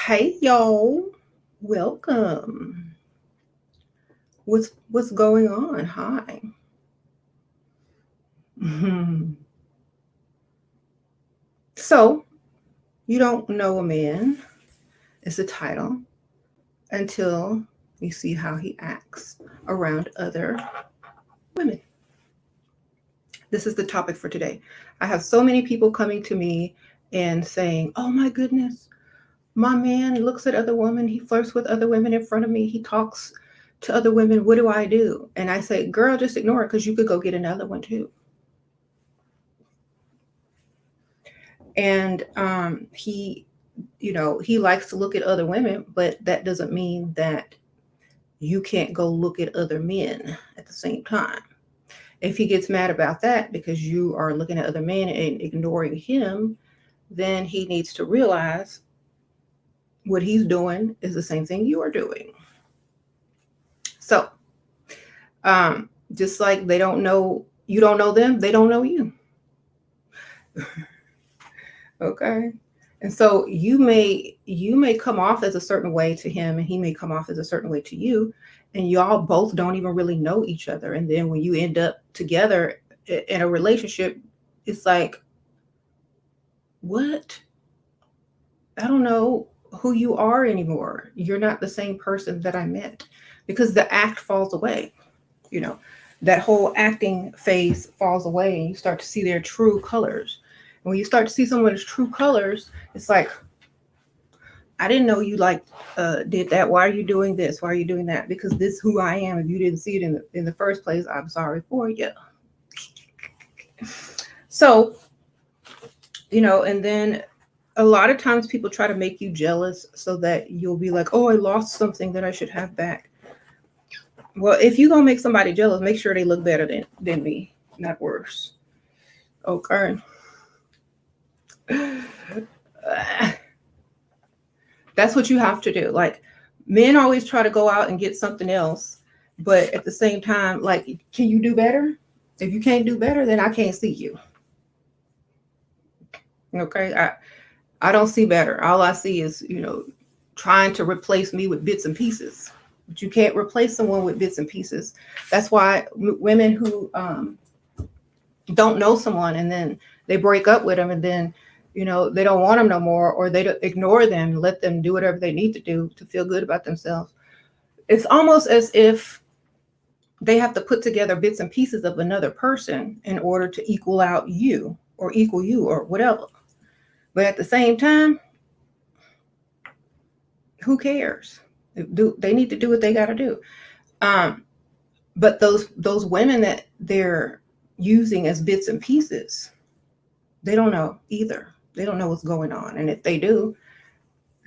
Hey y'all, welcome. What's going on? Hi. Mhm. So you don't know a man is the title until you see how he acts around other women. This is the topic for today. I have so many people coming to me and saying, "Oh my goodness, my man looks at other women, he flirts with other women in front of me, he talks to other women. What do I do?" And I say, "Girl, just ignore it because you could go get another one too." And he likes to look at other women, but that doesn't mean that you can't go look at other men at the same time. If he gets mad about that because you are looking at other men and ignoring him, then he needs to realize what he's doing is the same thing you are doing. So, um, just like they don't know, you don't know them, they don't know you. Okay. And so you may come off as a certain way to him and he may come off as a certain way to you, and y'all both don't even really know each other. And then when you end up together in a relationship, it's like, what? I don't know who you are anymore. You're not the same person that I met, because the act falls away. You know, that whole acting phase falls away and you start to see their true colors. And when you start to see someone's true colors, it's like, I didn't know you did that. Why are you doing this? Why are you doing that? Because this is who I am. If you didn't see it in the first place, I'm sorry for you. So, and then a lot of times people try to make you jealous so that you'll be like, "Oh, I lost something that I should have back." Well, if you're gonna make somebody jealous, make sure they look better than me, not worse. Okay. That's what you have to do. Like, men always try to go out and get something else, but at the same time, like, can you do better? If you can't do better, then I can't see you. Okay. I don't see better. All I see is, trying to replace me with bits and pieces. But you can't replace someone with bits and pieces. That's why women who don't know someone and then they break up with them, and then they don't want them no more, or they ignore them and let them do whatever they need to do to feel good about themselves. It's almost as if they have to put together bits and pieces of another person in order to equal out you or equal you or whatever. But at the same time, who cares? They need to do what they got to do. um but those women that they're using as bits and pieces, they don't know either. They don't know what's going on, and if they do,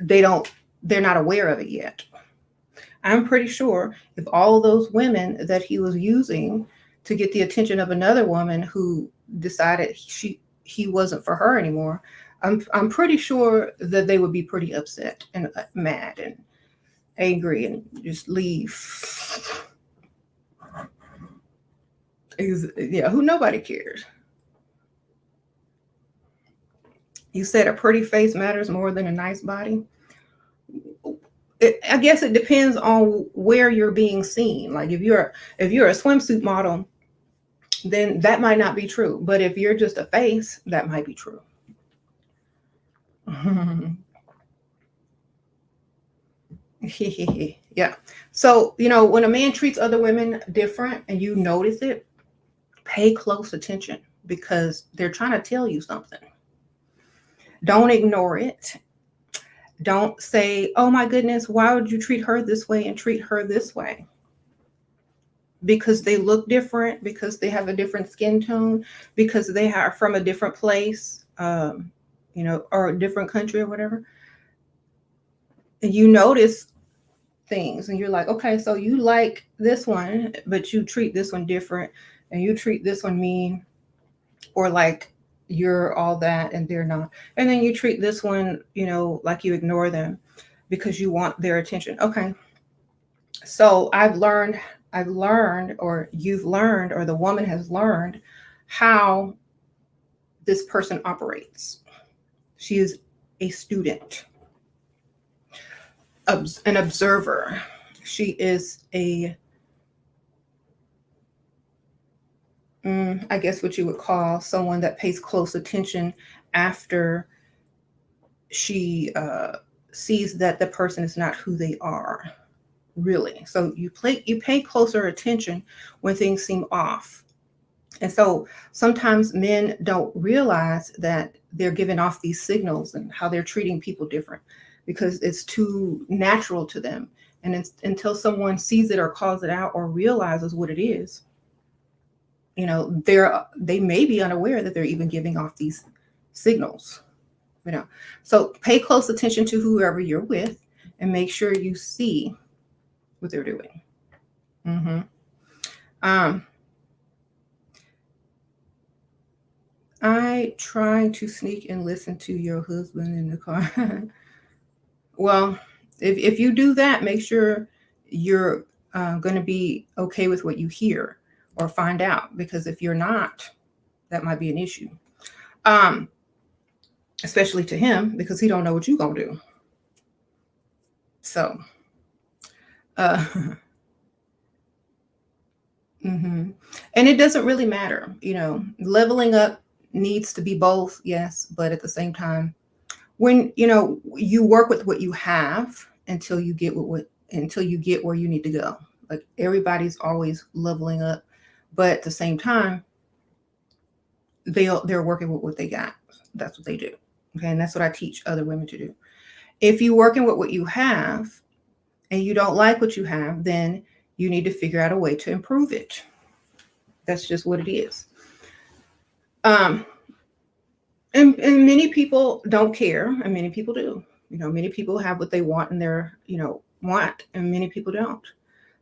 they don't they're not aware of it yet. I'm pretty sure if all of those women that he was using to get the attention of another woman who decided he wasn't for her anymore, I'm pretty sure that they would be pretty upset and mad and angry and just leave. Yeah, who nobody cares. You said a pretty face matters more than a nice body. I guess it depends on where you're being seen. Like, if you're a swimsuit model, then that might not be true. But if you're just a face, that might be true. Yeah. So, when a man treats other women different and you notice it, pay close attention, because they're trying to tell you something. Don't ignore it. Don't say, "Oh my goodness, why would you treat her this way and treat her this way?" Because they look different, because they have a different skin tone, because they are from a different place, or a different country or whatever. And you notice things and you're like, okay, so you like this one, but you treat this one different, and you treat this one mean, or like you're all that and they're not. And then you treat this one, like you ignore them because you want their attention. Okay. So I've learned, or you've learned, or the woman has learned how this person operates. She is a student. an observer. She is I guess what you would call someone that pays close attention after she sees that the person is not who they are, really. So you pay closer attention when things seem off. And so sometimes men don't realize that they're giving off these signals and how they're treating people different because it's too natural to them. And until someone sees it or calls it out or realizes what it is, they may be unaware that they're even giving off these signals. So pay close attention to whoever you're with and make sure you see what they're doing. Mm-hmm. I try to sneak and listen to your husband in the car. Well, if you do that, make sure you're going to be okay with what you hear or find out, because if you're not, that might be an issue. Especially to him, because he don't know what you're going to do. So, mm-hmm. And it doesn't really matter, leveling up needs to be both, yes, but at the same time, when you work with what you have until you get where you need to go. Like, everybody's always leveling up, but at the same time, they're working with what they got. That's what they do. Okay, and that's what I teach other women to do. If you're working with what you have and you don't like what you have, then you need to figure out a way to improve it. That's just what it is. And many people don't care, and many people do. Many people have what they want and they're, want, and many people don't.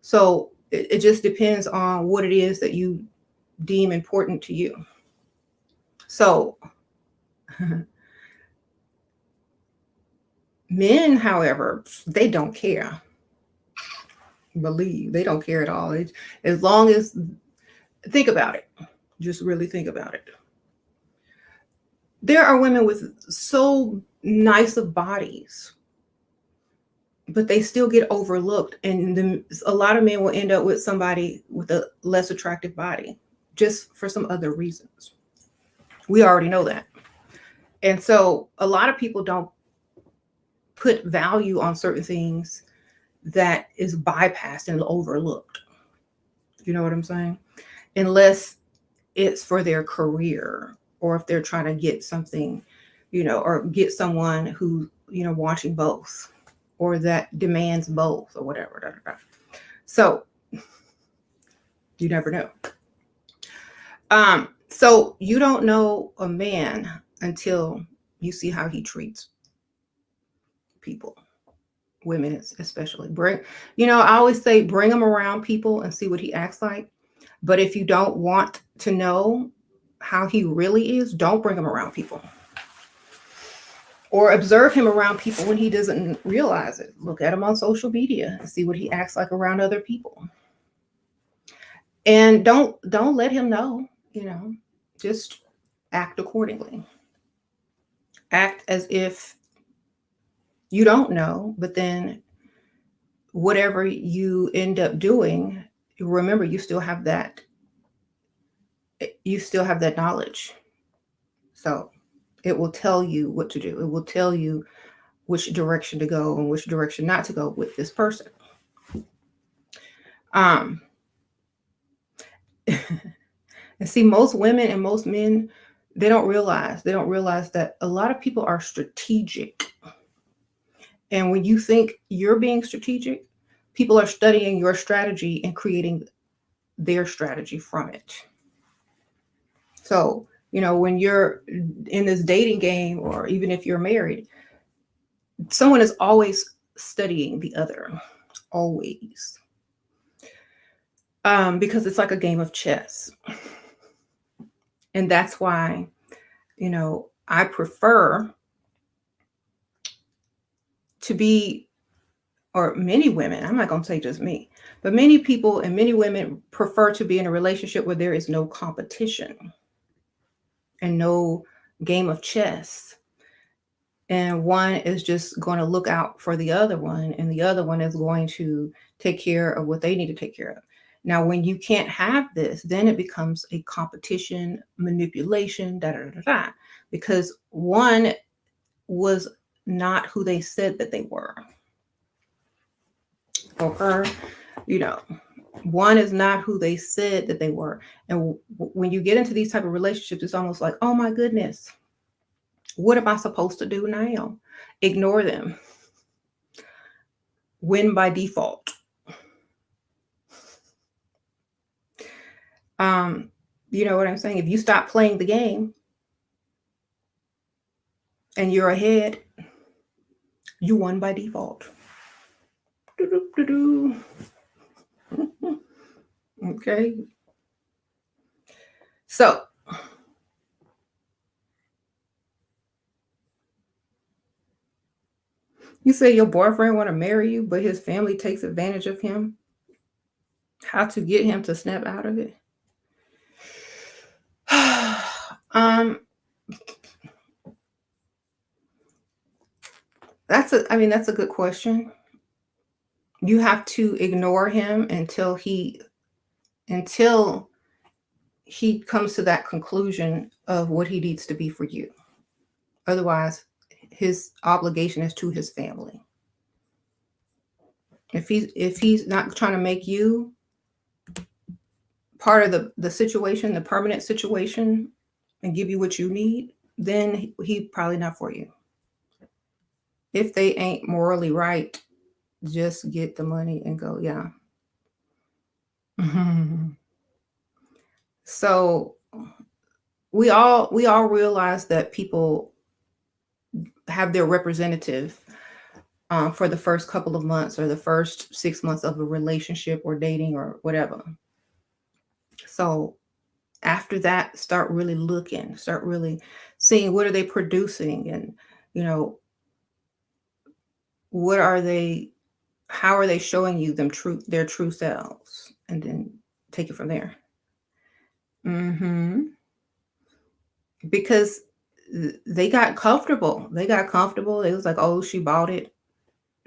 So it just depends on what it is that you deem important to you. So men, however, they don't care. Believe they don't care at all. As long as, think about it. Just really think about it. There are women with so nice of bodies, but they still get overlooked. And a lot of men will end up with somebody with a less attractive body just for some other reasons. We already know that. And so a lot of people don't put value on certain things that is bypassed and overlooked. You know what I'm saying? Unless it's for their career, or if they're trying to get something, or get someone who, wanting both, or that demands both, or whatever. So you never know. So you don't know a man until you see how he treats people, women especially. I always say, bring him around people and see what he acts like. But if you don't want to know how he really is, don't bring him around people. Or observe him around people when he doesn't realize it. Look at him on social media and see what he acts like around other people. And don't let him know, just act accordingly. Act as if you don't know, but then whatever you end up doing, remember, you still have that knowledge. So it will tell you what to do. It will tell you which direction to go and which direction not to go with this person. And see, most women and most men, they don't realize that a lot of people are strategic. And when you think you're being strategic, people are studying your strategy and creating their strategy from it. So, when you're in this dating game, or even if you're married, someone is always studying the other, always. Because it's like a game of chess. And that's why, I prefer to be, or many women, I'm not going to say just me, but many people and many women prefer to be in a relationship where there is no competition and no game of chess. And one is just going to look out for the other one, and the other one is going to take care of what they need to take care of. Now, when you can't have this, then it becomes a competition, manipulation, da da da da, because one was not who they said that they were. Okay, you know, one is not who they said that they were. And when you get into these type of relationships, it's almost like, oh my goodness, what am I supposed to do now? Ignore them. Win by default. You know what I'm saying? If you stop playing the game and you're ahead, you won by default. Doo-doo-doo-doo. Okay. So you say your boyfriend want to marry you, but his family takes advantage of him. How to get him to snap out of it? um, that's a good question. You have to ignore him until he comes to that conclusion of what he needs to be for you. Otherwise, his obligation is to his family. If he's not trying to make you part of the situation, the permanent situation, and give you what you need, then he probably not for you. If they ain't morally right, just get the money and go. Yeah. So we all realize that people have their representative for the first couple of months or the first 6 months of a relationship or dating or whatever. So after that, start really looking, start really seeing what are they producing, and you know what are they, how are they showing you their true selves, and then take it from there. Hmm. Because they got comfortable. They got comfortable. It was like, oh, she bought it.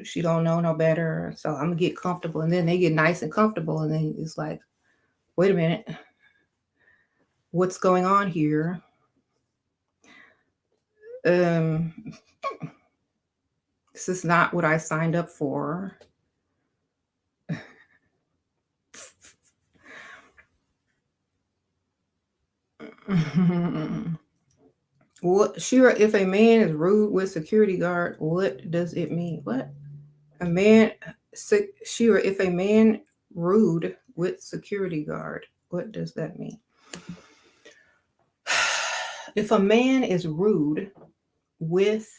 She don't know no better, so I'm gonna get comfortable. And then they get nice and comfortable, and then it's like, wait a minute, what's going on here? Um, this is not what I signed up for. What, Shira? If a man is rude with security guard, what does it mean? What a man, Shira? If a man rude with security guard, what does that mean? If a man is rude with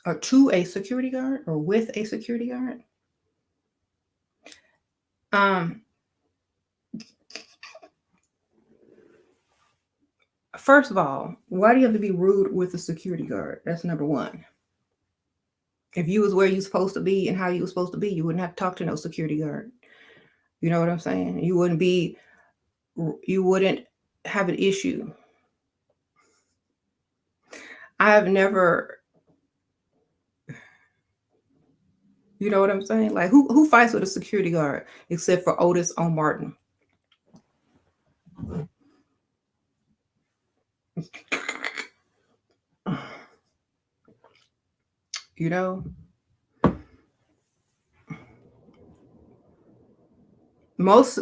or to a security guard or with a security guard, um, first of all, why do you have to be rude with a security guard? That's number one. If you was where you supposed to be and how you was supposed to be, you wouldn't have to talk to no security guard. You know what I'm saying? You wouldn't have an issue. I have never, you know what I'm saying? Like who fights with a security guard except for Otis on Martin? You know, most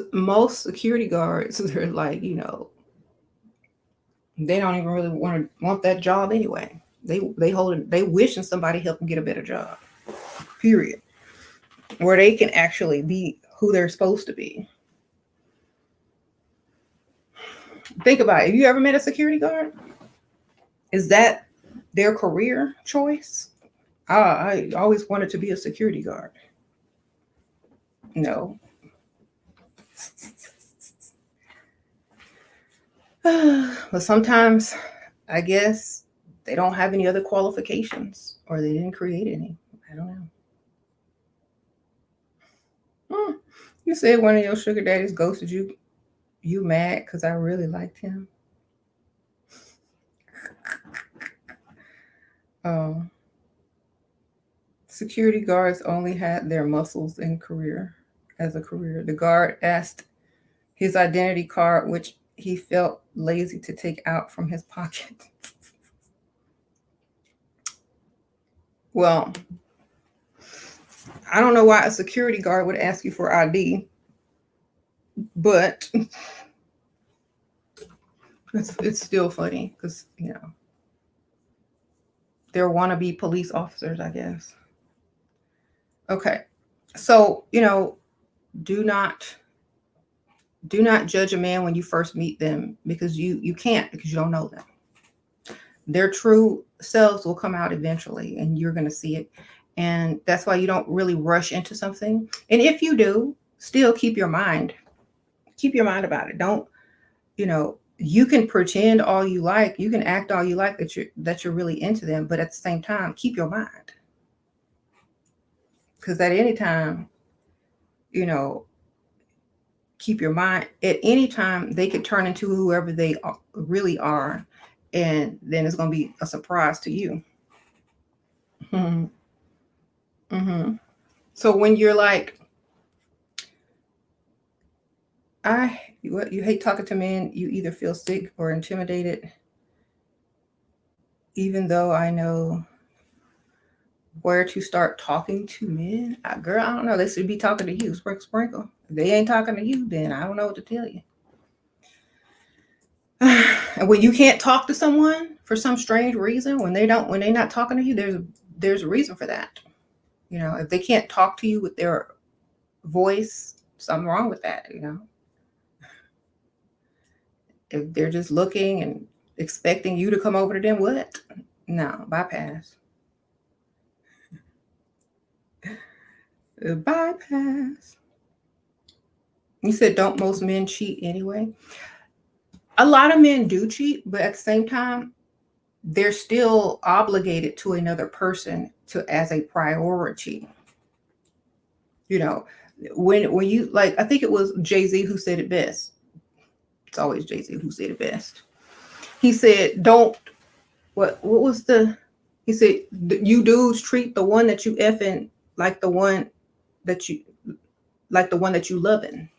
security guards are like, they don't even really want that job anyway. They wishing somebody help them get a better job. Period. Where they can actually be who they're supposed to be. Think about it. Have you ever met a security guard? Is that their career choice? I always wanted to be a security guard. No. But sometimes I guess they don't have any other qualifications or they didn't create any. I don't know. You said one of your sugar daddies ghosted you. You mad because I really liked him? Oh. Security guards only had their muscles in career as a career. The guard asked his identity card, which he felt lazy to take out from his pocket. Well, I don't know why a security guard would ask you for ID, but it's still funny because, they're wannabe police officers, I guess. Okay. So, do not judge a man when you first meet them, because you can't, because you don't know them. Their true selves will come out eventually and you're going to see it. And that's why you don't really rush into something. And if you do, still keep your mind about it. Don't, you can pretend all you like, you can act all you like that you're really into them, but at the same time, keep your mind. Because at any time, keep your mind. At any time, they could turn into whoever they really are, and then it's going to be a surprise to you. Mm-hmm. Mm-hmm. So when you're like, you hate talking to men, you either feel sick or intimidated, even though I know where to start talking to men. Girl, I don't know. They should be talking to you. Sprinkle. If they ain't talking to you, then I don't know what to tell you. And when you can't talk to someone for some strange reason, when they're not talking to you, there's a reason for that. If they can't talk to you with their voice, something wrong with that. If they're just looking and expecting you to come over to them, what? No, bypass. Bypass. You said, don't most men cheat anyway? A lot of men do cheat, but at the same time, they're still obligated to another person as a priority. When you, like, I think it was Jay-Z who said it best. It's always Jay-Z who said it best. He said, he said, you dudes treat the one that you effing like the one that you loving.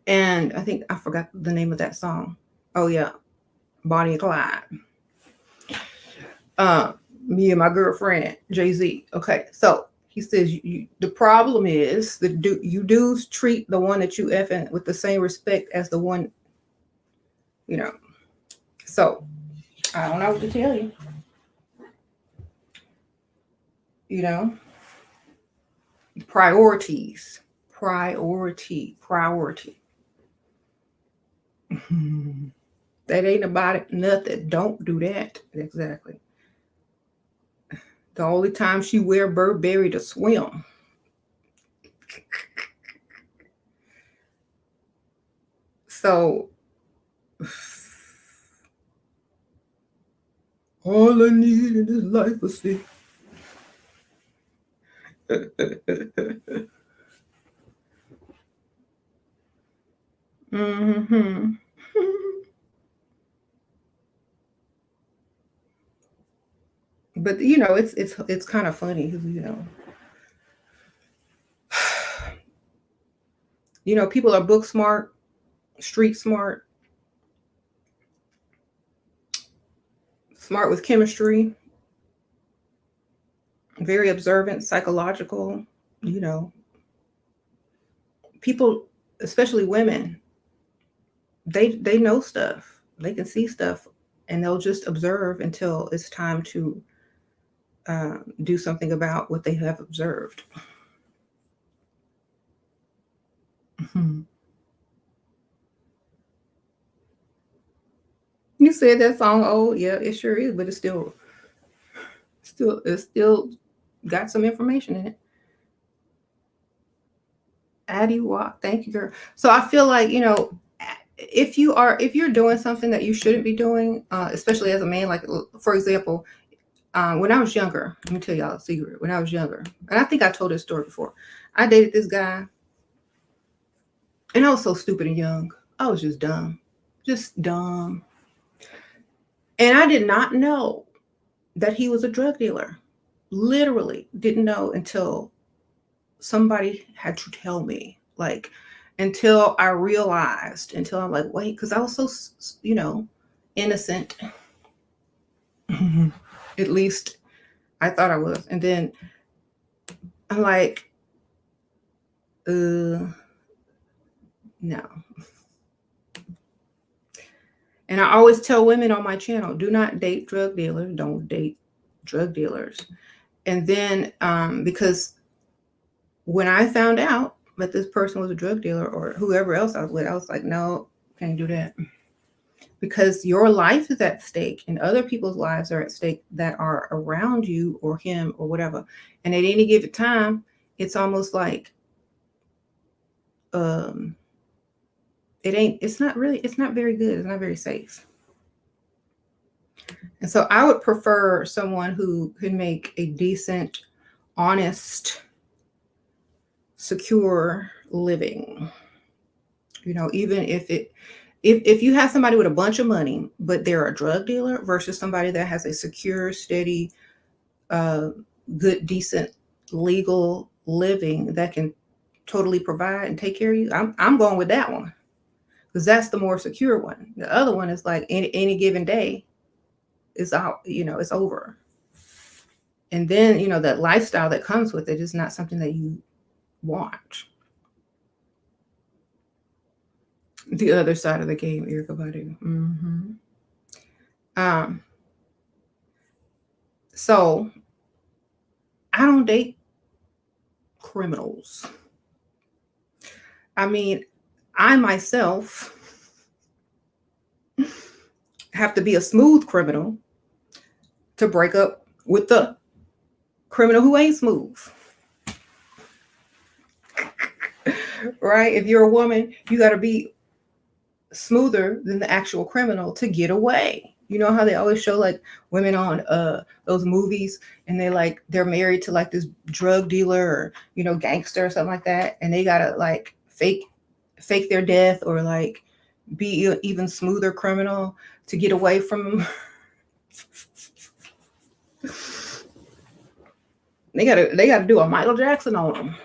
And I think I forgot the name of that song. Oh yeah, Bonnie and Clyde. Me and my girlfriend Jay-Z. Okay, so he says the problem is you dudes treat the one that you effing with the same respect as the one, So I don't know what to tell you. Priorities. Priority. That ain't about it. Nothing. Don't do that. Exactly. The only time she wear Burberry to swim. So all I need in this life is see. Mm-hmm. But it's kind of funny because people are book smart, street smart, smart with chemistry, very observant, psychological. People, especially women, they know stuff. They can see stuff, and they'll just observe until it's time to do something about what they have observed. Mm-hmm. You said that song old, yeah, it sure is, but it's still got some information in it. Addie Walk, thank you, girl. So I feel like if you're doing something that you shouldn't be doing, especially as a man, like for example, when I was younger, let me tell y'all a secret. When I was younger, and I think I told this story before, I dated this guy, and I was so stupid and young. I was just dumb. And I did not know that he was a drug dealer. literally didn't know until somebody had to tell me, like, until I realized, until I'm like, wait, because I was so, innocent. At least I thought I was. And then I'm like, no. And I always tell women on my channel, do not date drug dealers. Don't date drug dealers. And then, because when I found out that this person was a drug dealer or whoever else I was with, I was like, no, can't do that. Because your life is at stake and other people's lives are at stake that are around you or him or whatever. And at any given time, it's almost like, it's not very good. It's not very safe. And so I would prefer someone who can make a decent, honest, secure living. Even if you have somebody with a bunch of money, but they're a drug dealer versus somebody that has a secure, steady, good, decent, legal living that can totally provide and take care of you, I'm going with that one. Because that's the more secure one. The other one is like any given day is out, it's over. And then, that lifestyle that comes with it is not something that you want. The other side of the game, Erica Badu. So I don't date criminals. I mean, I myself have to be a smooth criminal to break up with the criminal who ain't smooth. Right? If you're a woman, you got to be smoother than the actual criminal to get away. You know how they always show like women on those movies and they're married to like this drug dealer or gangster or something like that, and they gotta like fake their death or like be an even smoother criminal to get away from them. They gotta do a Michael Jackson on them.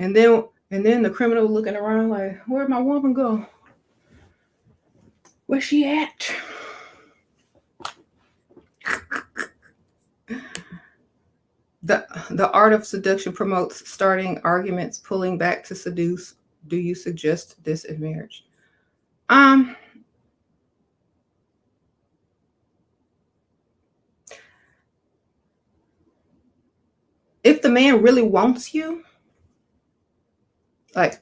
And then the criminal looking around like, where'd my woman go? Where's she at? The art of seduction promotes starting arguments, pulling back to seduce. Do you suggest this in marriage? If the man really wants you, like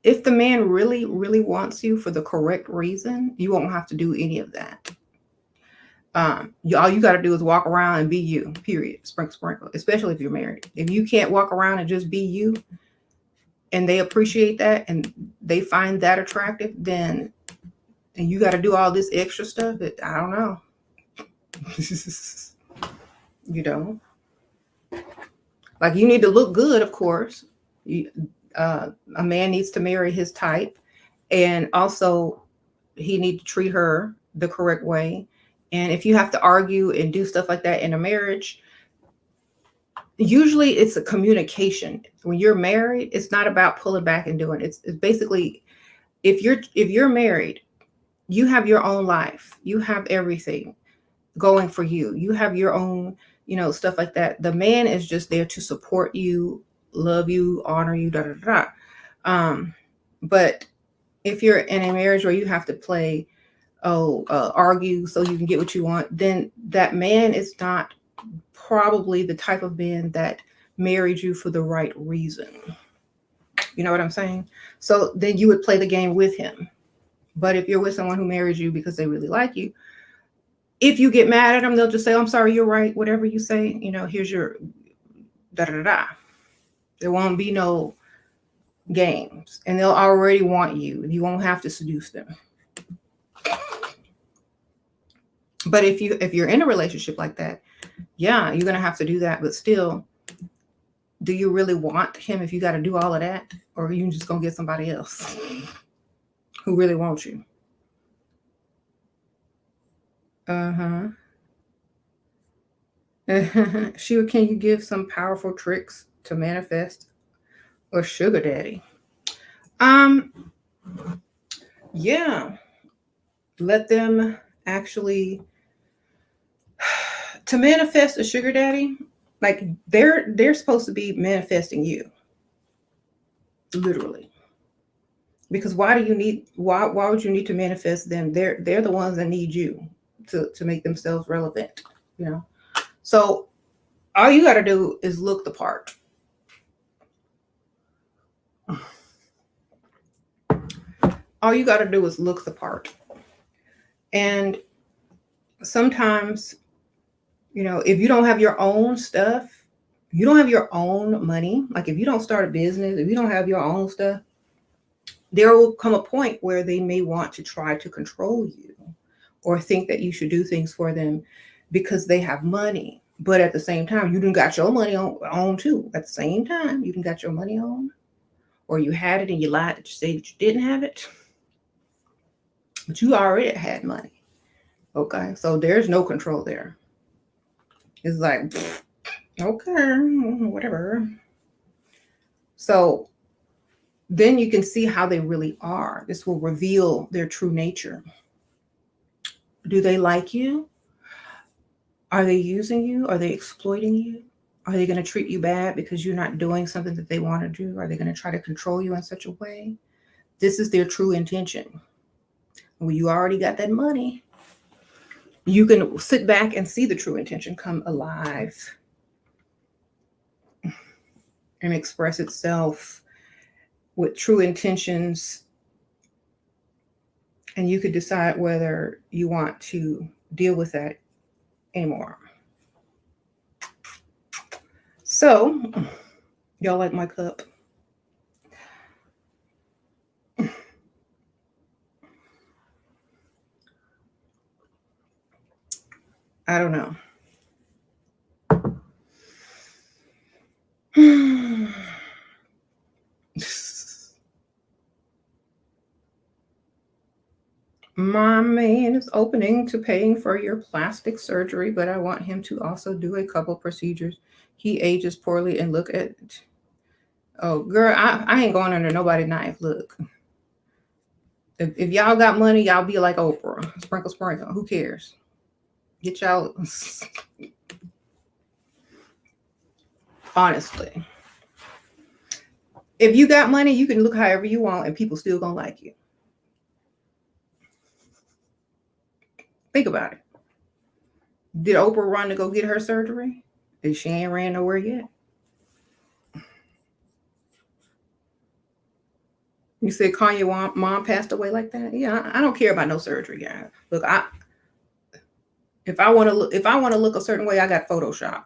if the man really, really wants you for the correct reason, you won't have to do any of that. All you got to do is walk around and be you, period. Sprinkle, especially if you're married. If you can't walk around and just be you and they appreciate that and they find that attractive, then and you got to do all this extra stuff, I don't know. Like you need to look good, of course. A man needs to marry his type, and also he needs to treat her the correct way. And if you have to argue and do stuff like that in a marriage, usually it's a communication. When you're married, it's not about pulling back and doing it. It's basically, if you're married, you have your own life. You have everything going for you. You have your own, stuff like that. The man is just there to support you, love you, honor you, but if you're in a marriage where you have to play, argue so you can get what you want, then that man is not probably the type of man that married you for the right reason. You know what I'm saying? So then you would play the game with him. But if you're with someone who marries you because they really like you, if you get mad at them, they'll just say, I'm sorry, you're right. Whatever you say, here's your da-da-da-da. There won't be no games. And they'll already want you. You won't have to seduce them. But if you're in a relationship like that, yeah, you're going to have to do that. But still, do you really want him if you got to do all of that? Or are you just going to get somebody else who really wants you? Uh-huh. Can you give some powerful tricks to manifest a sugar daddy? Um, yeah. Let them actually to manifest a sugar daddy, like they're supposed to be manifesting you, literally. Because why would you need to manifest them? They're the ones that need you to make themselves relevant, you know. So all you got to do is look the part. All you got to do is look the part. And sometimes, if you don't have your own stuff, you don't have your own money, like if you don't start a business, if you don't have your own stuff, there will come a point where they may want to try to control you or think that you should do things for them because they have money. But at the same time, you done got your money on too. At the same time, you done got your money on, or you had it and you lied that you say that you didn't have it, but you already had money. Okay, so there's no control there. It's like, okay, whatever. So then you can see how they really are. This will reveal their true nature. Do they like you? Are they using you? Are they exploiting you? Are they going to treat you bad because you're not doing something that they want to do? Are they going to try to control you in such a way? This is their true intention. When you already got that money, you can sit back and see the true intention come alive and express itself with true intentions. And you could decide whether you want to deal with that anymore. So, y'all like my cup? I don't know. My man is opening to paying for your plastic surgery, but I want him to also do a couple procedures. He ages poorly and look at. Oh, girl, I ain't going under nobody's knife. Look, if y'all got money, y'all be like Oprah. Sprinkle, sprinkle. Who cares? Get y'all. Honestly, if you got money, you can look however you want, and people still gonna like you. Think about it. Did Oprah run to go get her surgery? And she ain't ran nowhere yet. You said Kanye mom passed away like that? Yeah, I don't care about no surgery, guys. Look, if I want to look a certain way, I got Photoshop,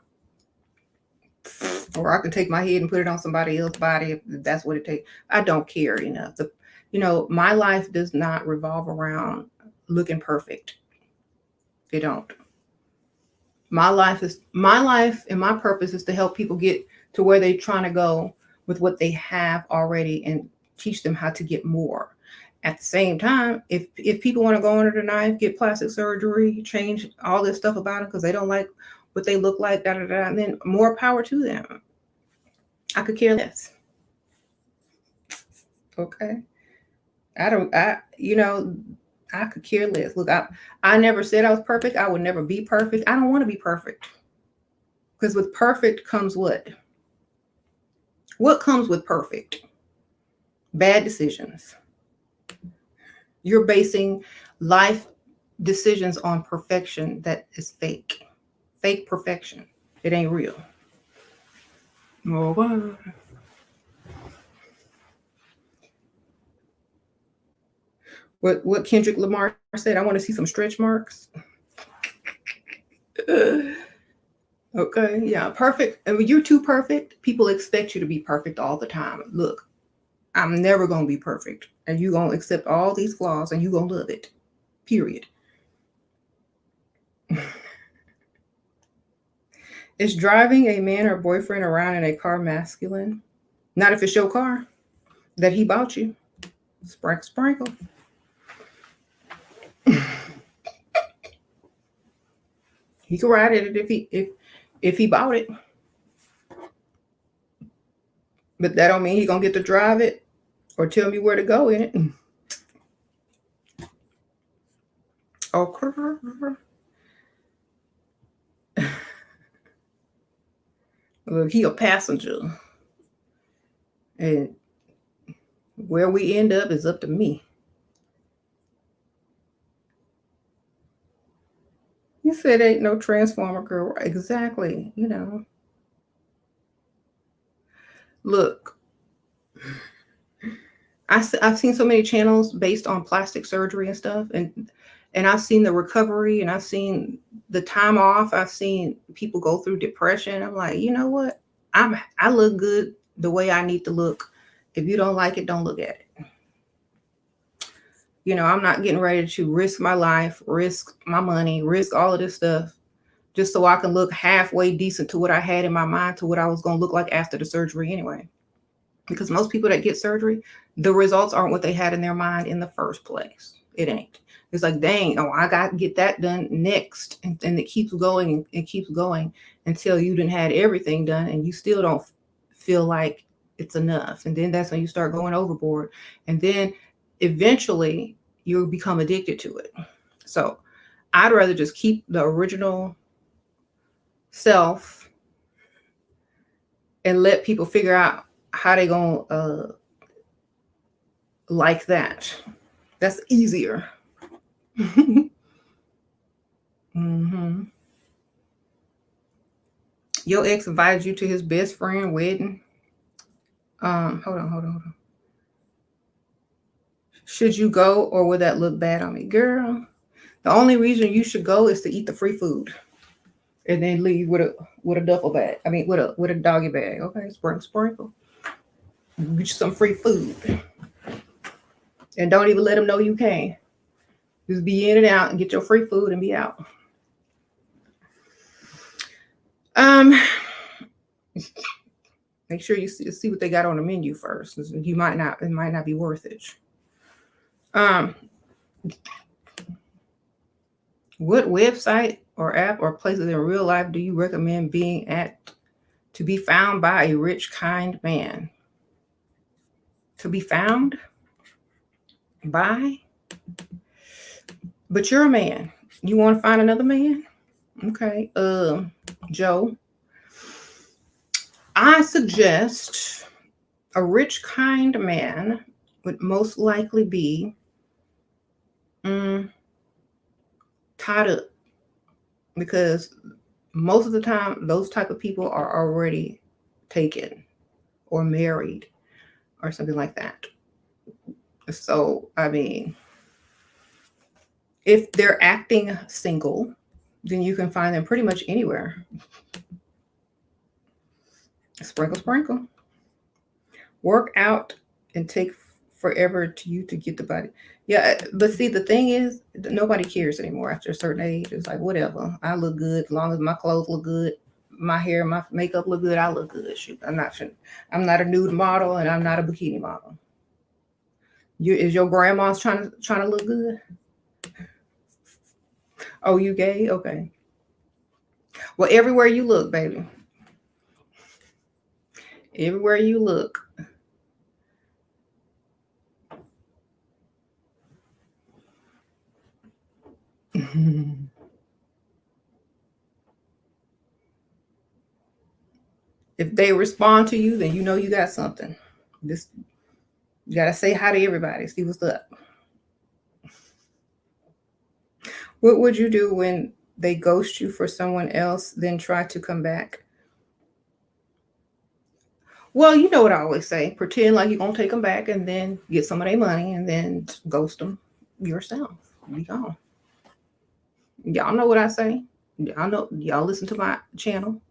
or I can take my head and put it on somebody else's body if that's what it takes. I don't care enough. My life does not revolve around looking perfect. It don't. My life and my purpose is to help people get to where they're trying to go with what they have already and teach them how to get more. At the same time, if people want to go under the knife, get plastic surgery, change all this stuff about them because they don't like what they look like, then more power to them. I could care less. Okay. I could care less. Look, I never said I was perfect. I would never be perfect. I don't want to be perfect. Because with perfect comes what? What comes with perfect? Bad decisions. You're basing life decisions on perfection that is fake. Fake perfection. It ain't real. Oh, what Kendrick Lamar said, I want to see some stretch marks. Okay, yeah, perfect. I mean, you're too perfect. People expect you to be perfect all the time. Look, I'm never going to be perfect. And you're going to accept all these flaws and you're going to love it. Period. Is driving a man or boyfriend around in a car masculine? Not if it's your car that he bought you. Sprinkle, sprinkle. He could ride it if he bought it. But that don't mean he gonna get to drive it or tell me where to go in it. Okay. Look, he a passenger. And where we end up is up to me. You said ain't no transformer girl. Exactly. Look, I've seen so many channels based on plastic surgery and stuff. And I've seen the recovery and I've seen the time off. I've seen people go through depression. I'm like, you know what? I look good the way I need to look. If you don't like it, don't look at it. I'm not getting ready to risk my life, risk my money, risk all of this stuff just so I can look halfway decent to what I had in my mind, to what I was going to look like after the surgery anyway. Because most people that get surgery, the results aren't what they had in their mind in the first place. It ain't. It's like, dang, I got to get that done next. And it keeps going and keeps going until you done had everything done and you still don't feel like it's enough. And then that's when you start going overboard. And then eventually you'll become addicted to it. So I'd rather just keep the original self and let people figure out how they gonna like that. That's easier. Mm-hmm. Your ex invited you to his best friend wedding. Hold on. Should you go or would that look bad on me? Girl, the only reason you should go is to eat the free food and then leave with a duffel bag. I mean, with a doggy bag. Okay, sprinkle. Get you some free food. And don't even let them know you came. Just be in and out and get your free food and be out. Make sure you see what they got on the menu first. It might not be worth it. What website or app or places in real life do you recommend being at to be found by a rich, kind man? To be found by? But you're a man. You want to find another man? Okay. Joe, I suggest a rich, kind man would most likely be tied up, because most of the time those type of people are already taken or married or something like that. So, I mean, if they're acting single, then you can find them pretty much anywhere. Sprinkle. Work out and take forever to get the body. Yeah, but see, the thing is, nobody cares anymore after a certain age. It's like, whatever. I look good as long as my clothes look good, my hair, my makeup look good. I look good. Shoot, I'm not a nude model, and I'm not a bikini model. Is your grandma's trying to look good? Oh, you gay? Okay. Well, everywhere you look, baby. Everywhere you look. If they respond to you, then you know you got something. Just you gotta say hi to everybody, see what's up. What would you do when they ghost you for someone else, then try to come back? Well, you know what I always say. Pretend like you're gonna take them back and then get some of their money and then ghost them yourself. Be gone. Y'all know what I say. Y'all know. Y'all listen to my channel.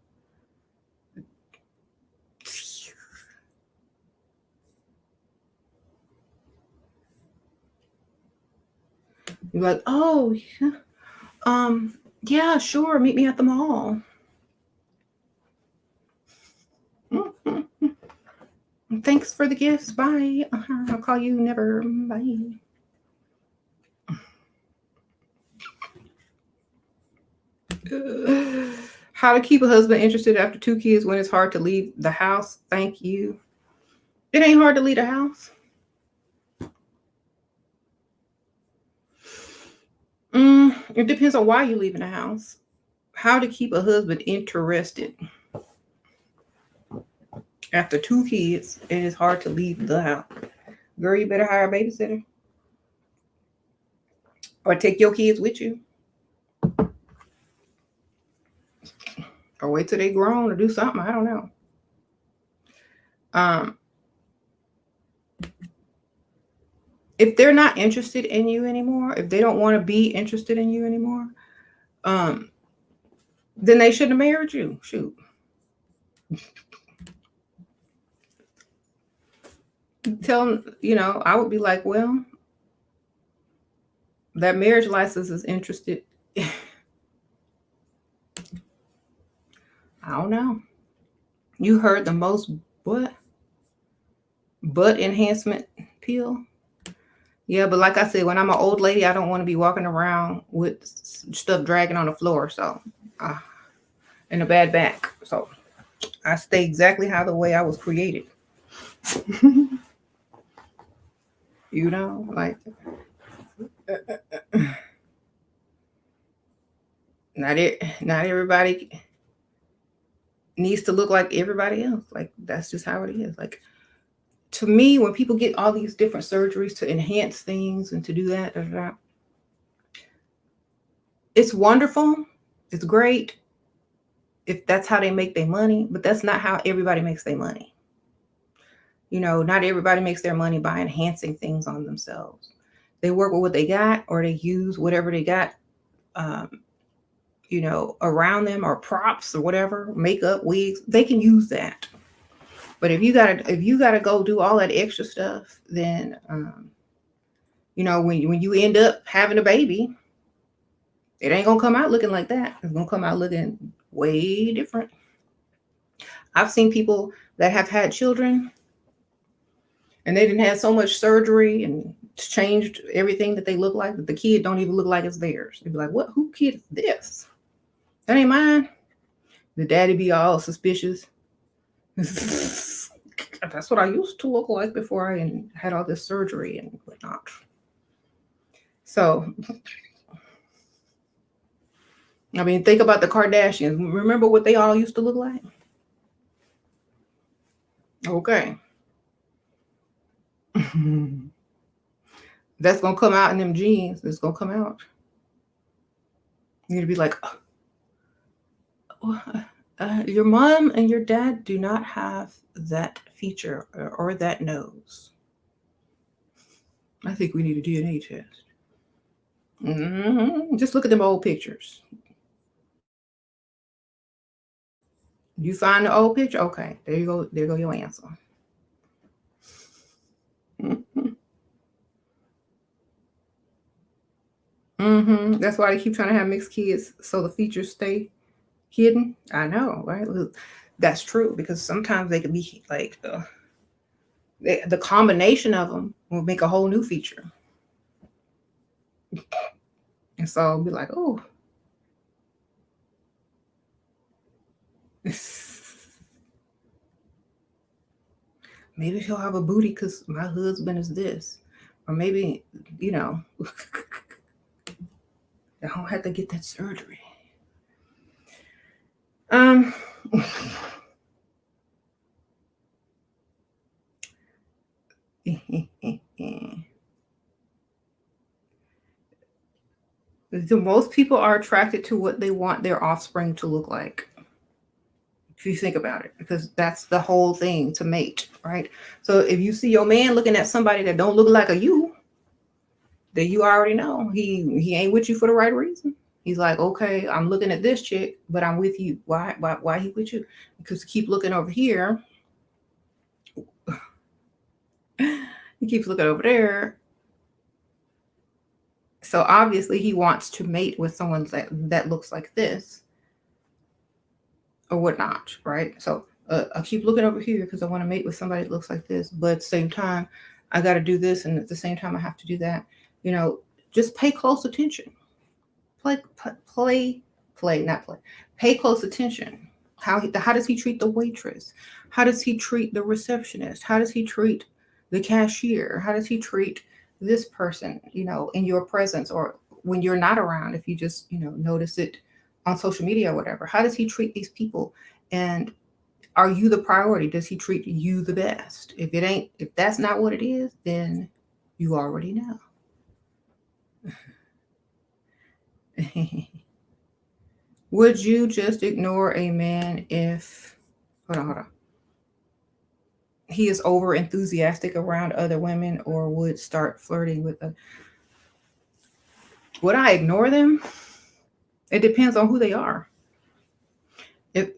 You're like, oh, yeah. Yeah, sure. Meet me at the mall. Mm-hmm. Thanks for the gifts. Bye. I'll call you never. Bye. How to keep a husband interested after 2 kids when it's hard to leave the house. Thank you. It ain't hard to leave the house. It depends on why you're leaving the house. How to keep a husband interested after 2 kids and it's hard to leave the house. Girl, you better hire a babysitter or take your kids with you. Or wait till they grown or do something. I don't know. If they're not interested in you anymore, if they don't want to be interested in you anymore, then they shouldn't have married you. Shoot. Tell them, I would be like, well, that marriage license is interested. I don't know. You heard the most butt enhancement pill. Yeah, but like I said, when I'm an old lady, I don't want to be walking around with stuff dragging on the floor. So, and a bad back. So, I stay exactly how the way I was created. Like not everybody needs to look like everybody else. Like that's just how it is. Like to me, when people get all these different surgeries to enhance things and to do that, it's wonderful. It's great if that's how they make their money, but that's not how everybody makes their money. Not everybody makes their money by enhancing things on themselves. They work with what they got, or they use whatever they got, around them, or props or whatever, makeup, wigs. They can use that. But if you gotta go do all that extra stuff, then when you end up having a baby, it ain't gonna come out looking like that. It's gonna come out looking way different. I've seen people that have had children and they didn't have so much surgery and changed everything that they look like, that the kid don't even look like it's theirs. They'd be like, what? Who kid is this? That ain't mine. The daddy be all suspicious. That's what I used to look like before I had all this surgery and whatnot. So, I mean, think about the Kardashians. Remember what they all used to look like? Okay. That's going to come out in them genes. It's going to come out. You're going to be like, your mom and your dad do not have that feature or that nose. I think we need a DNA test. Just look at them old pictures. You find the old picture? Okay, there you go. There go your answer. That's why they keep trying to have mixed kids so the features stay hidden. I know, right? That's true, because sometimes they can be like the combination of them will make a whole new feature. And so I'll be like, oh. Maybe he'll have a booty because my husband is this. Or maybe, I don't have to get that surgery. Most people are attracted to what they want their offspring to look like. If you think about it, because that's the whole thing, to mate, right? So if you see your man looking at somebody that don't look like a you, then you already know he ain't with you for the right reason. He's like, okay, I'm looking at this chick, but I'm with you. Why he with you? Because he keep looking over here. He keeps looking over there. So obviously he wants to mate with someone that looks like this or whatnot, right? So I keep looking over here because I want to mate with somebody that looks like this, but at the same time, I got to do this, and at the same time, I have to do that. Just pay close attention. Play Pay close attention. How does he treat the waitress? How does he treat the receptionist? How does he treat the cashier? How does he treat this person, in your presence, or when you're not around, if you just, notice it on social media or whatever? How does he treat these people? And are you the priority? Does he treat you the best? If that's not what it is, then you already know. Would you just ignore a man if, hold on, he is over enthusiastic around other women, or would start flirting with a? Would I ignore them? It depends on who they are. If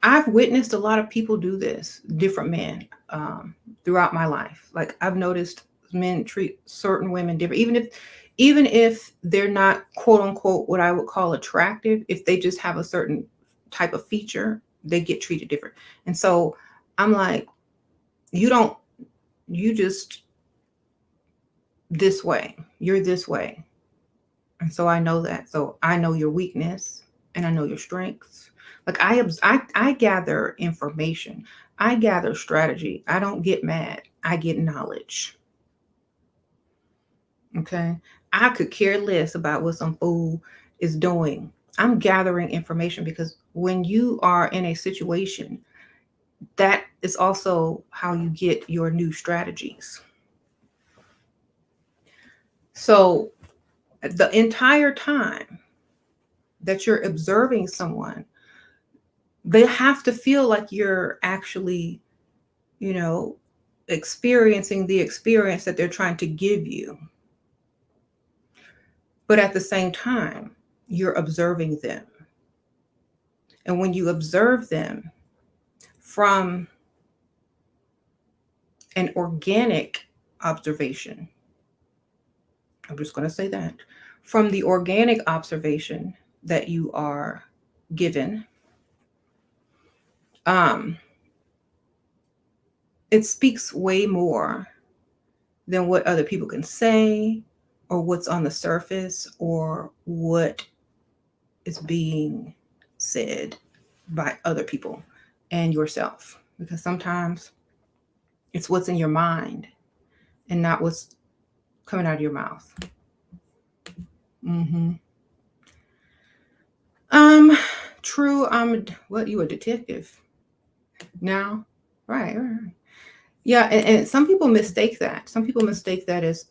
I've witnessed a lot of people do this, different men, throughout my life. Like, I've noticed men treat certain women different, even if they're not quote unquote what I would call attractive. If they just have a certain type of feature, they get treated different. And so I'm like, you just this way, you're this way. And so I know that. So I know your weakness and I know your strengths. Like, I gather information. I gather strategy. I don't get mad. I get knowledge. Okay. I could care less about what some fool is doing. I'm gathering information, because when you are in a situation, that is also how you get your new strategies. So the entire time that you're observing someone, they have to feel like you're actually, experiencing the experience that they're trying to give you. But at the same time, you're observing them. And when you observe them from an organic observation, I'm just going to say that, from the organic observation that you are given, it speaks way more than what other people can say, or what's on the surface, or what is being said by other people and yourself. Because sometimes it's what's in your mind and not what's coming out of your mouth. True. You a detective now? Right. Yeah, and some people mistake that. Some people mistake that as,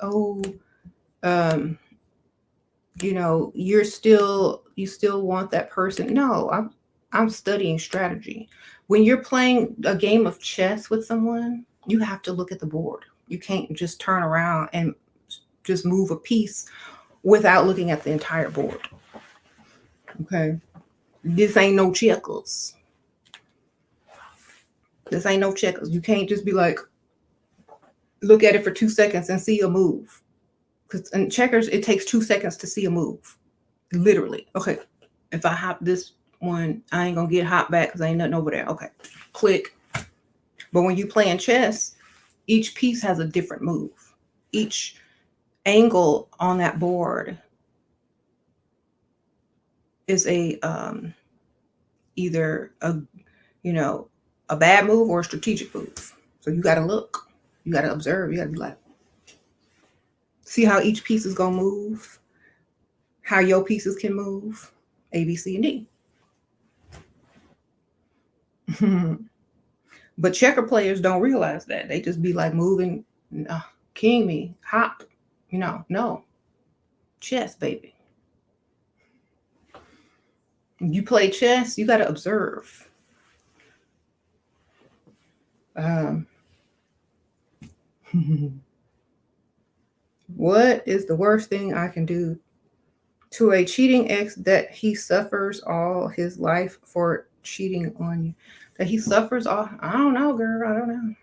you still want that person. No, I'm studying strategy. When you're playing a game of chess with someone, you have to look at the board. You can't just turn around and just move a piece without looking at the entire board. Okay. This ain't no checkers. You can't just be like, look at it for 2 seconds and see a move. Because in checkers, it takes 2 seconds to see a move. Literally. Okay. If I hop this one, I ain't gonna get hop back because ain't nothing over there. Okay. Click. But when you play in chess, each piece has a different move. Each angle on that board is either a bad move or a strategic move. So you got to look, you got to observe, you got to be like, see how each piece is going to move, how your pieces can move, A, B, C, and D. But checker players don't realize that. They just be like moving, king me, hop, no. Chess, baby. You play chess, you got to observe. What is the worst thing I can do to a cheating ex that he suffers all his life for cheating on you? That he suffers all? I don't know, girl. I don't know.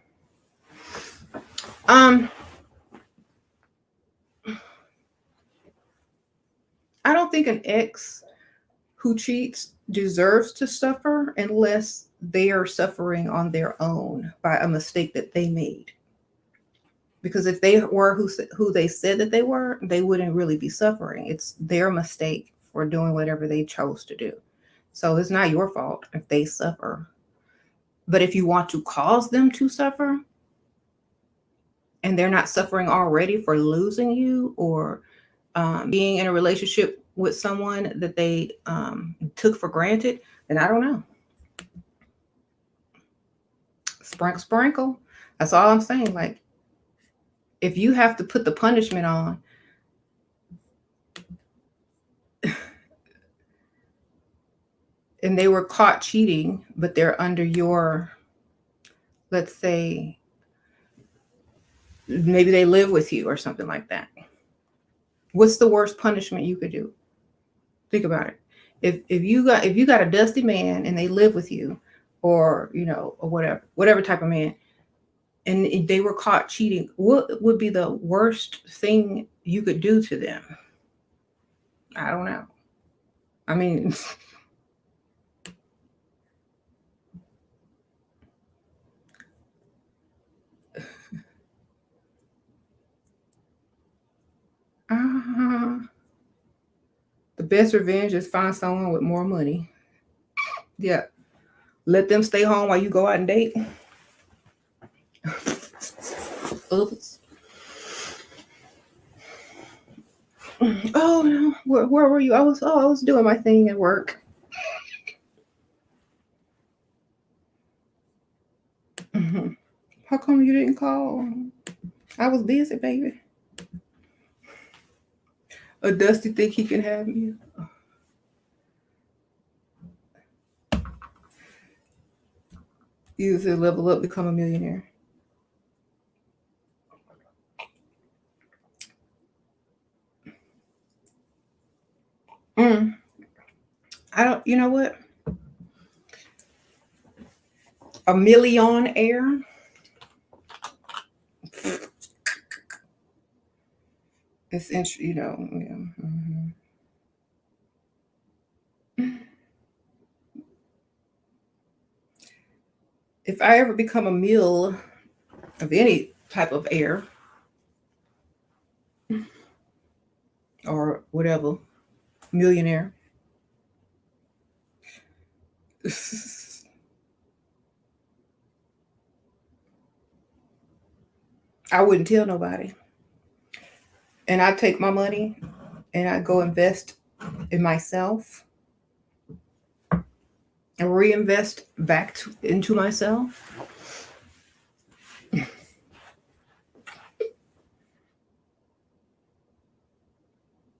I don't think an ex who cheats deserves to suffer unless they are suffering on their own by a mistake that they made. Because if they were who they said that they were, they wouldn't really be suffering. It's their mistake for doing whatever they chose to do. So it's not your fault if they suffer. But if you want to cause them to suffer, and they're not suffering already for losing you, or being in a relationship with someone that they took for granted, then I don't know. Sprinkle, sprinkle. That's all I'm saying. Like, if you have to put the punishment on, and they were caught cheating, but they're under your, let's say, maybe they live with you or something like that. What's the worst punishment you could do? Think about it. If you got a dusty man and they live with you, or or whatever type of man, and they were caught cheating, what would be the worst thing you could do to them? I don't know. I mean, the best revenge is find someone with more money. Yeah. Let them stay home while you go out and date. Oops. Oh no, where were you? I was doing my thing at work. How come you didn't call? I was busy, baby. A Dusty think he can have me. You said level up, become a millionaire. I don't. You know what? A millionaire. It's interesting, Yeah. If I ever become a mill of any type of air or whatever, millionaire, I wouldn't tell nobody. And I take my money and I go invest in myself and reinvest back into myself.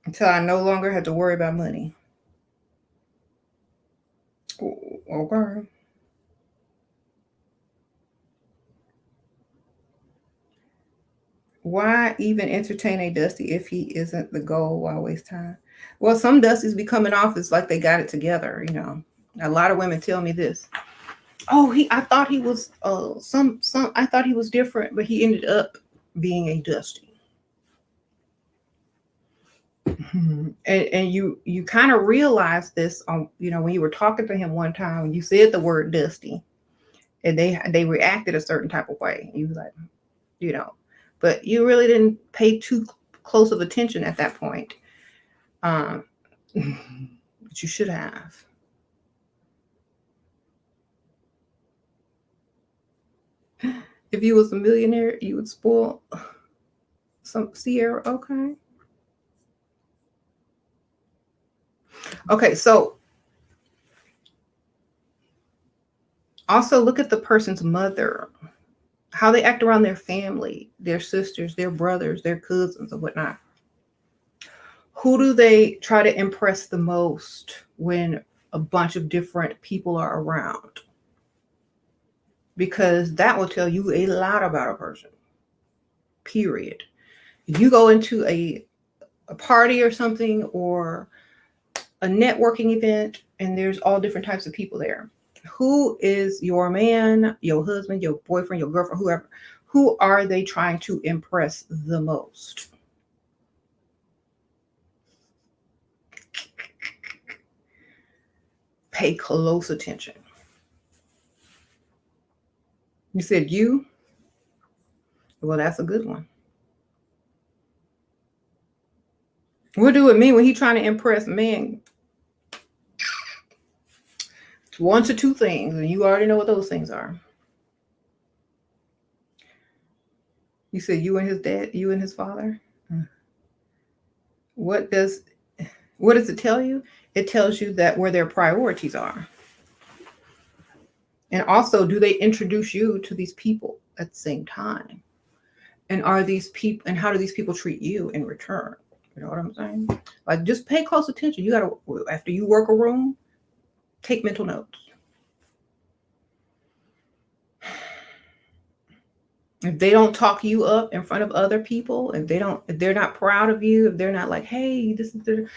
Until I no longer have to worry about money. Okay. Why even entertain a Dusty if he isn't the goal? Why waste time? Well, some Dusties be coming off as like they got it together. A lot of women tell me this. Oh, I thought he was I thought he was different, but he ended up being a Dusty. And you kind of realize this on when you were talking to him one time and you said the word Dusty, and they reacted a certain type of way. You was like, but you really didn't pay too close of attention at that point. But you should have. If you was a millionaire, you would spoil some Sierra. Okay, so also look at the person's mother, how they act around their family, their sisters, their brothers, their cousins, and whatnot. Who do they try to impress the most when a bunch of different people are around? Because that will tell you a lot about a person. Period. If you go into a party or something, or a networking event, and there's all different types of people there, who is your man, your husband, your boyfriend, your girlfriend, whoever? Who are they trying to impress the most? Pay close attention. You said you? Well, that's a good one. What do it mean when he trying to impress men? It's one to two things, and you already know what those things are. You said you and his dad, you and his father. What does it tell you? It tells you that where their priorities are. And also, do they introduce you to these people at the same time? And are these people, and how do these people treat you in return? You know what I'm saying? Like, just pay close attention. You gotta, after you work a room, take mental notes. If they don't talk you up in front of other people, if they're not proud of you, if they're not like, hey, this is the,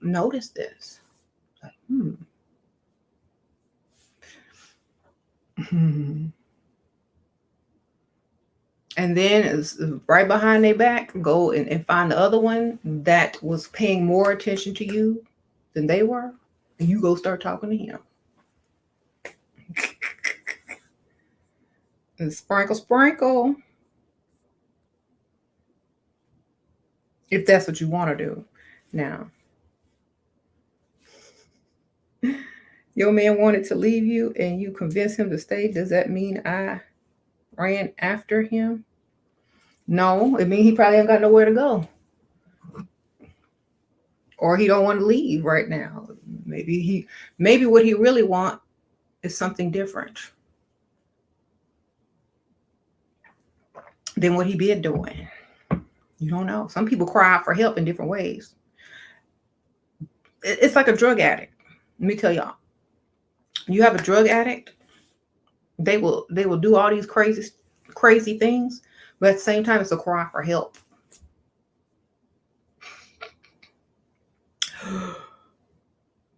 notice this. Like, And then right behind their back, go and find the other one that was paying more attention to you than they were, and you go start talking to him. And sprinkle, sprinkle. If that's what you want to do. Now, your man wanted to leave you and you convinced him to stay. Does that mean I ran after him? No, it means he probably ain't got nowhere to go. Or he don't want to leave right now. Maybe what he really want is something different than what he been doing. You don't know. Some people cry out for help in different ways. It's like a drug addict. Let me tell y'all. You have a drug addict, they will do all these crazy things, but at the same time, it's a cry for help.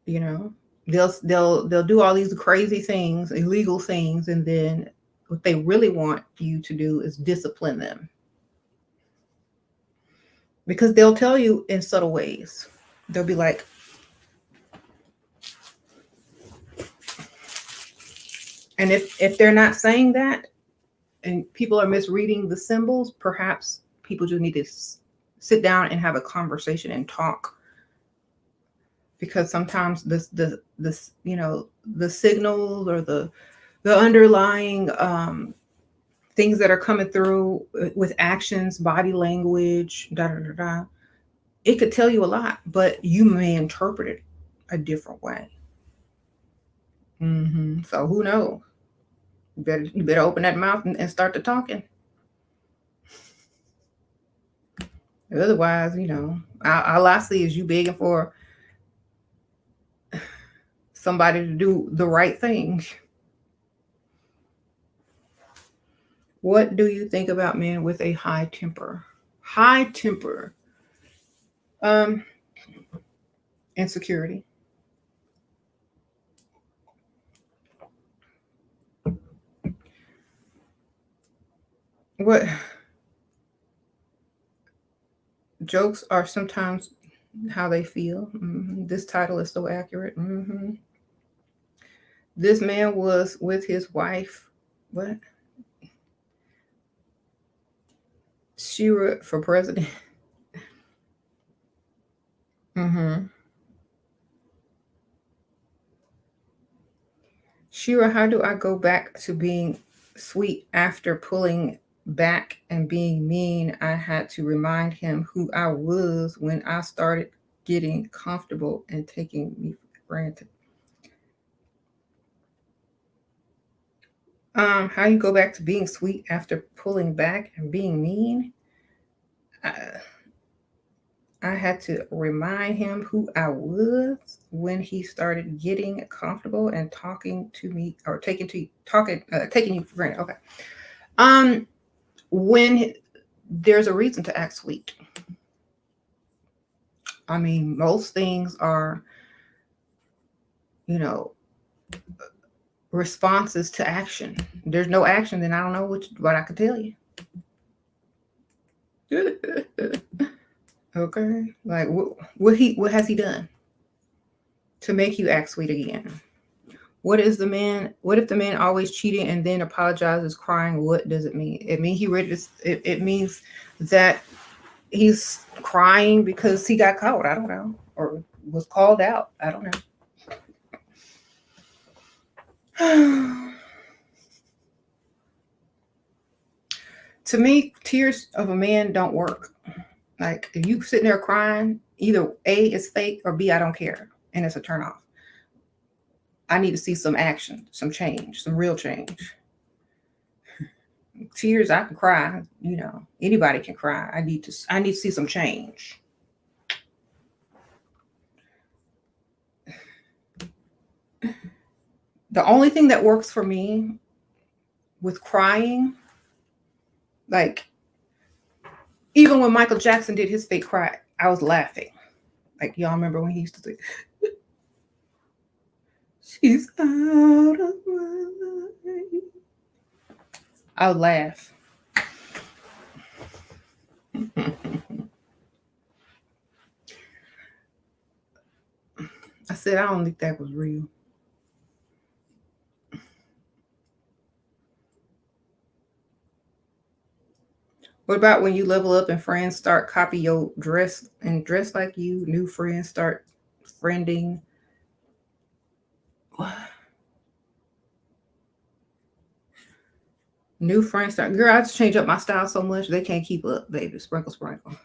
They'll do all these crazy things, illegal things, and then what they really want you to do is discipline them. Because they'll tell you in subtle ways. They'll be like, and if they're not saying that, and people are misreading the symbols, perhaps people just need to sit down and have a conversation and talk. Because sometimes the signals or the underlying things that are coming through with actions, body language, it could tell you a lot, but you may interpret it a different way. So who knows? You better open that mouth and start to talking. Otherwise, all I see is you begging for somebody to do the right thing. What do you think about men with a high temper? High temper. Insecurity. What jokes are sometimes how they feel. This title is so accurate. This man was with his wife. What? SheRaSeven for president. SheRaSeven, how do I go back to being sweet after pulling back and being mean? I had to remind him who I was when I started getting comfortable and taking me for granted. How you go back to being sweet after pulling back and being mean? I had to remind him who I was when he started getting comfortable and talking to me, or taking you for granted. Okay. When there's a reason to act sweet. I mean, most things are, responses to action. There's no action, then I don't know what I could tell you. Okay, like what has he done to make you act sweet again? What if the man always cheating and then apologizes crying? What does it mean? It means he ready to. It means that he's crying because he got caught. I don't know. Or was called out. I don't know. To me, tears of a man don't work. Like if you sitting there crying, either A, it's fake, or B, I don't care. And it's a turn off. I need to see some action, some change, some real change. Tears, I can cry, anybody can cry. I need to see some change. The only thing that works for me with crying, like even when Michael Jackson did his fake cry, I was laughing. Like y'all remember when he used to say, "She's out of my life." I would laugh. I said, I don't think that was real. What about when you level up and friends start copy your dress and dress like you? New friends start friending. New friends start. Girl, I just change up my style so much they can't keep up, baby. Sprinkle, sprinkle.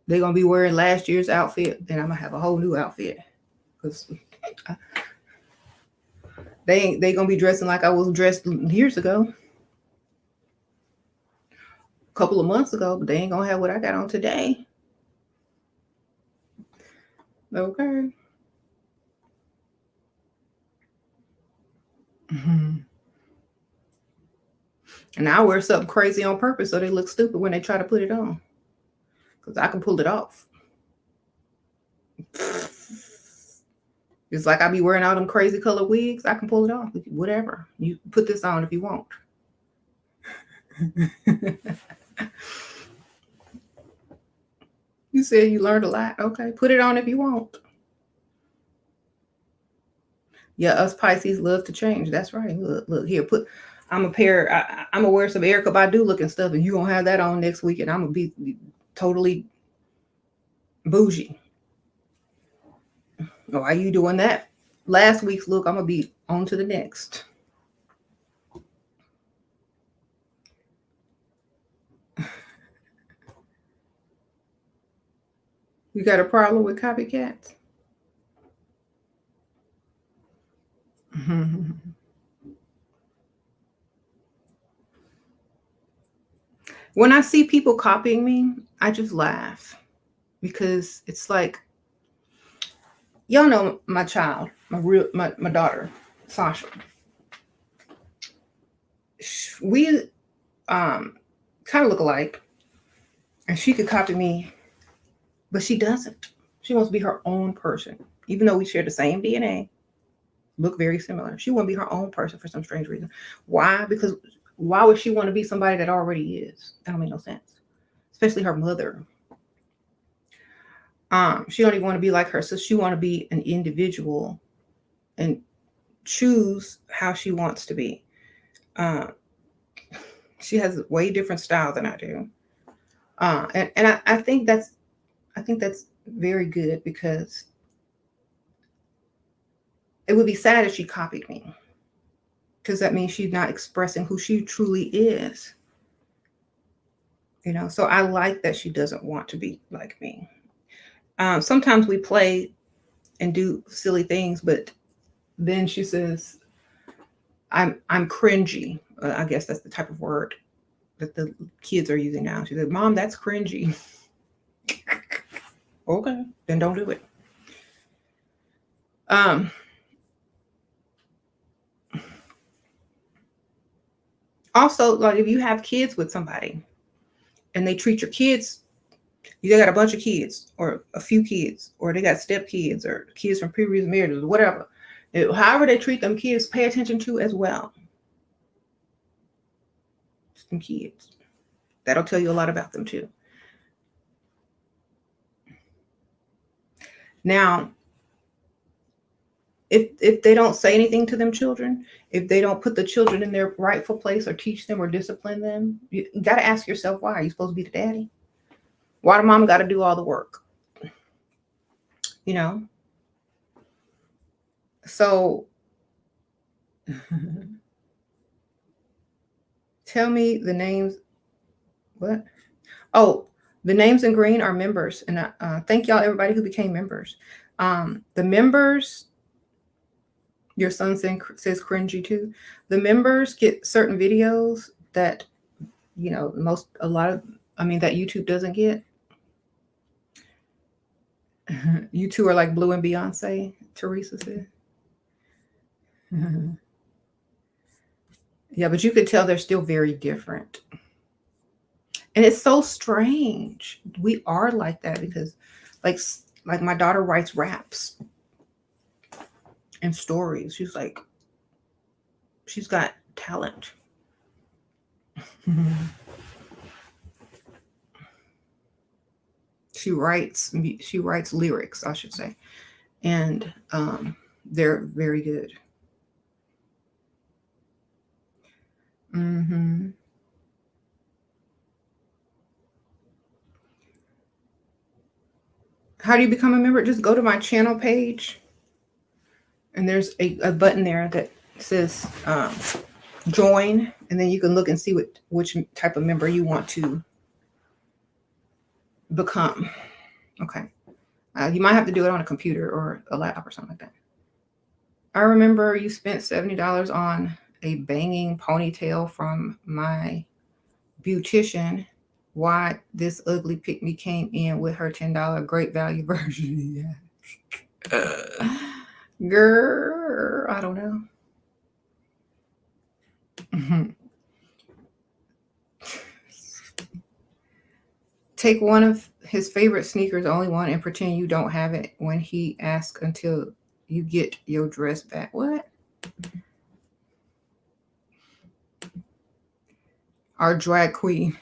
They're gonna be wearing last year's outfit, then I'm gonna have a whole new outfit. Cause they gonna be dressing like I was dressed years ago. Couple of months ago, but they ain't gonna have what I got on today. Okay. Mm-hmm. And I wear something crazy on purpose so they look stupid when they try to put it on. Because I can pull it off. It's like I be wearing all them crazy color wigs. I can pull it off. Whatever. You put this on if you want. You said you learned a lot. Okay, put it on if you want. Yeah, us Pisces love to change. That's right. Look here. I'm gonna wear some Erykah Badu looking stuff, and you gonna have that on next week, and I'm gonna be totally bougie. Why you doing that? Last week's look, I'm gonna be on to the next. You got a problem with copycats? When I see people copying me, I just laugh because it's like, y'all know my child, my daughter, Sasha. We kind of look alike, and she could copy me, but she doesn't. She wants to be her own person, even though we share the same DNA, look very similar. She wants to be her own person for some strange reason. Why? Because why would she want to be somebody that already is? That don't make no sense. Especially her mother. She don't even want to be like her, so she want to be an individual and choose how she wants to be. She has a way different style than I do, and I think that's very good because it would be sad if she copied me, because that means she's not expressing who she truly is. So I like that she doesn't want to be like me. Sometimes we play and do silly things, but then she says, I'm cringy. I guess that's the type of word that the kids are using now. She said, Mom, that's cringy. Okay, then don't do it. Also, like if you have kids with somebody and they treat your kids, you got a bunch of kids or a few kids, or they got step kids or kids from previous marriages or whatever. However they treat them kids, pay attention to as well. Some kids. That'll tell you a lot about them too. Now, if they don't say anything to them children, if they don't put the children in their rightful place or teach them or discipline them, you got to ask yourself, why? Are you supposed to be the daddy? Why the mom got to do all the work? You know? So tell me the names. What? Oh, the names in green are members. And thank y'all, everybody who became members. The members, your son says cringy too. The members get certain videos that, you know, that YouTube doesn't get. You two are like Blue and Beyonce, Teresa said. Yeah, but you could tell they're still very different. And it's so strange. We are like that because like my daughter writes raps and stories. She's got talent. She writes lyrics, I should say. And they're very good. Mm-hmm. How do you become a member? Just go to my channel page, and there's a button there that says join, and then you can look and see which type of member you want to become. Okay. You might have to do it on a computer or a laptop or something like that. I remember you spent $70 on a banging ponytail from my beautician. Why this ugly pick-me came in with her $10 great value version. Girl, I don't know. Take one of his favorite sneakers, only one, and pretend you don't have it when he asks until you get your dress back. What? Our drag queen.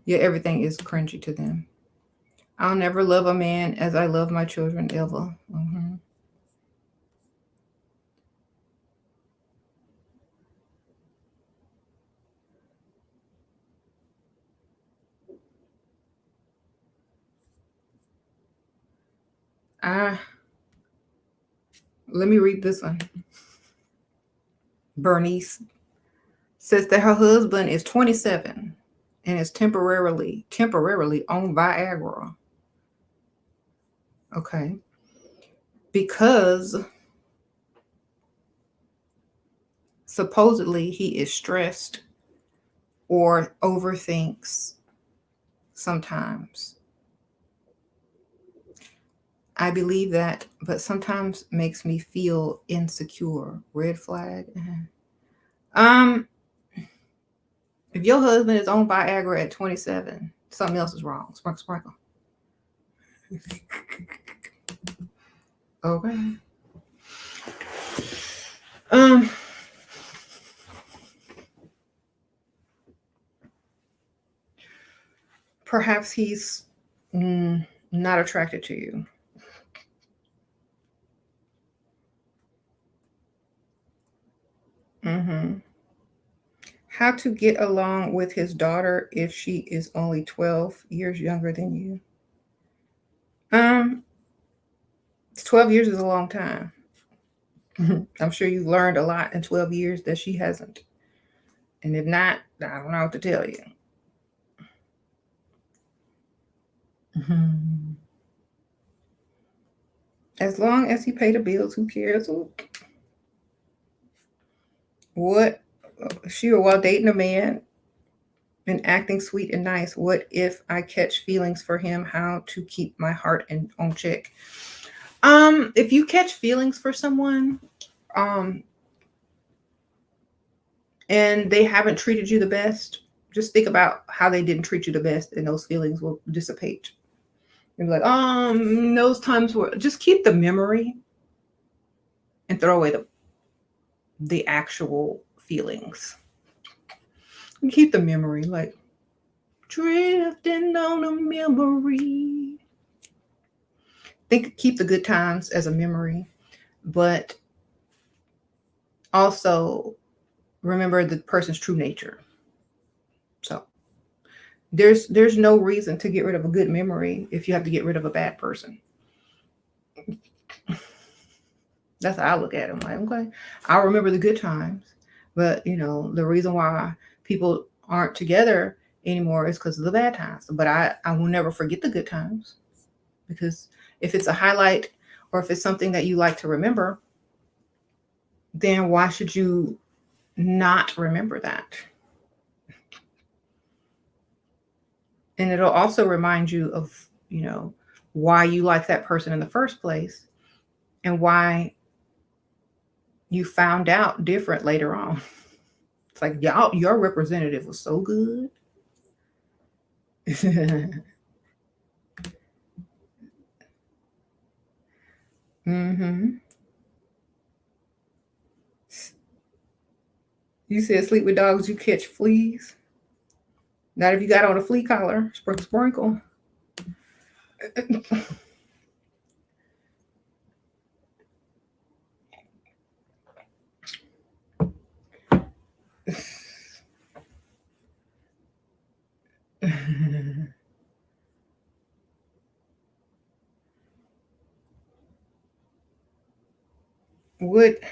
Everything is cringy to them. I'll never love a man as I love my children ever. Mm-hmm. Let me read this one. Bernice says that her husband is 27 and is temporarily on Viagra. Okay. Because supposedly he is stressed or overthinks sometimes. I believe that, but sometimes makes me feel insecure. Red flag. If your husband is on Viagra at 27, something else is wrong. Sprinkle, sprinkle. Okay. Perhaps he's not attracted to you. Mm-hmm. How to get along with his daughter if she is only 12 years younger than you? 12 years is a long time. I'm sure you've learned a lot in 12 years that she hasn't. And if not, I don't know what to tell you. As long as he pay the bills, who cares? What? Sure, while dating a man and acting sweet and nice, what if I catch feelings for him? How to keep my heart on check? If you catch feelings for someone, and they haven't treated you the best, just think about how they didn't treat you the best, and those feelings will dissipate. You'll be like, those times were, just keep the memory and throw away the actual feelings. And keep the memory, like drifting on a memory. Keep the good times as a memory, but also remember the person's true nature. So there's no reason to get rid of a good memory if you have to get rid of a bad person. That's how I look at it. I'm like, okay, I'll remember the good times, but the reason why people aren't together anymore is because of the bad times. But I will never forget the good times, because if it's a highlight or if it's something that you like to remember, then why should you not remember that? And it'll also remind you of, why you like that person in the first place, and why you found out different later on. It's like, y'all, your representative was so good. Mm-hmm. You said sleep with dogs, you catch fleas. Not if you got on a flea collar. Sprinkle, sprinkle.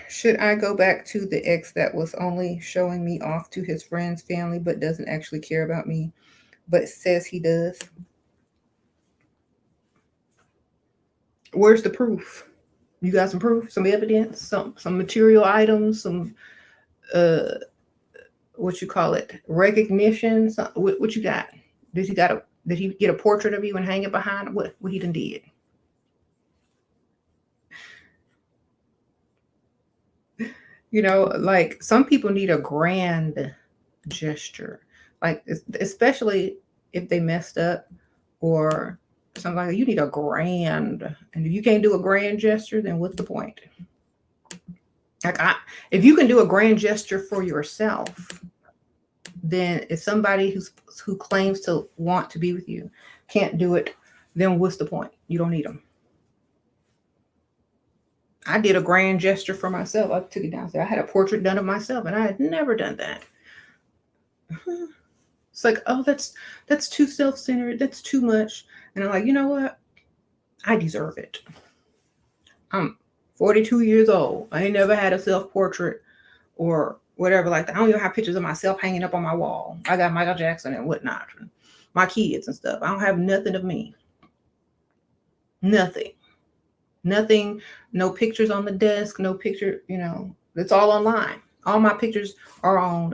Should I go back to the ex that was only showing me off to his friends, family, but doesn't actually care about me, but says he does? Where's the proof? You got some proof, some evidence, some material items, some what you call it, recognition? What you got? Did he get a portrait of you and hang it behind? What he done did? Like some people need a grand gesture, like especially if they messed up or something like that. You need a grand, and if you can't do a grand gesture, then what's the point? Like if you can do a grand gesture for yourself, then if somebody who claims to want to be with you can't do it, then what's the point? You don't need them. I did a grand gesture for myself. I took it downstairs. I had a portrait done of myself, and I had never done that. It's like, oh, that's too self-centered. That's too much. And I'm like, you know what? I deserve it. I'm 42 years old. I ain't never had a self-portrait or whatever like that. I don't even have pictures of myself hanging up on my wall. I got Michael Jackson and whatnot, my kids and stuff. I don't have nothing of me. Nothing. Nothing. No pictures on the desk. No picture. It's all online. All my pictures are on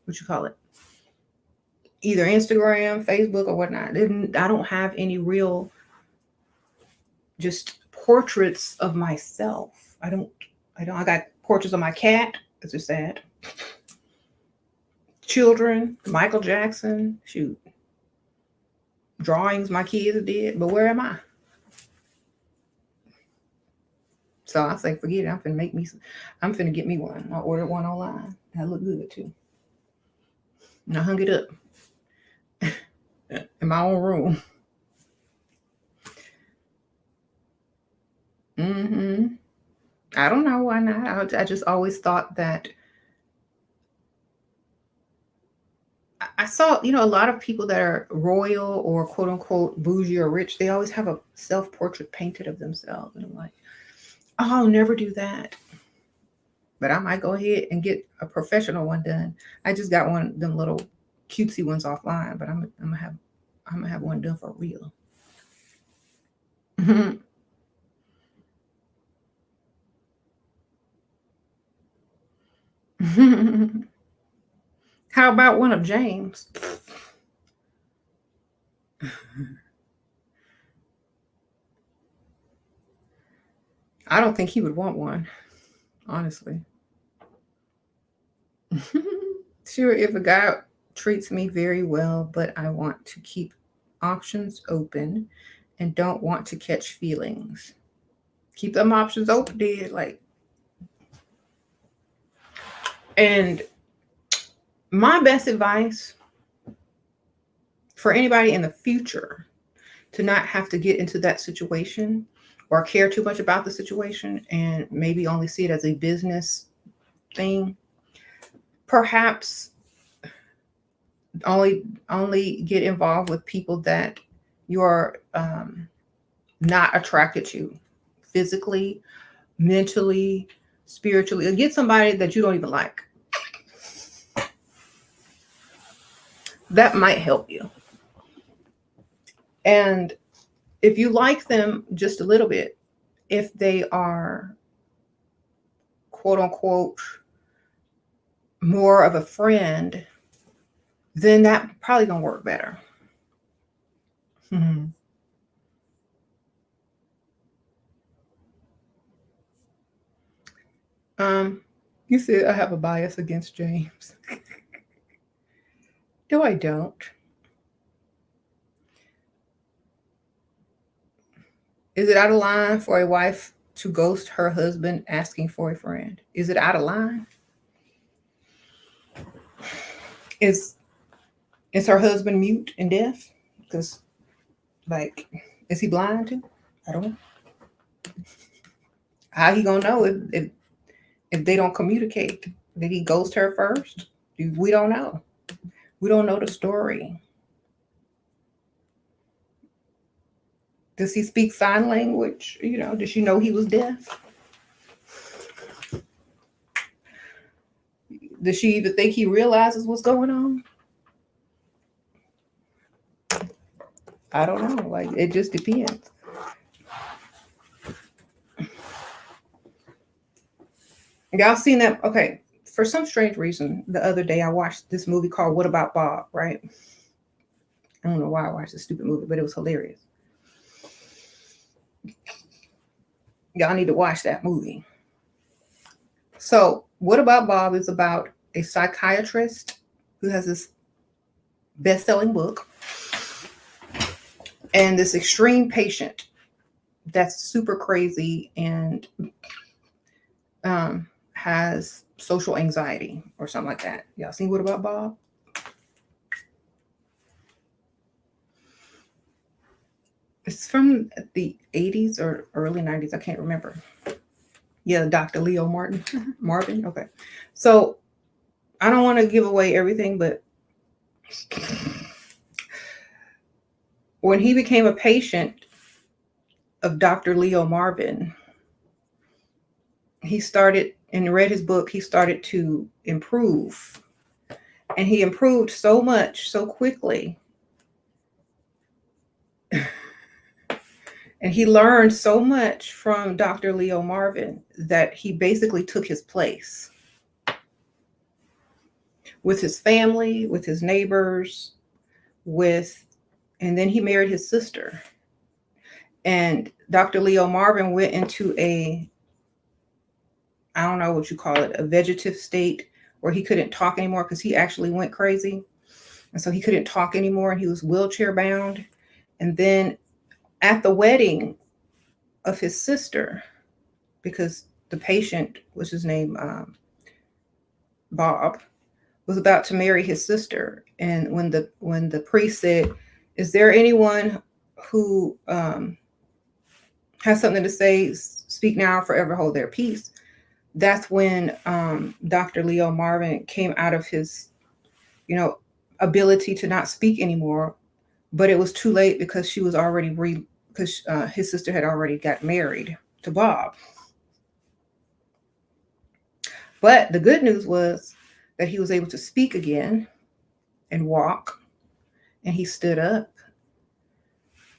what you call it, either Instagram, Facebook, or whatnot. I don't have any real just portraits of myself. I don't. I got portraits of my cat. It's just sad. Children, Michael Jackson, shoot. Drawings my kids did, but where am I? So I say, forget it. I'm finna get me one. I ordered one online. That look good too. And I hung it up in my own room. Mm-hmm. I don't know why not. I just always thought that. I saw, a lot of people that are royal or quote unquote bougie or rich, they always have a self-portrait painted of themselves. And I'm like, oh, I'll never do that. But I might go ahead and get a professional one done. I just got one of them little cutesy ones offline, but I'm gonna have one done for real. How about one of James? I don't think he would want one, honestly. Sure, if a guy treats me very well, but I want to keep options open and don't want to catch feelings. Keep them options open, dude. Like, and my best advice for anybody in the future to not have to get into that situation or care too much about the situation and maybe only see it as a business thing, perhaps only get involved with people that you're not attracted to physically, mentally, spiritually, or get somebody that you don't even like. That might help you. And if you like them just a little bit, if they are quote unquote more of a friend, then that probably gonna work better. Hmm. You said I have a bias against James. No, I don't. Is it out of line for a wife to ghost her husband asking for a friend? Is it out of line? Is her husband mute and deaf? Because, like, is he blind too? I don't know. How he gonna know if they don't communicate? Did he ghost her first? We don't know. We don't know the story. Does he speak sign language? Does she know he was deaf? Does she even think he realizes what's going on? I don't know. Like, it just depends. Y'all seen that? Okay. For some strange reason, the other day I watched this movie called What About Bob, right? I don't know why I watched this stupid movie, but it was hilarious. Y'all need to watch that movie. So, What About Bob is about a psychiatrist who has this best-selling book and this extreme patient that's super crazy and has social anxiety or something like that. Y'all seen What About Bob? It's from the 80s or early 90s. I can't remember. Yeah, Dr. Leo Marvin. Okay. So I don't want to give away everything, but when he became a patient of Dr. Leo Marvin, he started and read his book, he started to improve. And he improved so much, so quickly. And he learned so much from Dr. Leo Marvin that he basically took his place with his family, with his neighbors, and then he married his sister. And Dr. Leo Marvin went into I don't know what you call it, a vegetative state where he couldn't talk anymore because he actually went crazy. And so he couldn't talk anymore and he was wheelchair bound. And then at the wedding of his sister, because the patient, was his name, Bob, was about to marry his sister. And when the priest said, "Is there anyone who has something to say? Speak now or forever hold their peace." That's when Dr. Leo Marvin came out of his, ability to not speak anymore. But it was too late because she was already because his sister had already got married to Bob. But the good news was that he was able to speak again and walk, and he stood up,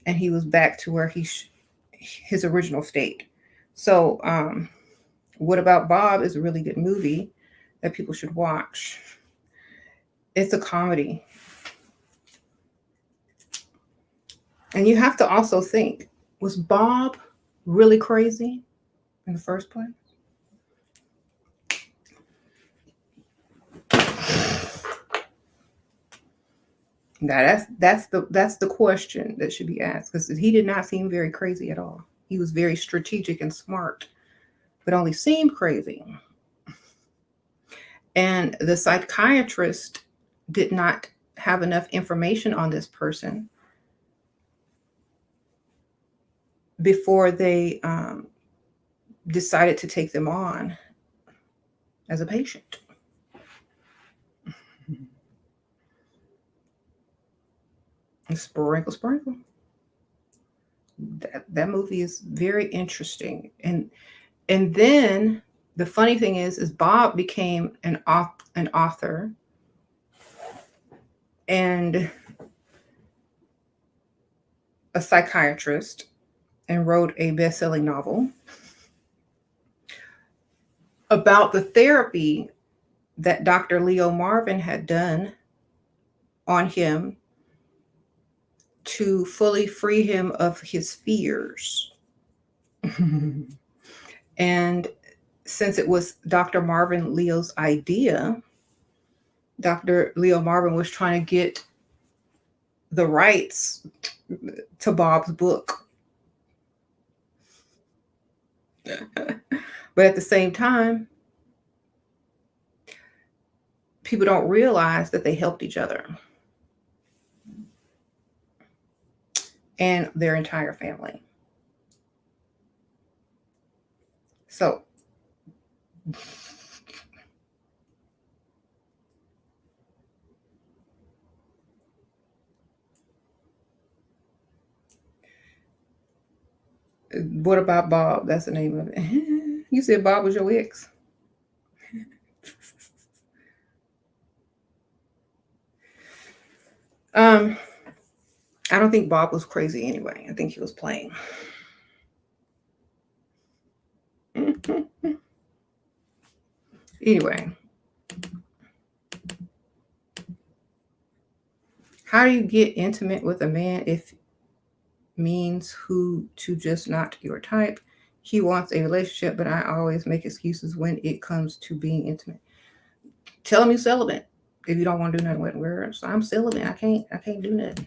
and he was back to where his original state. So, What About Bob is a really good movie that people should watch. It's a comedy. And you have to also think, was Bob really crazy in the first place? Now that's the question that should be asked, because he did not seem very crazy at all. He was very strategic and smart, but only seemed crazy. And the psychiatrist did not have enough information on this person before they decided to take them on as a patient. Sprinkle, sprinkle. That movie is very interesting. And then the funny thing is Bob became an author and a psychiatrist and wrote a best-selling novel about the therapy that Dr. Leo Marvin had done on him to fully free him of his fears. And since it was Dr. Marvin Leo's idea, Dr. Leo Marvin was trying to get the rights to Bob's book. But at the same time, people don't realize that they helped each other and their entire family. So, what about Bob? That's the name of it. You said Bob was your ex. I don't think Bob was crazy anyway. I think he was playing. Anyway, how do you get intimate with a man if means who to just not your type? He wants a relationship, but I always make excuses when it comes to being intimate. Tell him you're celibate if you don't want to do nothing with words. So I'm celibate. I can't do nothing.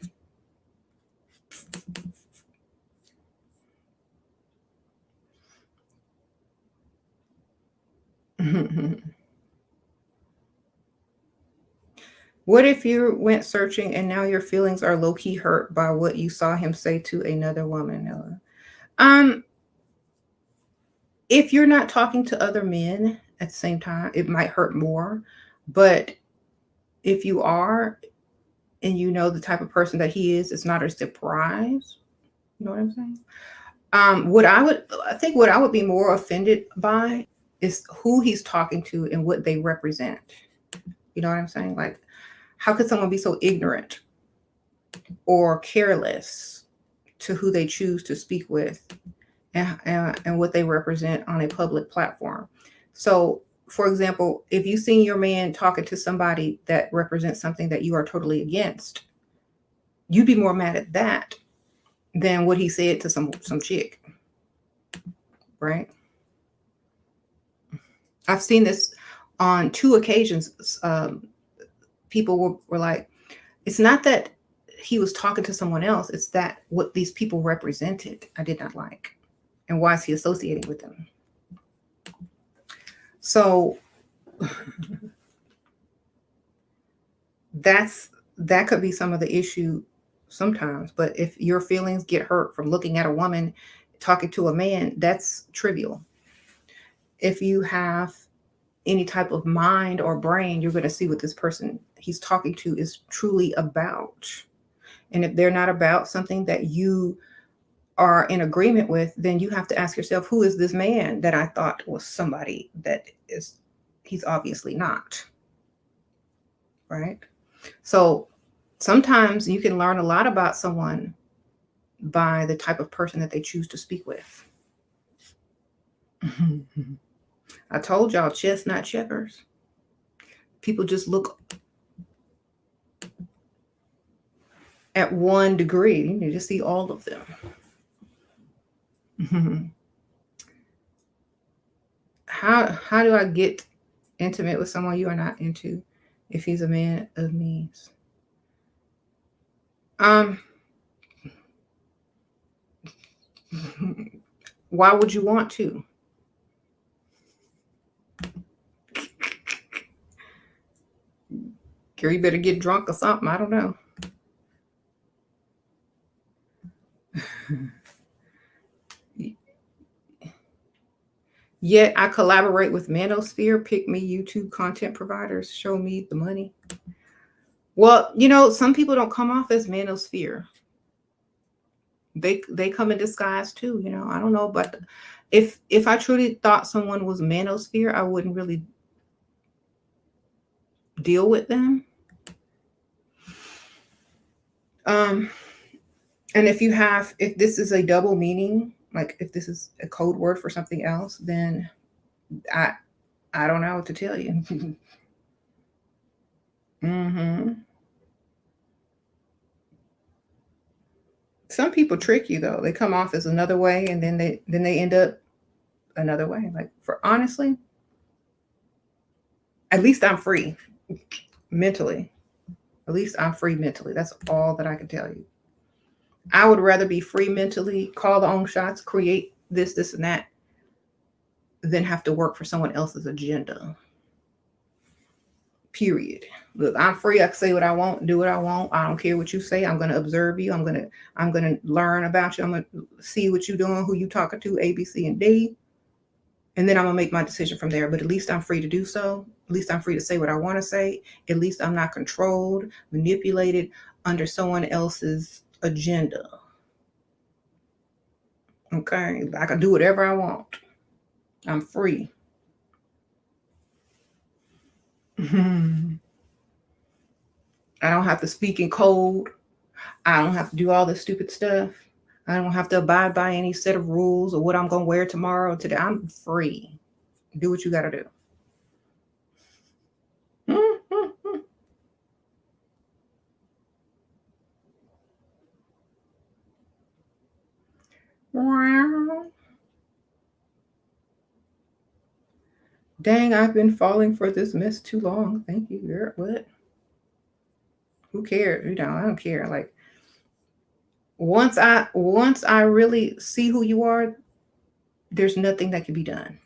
What if you went searching and now your feelings are low-key hurt by what you saw him say to another woman, Ella? If you're not talking to other men at the same time, it might hurt more. But if you are and you know the type of person that he is, it's not a surprise. You know what I'm saying? What I would be more offended by is who he's talking to and what they represent. You know what I'm saying? Like, how could someone be so ignorant or careless to who they choose to speak with and what they represent on a public platform? So, for example, if you see your man talking to somebody that represents something that you are totally against, you'd be more mad at that than what he said to some chick, right? I've seen this on 2 occasions. People were like, it's not that he was talking to someone else, it's that what these people represented I did not like, and why is he associating with them? So that could be some of the issue sometimes. But if your feelings get hurt from looking at a woman talking to a man, that's trivial. If you have any type of mind or brain, you're going to see what this person he's talking to is truly about. And if they're not about something that you are in agreement with, then you have to ask yourself, who is this man that I thought was somebody that is, he's obviously not. Right? So sometimes you can learn a lot about someone by the type of person that they choose to speak with. I told y'all, chestnut checkers. People just look at one degree. You need to see all of them. How do I get intimate with someone you are not into if he's a man of means? Why would you want to? Girl, you better get drunk or something. I don't know. Yet I collaborate with Manosphere, Pick Me, YouTube content providers, show me the money. Well, some people don't come off as manosphere. They come in disguise too. I don't know, but if I truly thought someone was manosphere, I wouldn't really deal with them. And if this is a double meaning, like if this is a code word for something else, then I I don't know what to tell you. hmm Some people trick you though. They come off as another way, and then they end up another way. Like, for honestly, at least I'm free mentally. At least I'm free mentally. That's all that I can tell you. I would rather be free mentally, call the own shots, create this, and that, than have to work for someone else's agenda. Period. Look, I'm free. I can say what I want, do what I want. I don't care what you say. I'm gonna observe you. I'm gonna learn about you. I'm gonna see what you're doing, who you talking to, A, B, C, and D. And then I'm gonna make my decision from there. But at least I'm free to do so. At least I'm free to say what I want to say. At least I'm not controlled, manipulated under someone else's agenda. Okay, I can do whatever I want. I'm free. I don't have to speak in code. I don't have to do all this stupid stuff. I don't have to abide by any set of rules or what I'm gonna wear tomorrow or today. I'm free. Do what you gotta do. Dang, I've been falling for this mess too long. Thank you, girl. What? Who cares? I don't care. Like, once I really see who you are, there's nothing that can be done.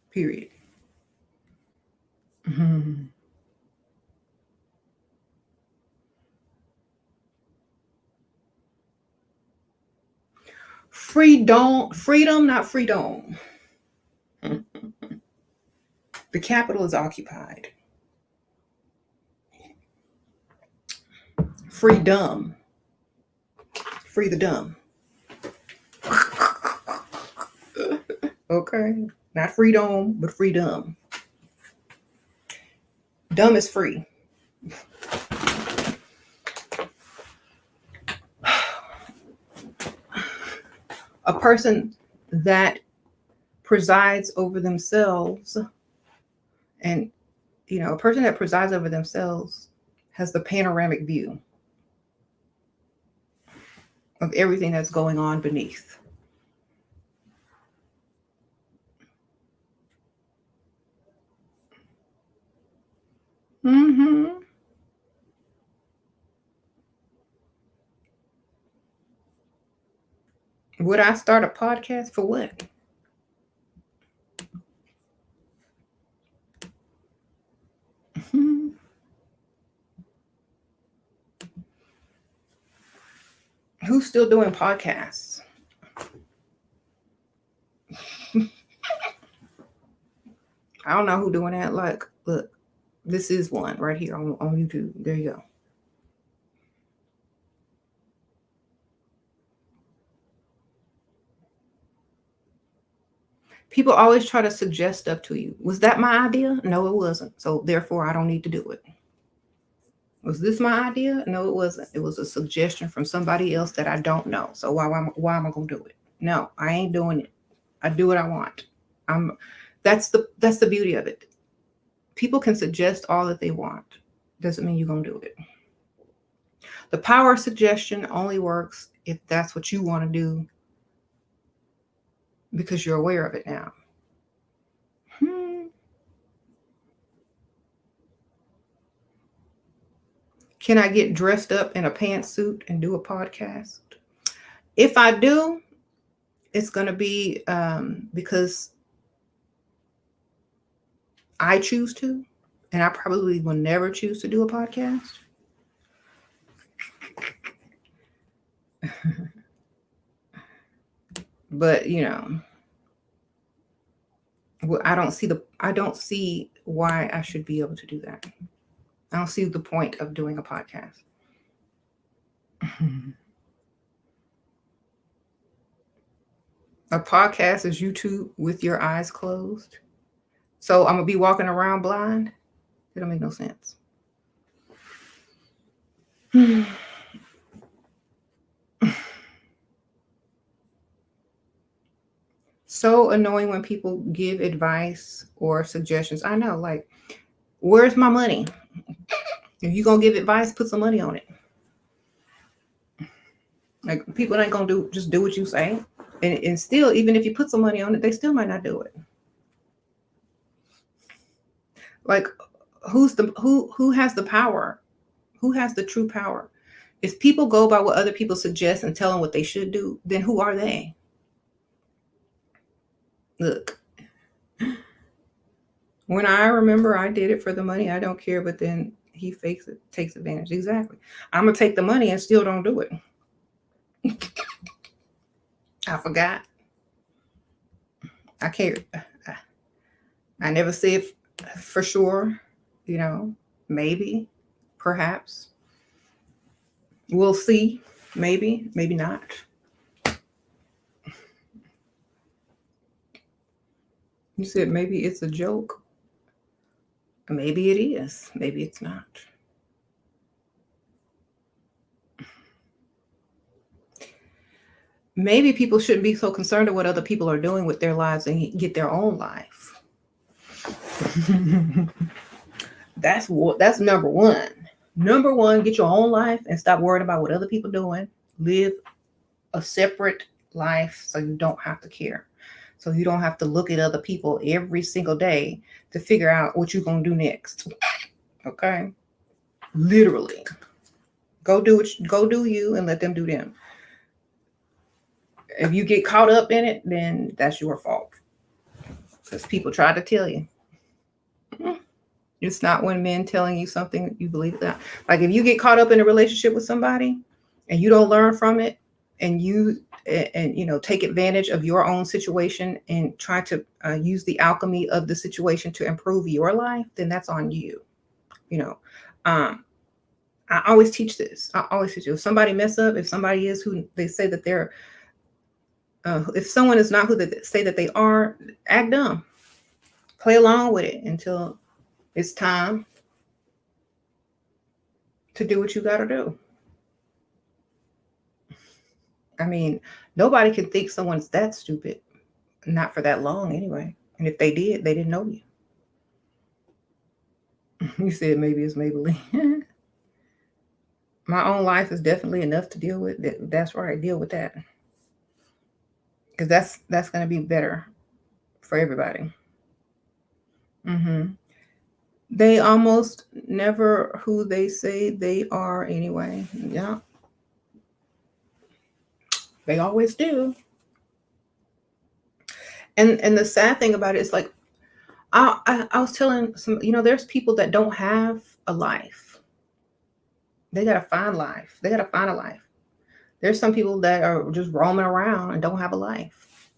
Period. Mhm. Freedom, not freedom. The capital is occupied. Freedom. Free the dumb. Okay. Not freedom, but freedom. Dumb is free. A person that presides over themselves, and a person that presides over themselves has the panoramic view of everything that's going on beneath. hmm Would I start a podcast for what? Who's still doing podcasts? I don't know who doing that. Like, look, this is one right here on YouTube. There you go. People always try to suggest stuff to you. Was that my idea? No, it wasn't. So therefore, I don't need to do it. Was this my idea? No, it wasn't. It was a suggestion from somebody else that I don't know. So why am I gonna do it? No, I ain't doing it. I do what I want. I'm that's the beauty of it. People can suggest all that they want. Doesn't mean you're gonna do it. The power of suggestion only works if that's what you want to do because you're aware of it now. Can I get dressed up in a pantsuit and do a podcast? If I do, it's going to be because I choose to, and I probably will never choose to do a podcast. But, Well, I don't see why I should be able to do that. I don't see the point of doing a podcast. A podcast is YouTube with your eyes closed. So I'm gonna be walking around blind. It don't make no sense. So annoying when people give advice or suggestions. I know, like, where's my money? If you gonna give advice, put some money on it. Like, people ain't gonna just do what you say. And still, even if you put some money on it, they still might not do it. Like, who has the power? Who has the true power? If people go by what other people suggest and tell them what they should do, then who are they? Look, when I remember I did it for the money, I don't care, but then he fakes it, takes advantage. Exactly. I'm gonna take the money and still don't do it. I forgot. I can't. I never say it for sure. Maybe, perhaps. We'll see. Maybe, maybe not. You said maybe it's a joke. Maybe it is. Maybe it's not. Maybe people shouldn't be so concerned with what other people are doing with their lives and get their own life. That's number one. Number one, get your own life and stop worrying about what other people are doing. Live a separate life so you don't have to care. So you don't have to look at other people every single day to figure out what you're going to do next. Okay? Literally. Go do you and let them do them. If you get caught up in it, then that's your fault. Because people try to tell you. It's not when men telling you something you believe that. Like, if you get caught up in a relationship with somebody and you don't learn from it, and you take advantage of your own situation and try to use the alchemy of the situation to improve your life, then that's on you. I always teach this. If somebody mess up, if somebody is who they say that they're, if someone is not who they say that they are, act dumb. Play along with it until it's time to do what you got to do. I mean, nobody can think someone's that stupid, not for that long anyway. And if they did, they didn't know you. You said maybe it's Maybelline. My own life is definitely enough to deal with. That's right, deal with that. Because that's going to be better for everybody. They almost never who they say they are anyway. Yeah. They always do. And the sad thing about it is, like, I was telling some, there's people that don't have a life. They got to find life. They got to find a life. There's some people that are just roaming around and don't have a life.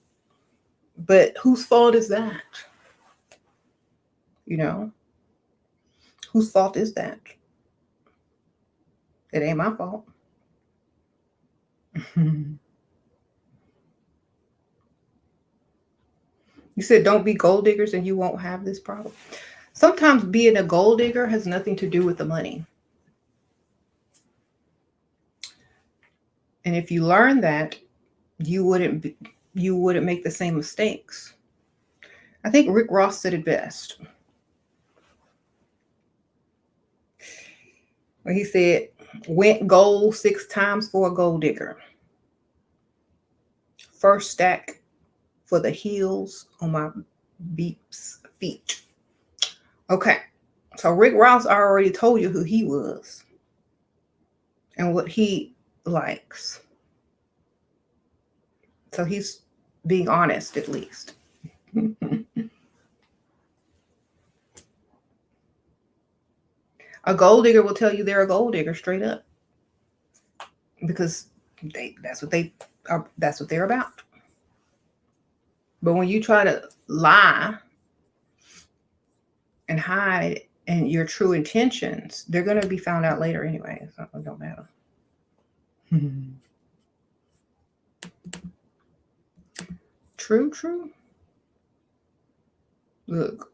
But whose fault is that? Whose fault is that? It ain't my fault. You said don't be gold diggers and you won't have this problem. Sometimes being a gold digger has nothing to do with the money. And if you learn that, you wouldn't make the same mistakes. I think Rick Ross said it best. When he said, went gold 6 times for a gold digger. First stack for the heels on my beeps feet. Okay. So Rick Ross already told you who he was and what he likes. So he's being honest, at least. A gold digger will tell you they're a gold digger straight up, because that's what they're about. But when you try to lie and hide and your true intentions, they're going to be found out later anyway. So it don't matter. True. Look,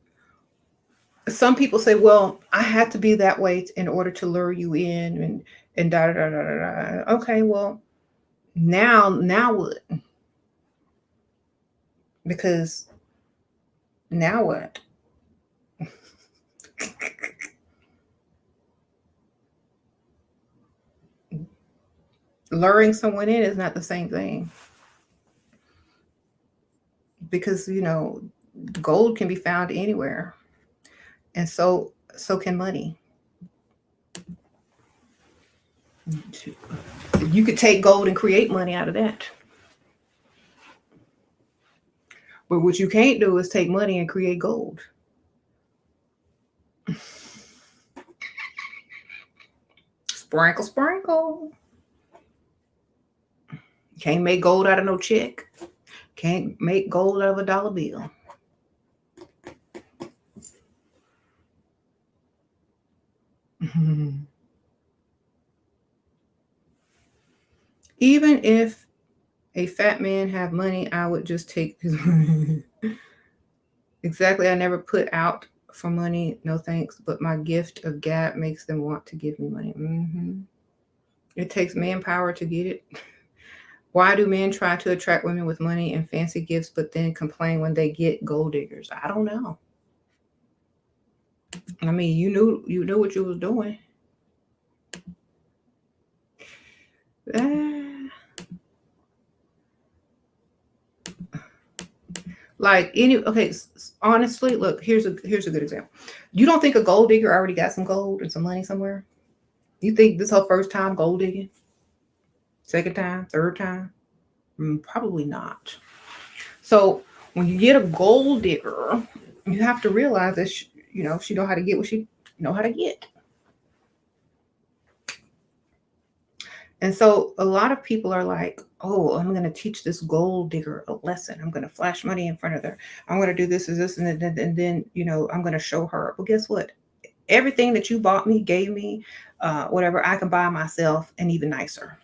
some people say, well, I had to be that way in order to lure you in and da da da da da. Okay, well, now what? Because now what? Luring someone in is not the same thing. Because, gold can be found anywhere. And so can money. You could take gold and create money out of that. But what you can't do is take money and create gold. Sprinkle, sprinkle. Can't make gold out of no check. Can't make gold out of a dollar bill. Even if a fat man have money, I would just take his money. Exactly. I never put out for money. No thanks. But my gift of gab makes them want to give me money. It takes manpower to get it. Why do men try to attract women with money and fancy gifts, but then complain when they get gold diggers? I don't know. I mean, you knew what you was doing. Honestly, look, here's a good example. You don't think a gold digger already got some gold and some money somewhere? You think this her first time gold digging? Second time, third time? Probably not. So when you get a gold digger, you have to realize that she know how to get what she know how to get. And so a lot of people are like, oh, I'm going to teach this gold digger a lesson. I'm going to flash money in front of her. I'm going to do this and this, and then I'm going to show her. Well, guess what? Everything that you bought me, gave me, whatever, I can buy myself and even nicer.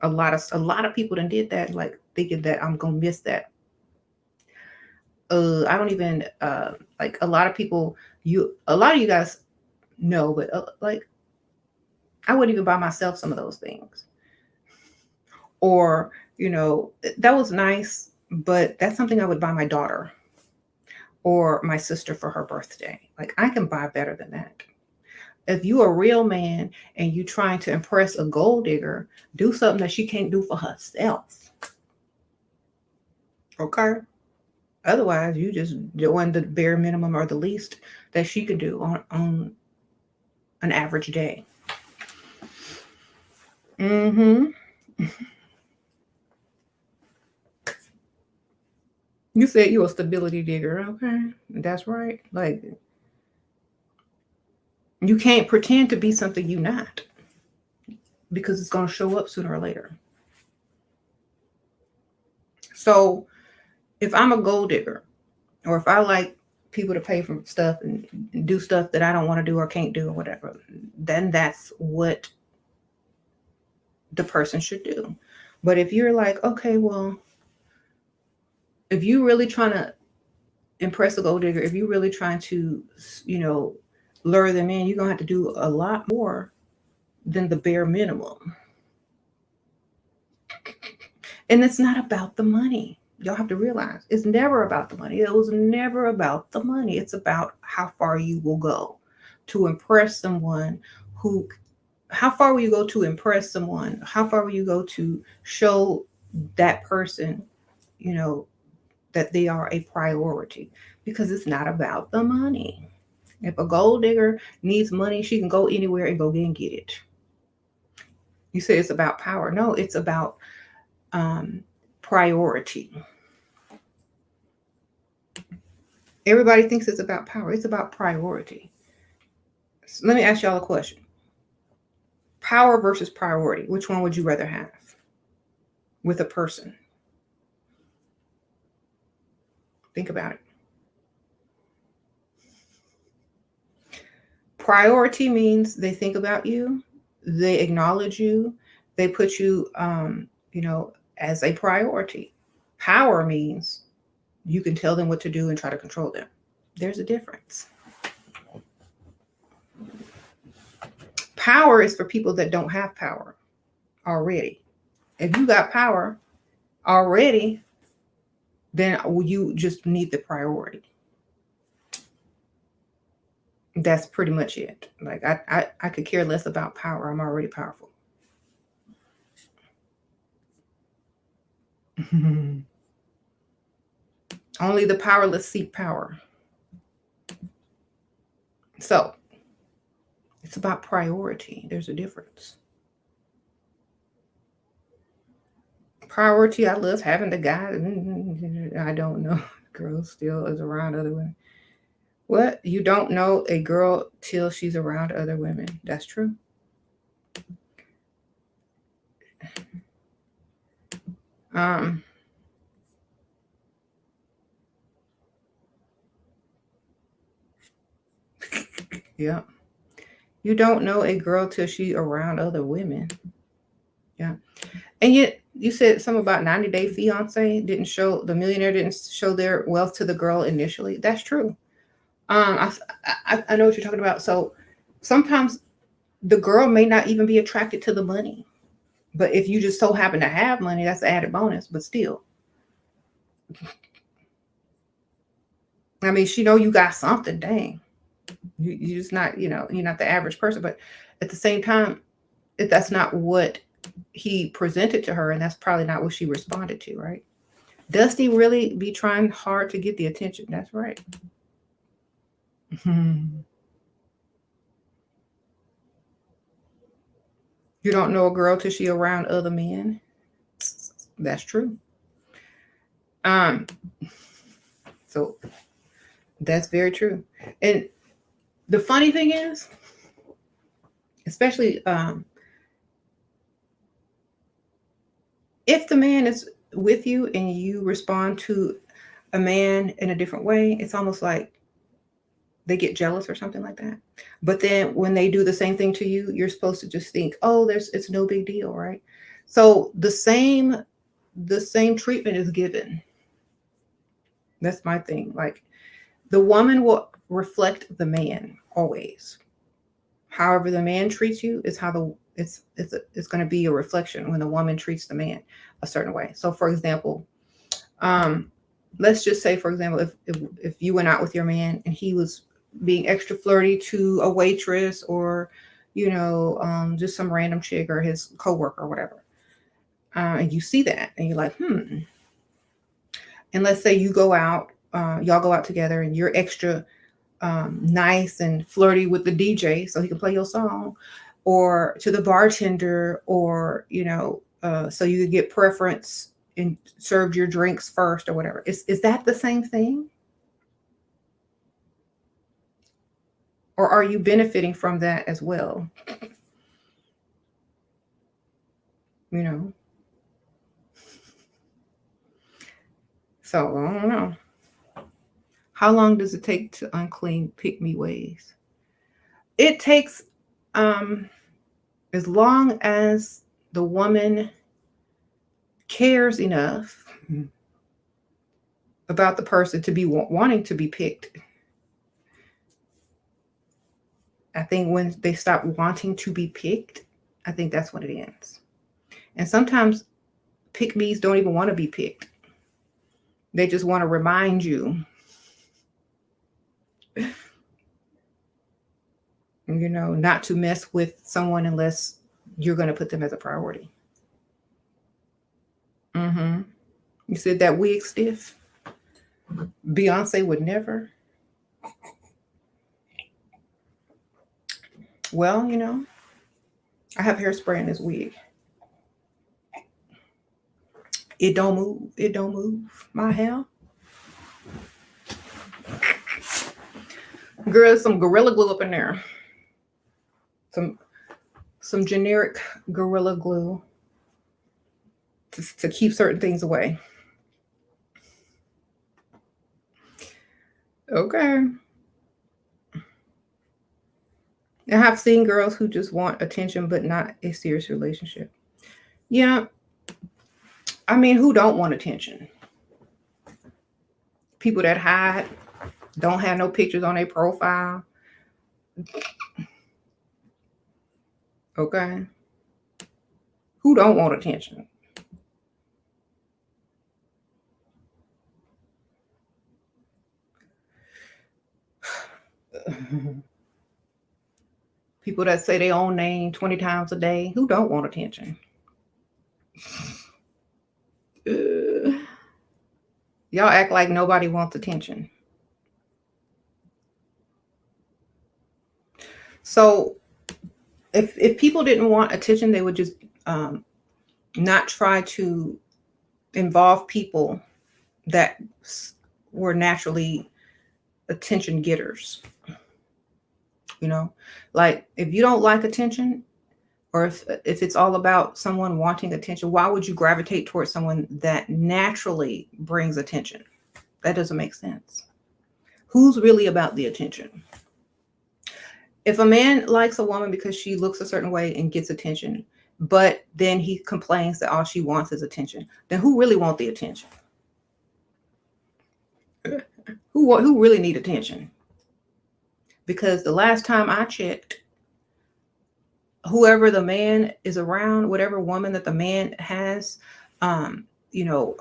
A lot of people done did that, like thinking that I'm going to miss that. I don't even like a lot of people. A lot of you guys know, but like I wouldn't even buy myself some of those things. Or, that was nice, but that's something I would buy my daughter or my sister for her birthday. Like I can buy better than that. If you a real man and you trying to impress a gold digger, do something that she can't do for herself. Okay? Otherwise, you just doing the bare minimum or the least that she could do on an average day. You said you're a stability digger, okay? That's right. Like, you can't pretend to be something you're not, because it's going to show up sooner or later. So, if I'm a gold digger, or if I like people to pay for stuff and do stuff that I don't want to do or can't do or whatever, then that's what the person should do. But if you're like, okay, well, if you really trying to impress a gold digger, if you really trying to, lure them in, you're going to have to do a lot more than the bare minimum. And it's not about the money. Y'all have to realize it's never about the money. It was never about the money. It's about how far you will go to impress someone how far will you go to impress someone? How far will you go to show that person, that they are a priority? Because it's not about the money. If a gold digger needs money, she can go anywhere and go and get it. You say it's about power. No, it's about priority. Everybody thinks it's about power. It's about priority. So let me ask y'all a question. Power versus priority. Which one would you rather have with a person? Think about it. Priority means they think about you, they acknowledge you, they put you, as a priority. Power means you can tell them what to do and try to control them. There's a difference. Power is for people that don't have power already. If you got power already, then you just need the priority. That's pretty much it. Like I could care less about power. I'm already powerful. Only the powerless seek power. So it's about priority. There's a difference. Priority, I love having the guy. I don't know. Girl still is around other women. What? You don't know a girl till she's around other women. That's true. Yeah. You don't know a girl till she's around other women. Yeah. And yet you said something about 90 Day Fiance didn't show, the millionaire didn't show their wealth to the girl initially. That's true. I know what you're talking about. So sometimes the girl may not even be attracted to the money, but if you just so happen to have money, that's an added bonus. But still, I mean, she know you got something. Dang, you just not, you're not the average person. But at the same time, if that's not what he presented to her, and that's probably not what she responded to, right? Does he really be trying hard to get the attention? That's right. You don't know a girl till she around other men. That's true. So that's very true. And the funny thing is, especially if the man is with you and you respond to a man in a different way, it's almost like they get jealous or something like that. But then when they do the same thing to you, you're supposed to just think, oh, it's no big deal, right? So the same treatment is given. That's my thing. Like the woman will reflect the man always. However the man treats you is how it's going to be a reflection when the woman treats the man a certain way. So for example, let's just say, for example, if you went out with your man and he was being extra flirty to a waitress or, just some random chick or his coworker or whatever, and you see that and you're like, and let's say you go out, y'all go out together and you're extra nice and flirty with the DJ so he can play your song, or to the bartender, or so you could get preference and served your drinks first or whatever. Is that the same thing? Or are you benefiting from that as well? So I don't know. How long does it take to unclean pick me ways? It takes as long as the woman cares enough about the person to be wanting to be picked. I think when they stop wanting to be picked, I think that's when it ends. And sometimes pick-me's don't even want to be picked. They just want to remind you, not to mess with someone unless you're going to put them as a priority. You said that wig stiff? Beyonce would never. Well, I have hairspray in this wig. It don't move. It don't move. My hair. Girl, some Gorilla Glue up in there. Some generic Gorilla Glue to keep certain things away. Okay. I have seen girls who just want attention but not a serious relationship. Yeah, I mean, who don't want attention? People that hide, don't have no pictures on their profile. Okay. Who don't want attention? People that say their own name 20 times a day. Who don't want attention? Y'all act like nobody wants attention. So if people didn't want attention, they would just not try to involve people that were naturally attention getters. You know, like if you don't like attention, or if it's all about someone wanting attention, why would you gravitate towards someone that naturally brings attention? That doesn't make sense. Who's really about the attention? If a man likes a woman because she looks a certain way and gets attention, but then he complains that all she wants is attention, then who really want the attention? Who really need attention? Because the last time I checked, whoever the man is around, whatever woman that the man has, you know,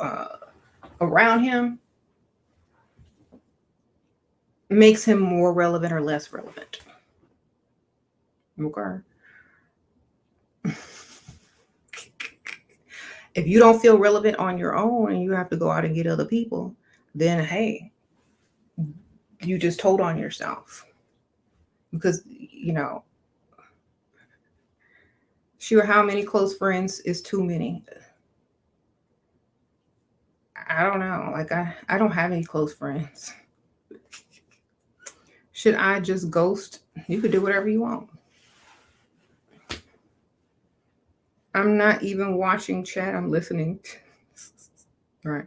around him, makes him more relevant or less relevant. Okay. If you don't feel relevant on your own and you have to go out and get other people, then hey, you just told on yourself. Because, you know, sure, how many close friends is too many? I don't know. Like I don't have any close friends. Should I just ghost? You could do whatever you want. I'm not even watching chat. I'm listening. Right.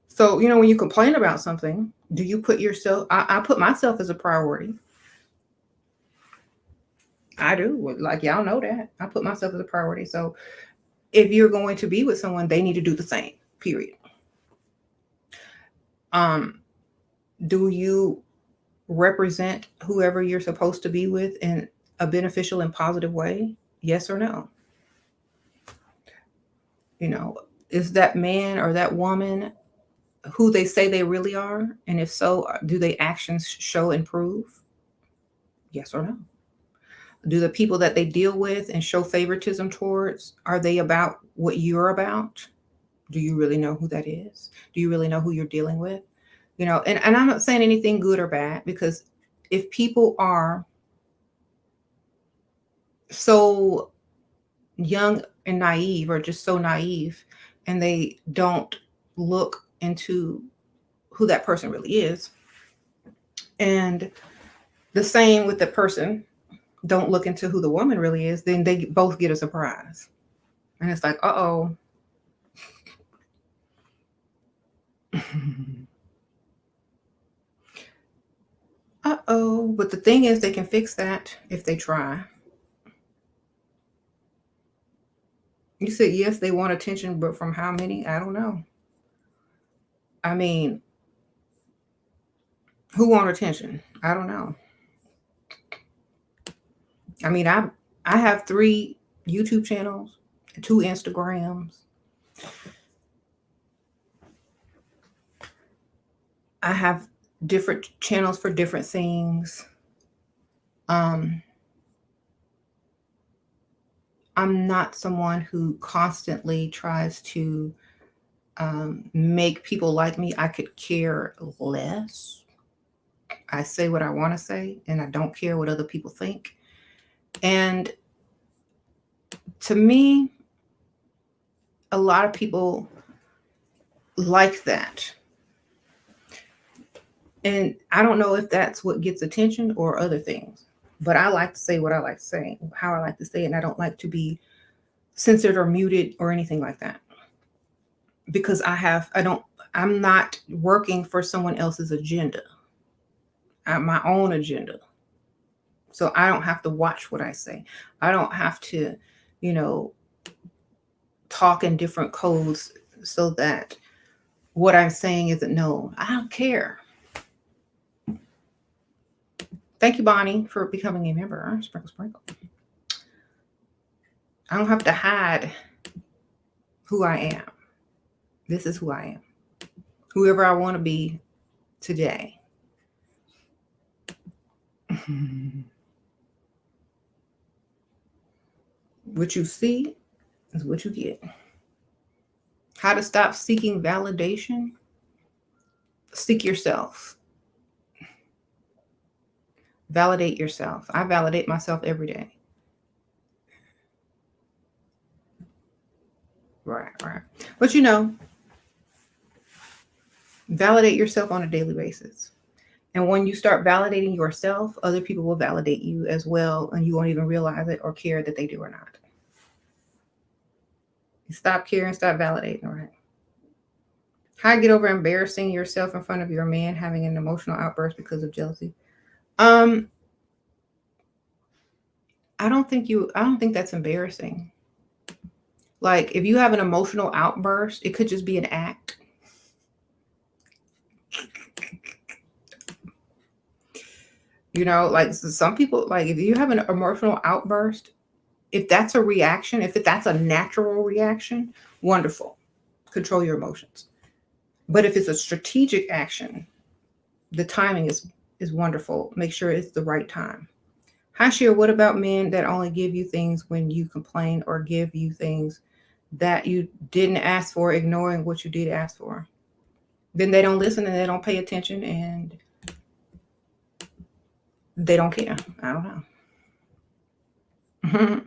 So, you know, when you complain about something, do you put yourself, I put myself as a priority. I do. Like, y'all know that. I put myself as a priority. So if you're going to be with someone, they need to do the same, period. Do you represent whoever you're supposed to be with in a beneficial and positive way? Yes or no? You know, is that man or that woman who they say they really are? And if so, do their actions show and prove? Yes or no? Do the people that they deal with and show favoritism towards, are they about what you're about? Do you really know who that is? Do you really know who you're dealing with? You know, and I'm not saying anything good or bad, because if people are so young and naive, or just so naive, and they don't look into who that person really is, and the same with the person don't look into who the woman really is, then they both get a surprise. And it's like, uh-oh. Uh-oh. But the thing is, they can fix that if they try. You said, yes, they want attention, but from how many? I don't know. I mean, who want attention? I don't know. I mean, I have 3 YouTube channels, 2 Instagrams. I have different channels for different things. I'm not someone who constantly tries to make people like me. I could care less. I say what I want to say, and I don't care what other people think. And to me, a lot of people like that. And I don't know if that's what gets attention or other things, but I like to say what I like to say, how I like to say it, and I don't like to be censored or muted or anything like that. Because I'm not working for someone else's agenda. I have my own agenda. So I don't have to watch what I say. I don't have to, you know, talk in different codes so that what I'm saying isn't known. I don't care. Thank you, Bonnie, for becoming a member. Sprinkle, sprinkle. I don't have to hide who I am. This is who I am. Whoever I want to be today. What you see is what you get. How to stop seeking validation? Seek yourself. Validate yourself. I validate myself every day. Right. But you know, validate yourself on a daily basis. And when you start validating yourself, other people will validate you as well, and you won't even realize it or care that they do or not. Stop caring, stop validating, right? How to get over embarrassing yourself in front of your man having an emotional outburst because of jealousy. I don't think that's embarrassing. Like if you have an emotional outburst, it could just be an act. You know, like some people, like if you have an emotional outburst, if that's a reaction, if that's a natural reaction, wonderful. Control your emotions. But if it's a strategic action, the timing is wonderful. Make sure it's the right time. Hi, Sheer. What about men that only give you things when you complain or give you things that you didn't ask for, ignoring what you did ask for? Then they don't listen and they don't pay attention and they don't care. I don't know.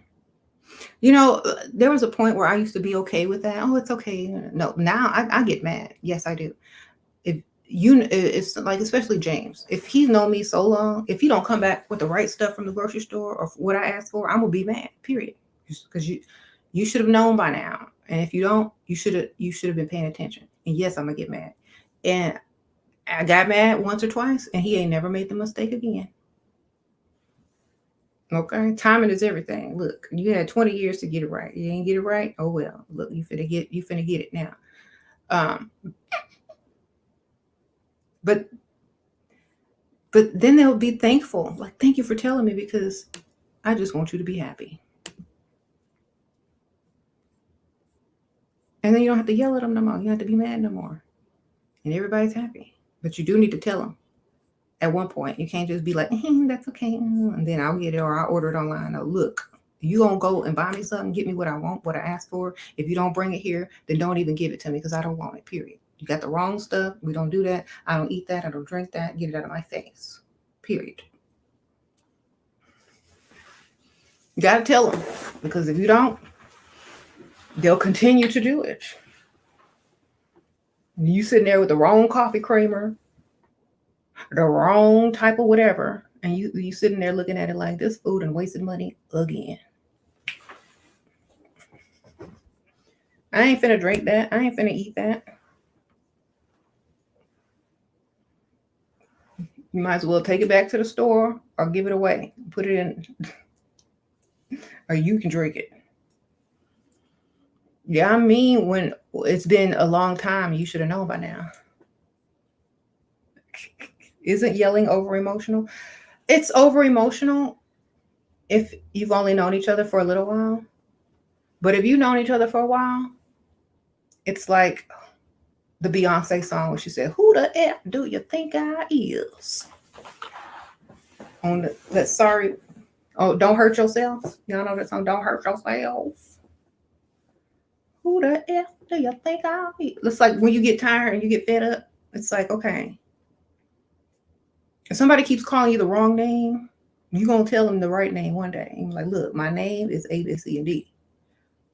You know, there was a point where I used to be okay with that. Oh, it's okay. No, now I get mad. Yes, I do. If it's like, especially James, if he's known me so long, if he don't come back with the right stuff from the grocery store or what I asked for, I'm gonna be mad. Period. Because you should have known by now. And if you don't, you should have been paying attention. And yes, I'm gonna get mad. And I got mad once or twice, and he ain't never made the mistake again. Okay, timing is everything. Look, you had 20 years to get it right. You ain't get it right. Oh well. Look, you finna get it now. But then they'll be thankful. Like, thank you for telling me because I just want you to be happy. And then you don't have to yell at them no more. You don't have to be mad no more. And everybody's happy. But you do need to tell them at one point. You can't just be like, that's okay. And then I'll get it or I'll order it online. No, look, you gonna go and buy me something, get me what I want, what I asked for. If you don't bring it here, then don't even give it to me because I don't want it, period. You got the wrong stuff. We don't do that. I don't eat that. I don't drink that. Get it out of my face, period. You got to tell them because if you don't, they'll continue to do it. You sitting there with the wrong coffee creamer, the wrong type of whatever, and you sitting there looking at it like this food and wasting money again. I ain't finna drink that. I ain't finna eat that. You might as well take it back to the store or give it away. Put it in, or you can drink it. Yeah, I mean, when it's been a long time, you should have known by now. Isn't yelling over emotional? It's over emotional if you've only known each other for a little while. But if you've known each other for a while, it's like the Beyonce song where she said, "Who the F do you think I is?" On that sorry, oh, don't hurt yourself. Y'all know that song, "Don't Hurt Yourself." Who the F do you think I is? It's like when you get tired and you get fed up, it's like, okay. If somebody keeps calling you the wrong name, you're going to tell them the right name one day. And you're like, look, my name is A, B, C, and D.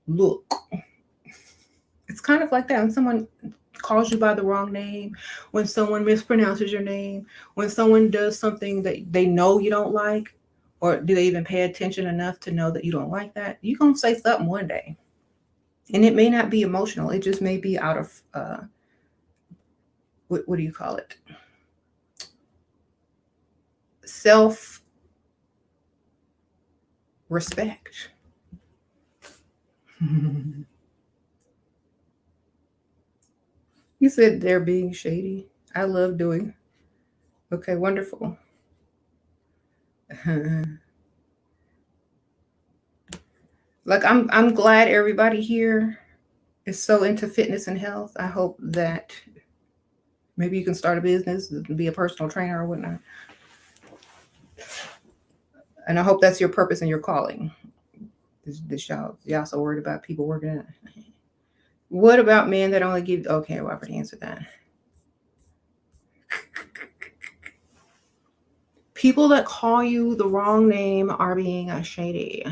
Look. It's kind of like that. When someone calls you by the wrong name, when someone mispronounces your name, when someone does something that they know you don't like, or do they even pay attention enough to know that you don't like that, you're going to say something one day. And it may not be emotional. It just may be out of, what do you call it? respect. You said they're being shady. I love doing. Okay, wonderful. Like I'm glad everybody here is so into fitness and health. I hope that maybe you can start a business, be a personal trainer or whatnot. And I hope that's your purpose and your calling. This y'all so worried about people working out. What about men that only give? Okay, well, I already answered that. People that call you the wrong name are being shady.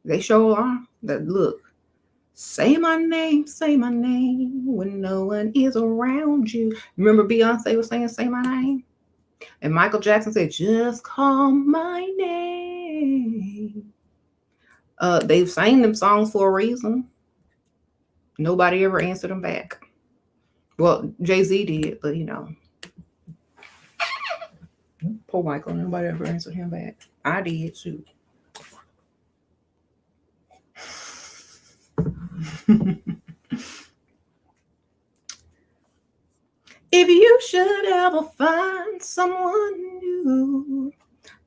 They show off that look. Say my name when no one is around you. Remember Beyonce was saying, say my name? And Michael Jackson said, just call my name. They've sang them songs for a reason. Nobody ever answered them back. Well, Jay-Z did, but poor Michael, nobody ever answered him back. I did too. If you should ever find someone new,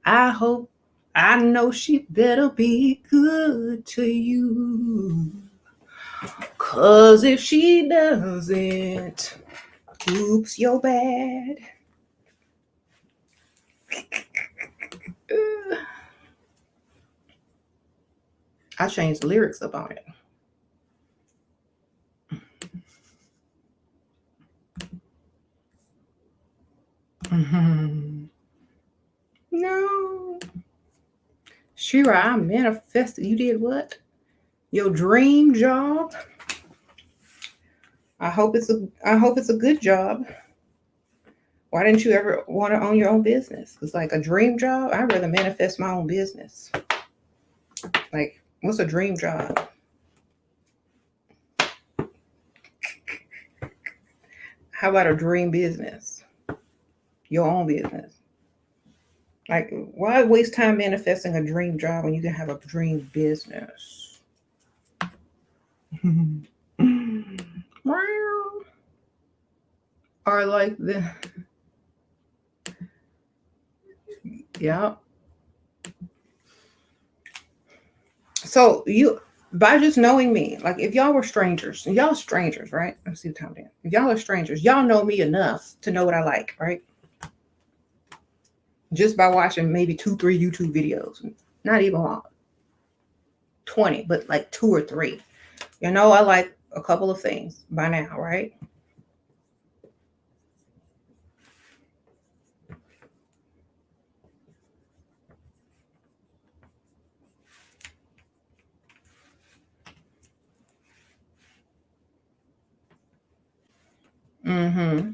I know she better be good to you. 'Cause if she doesn't, oops, you're bad. I changed the lyrics up on it. No. Shira, I manifested. You did what? Your dream job? I hope it's a good job. Why didn't you ever want to own your own business? It's like a dream job. I'd rather manifest my own business. Like, what's a dream job? How about a dream business? Your own business. Like, why waste time manifesting a dream job when you can have a dream business? Or like the yeah. So you by just knowing me, like if y'all were strangers, y'all strangers, right? Let's see the time down. If y'all are strangers, y'all know me enough to know what I like, right? Just by watching maybe 2-3 YouTube videos, not even long, 20, but like 2 or 3. I like a couple of things by now, right? Mm-hmm.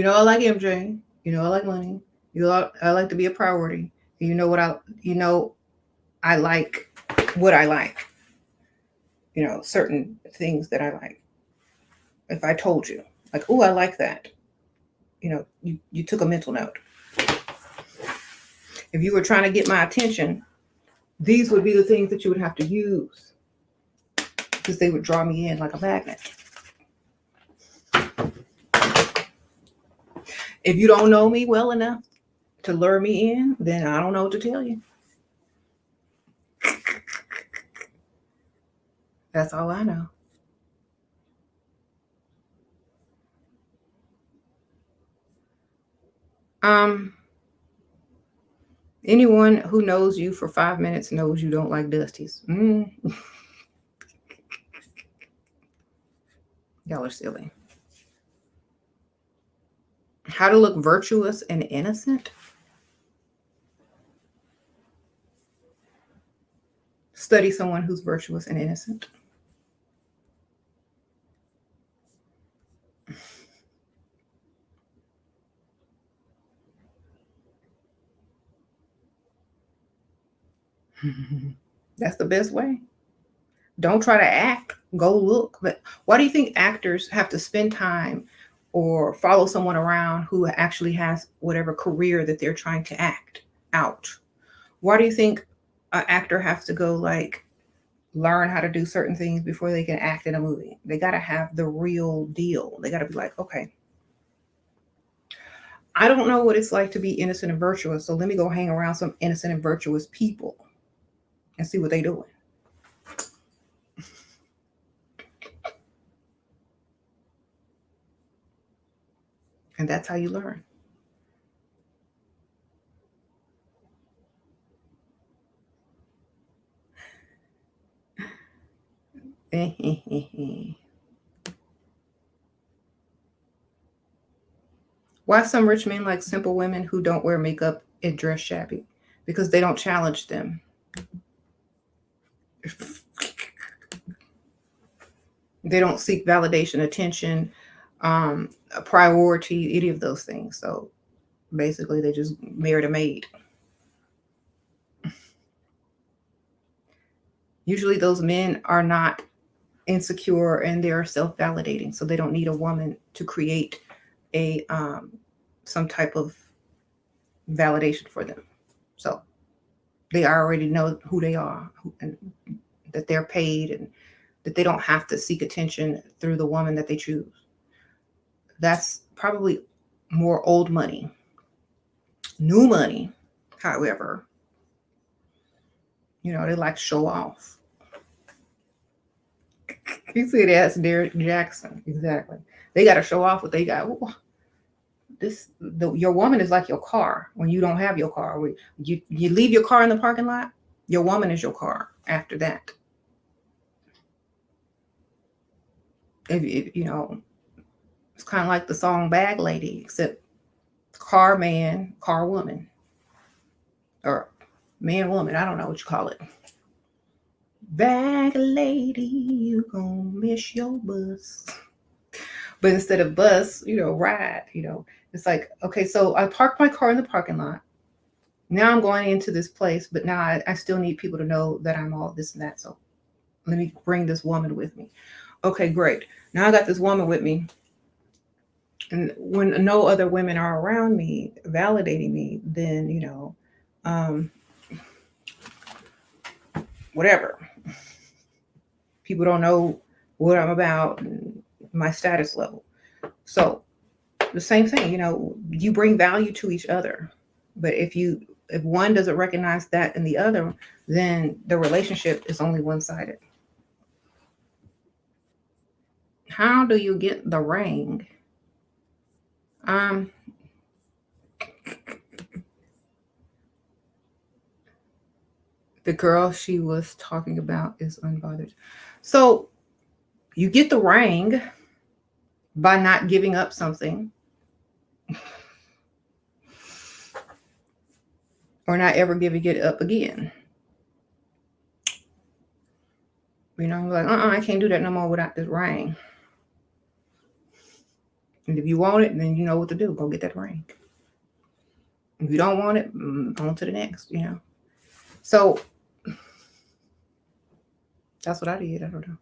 I like MJ. I like money. I like to be a priority. You know what I like what I like. Certain things that I like. If I told you, like, oh, I like that, you took a mental note. If you were trying to get my attention, these would be the things that you would have to use because they would draw me in like a magnet. If you don't know me well enough to lure me in, then I don't know what to tell you. That's all I know. Um, Anyone who knows you for 5 minutes knows you don't like dusties. Y'all are silly. How to look virtuous and innocent? Study someone who's virtuous and innocent. That's the best way. Don't try to act, go look. But why do you think actors have to spend time or follow someone around who actually has whatever career that they're trying to act out? Why do you think an actor has to go like learn how to do certain things before they can act in a movie? They got to have the real deal. They got to be like, okay, I don't know what it's like to be innocent and virtuous, so let me go hang around some innocent and virtuous people and see what they doing. And that's how you learn. Why some rich men like simple women who don't wear makeup and dress shabby? Because they don't challenge them. They don't seek validation, attention, a priority, any of those things. So basically, they just married a maid. Usually, those men are not insecure and they are self-validating, so they don't need a woman to create a some type of validation for them. So they already know who they are and that they're paid and that they don't have to seek attention through the woman that they choose. That's probably more old money. New money, however, they like show off. You see, that's Derek Jackson. Exactly. They got to show off what they got. Ooh, your woman is like your car when you don't have your car. You leave your car in the parking lot. Your woman is your car after that. If it's kind of like the song "Bag Lady," except car man, car woman, or man woman. I don't know what you call it. Bag lady, you gonna miss your bus. But instead of bus, ride. It's like, okay, so I parked my car in the parking lot. Now I'm going into this place, but now I still need people to know that I'm all this and that. So let me bring this woman with me. Okay, great. Now I got this woman with me. And when no other women are around me validating me, then, um, whatever. People don't know what I'm about and my status level. So the same thing, you bring value to each other. But if one doesn't recognize that in the other, then the relationship is only one-sided. How do you get the ring? Um, the girl she was talking about is unbothered. So you get the ring by not giving up something or not ever giving it up again. Like, I can't do that no more without this ring. And if you want it, then you know what to do. Go get that ring. If you don't want it, on to the next. So that's what I did. I don't know.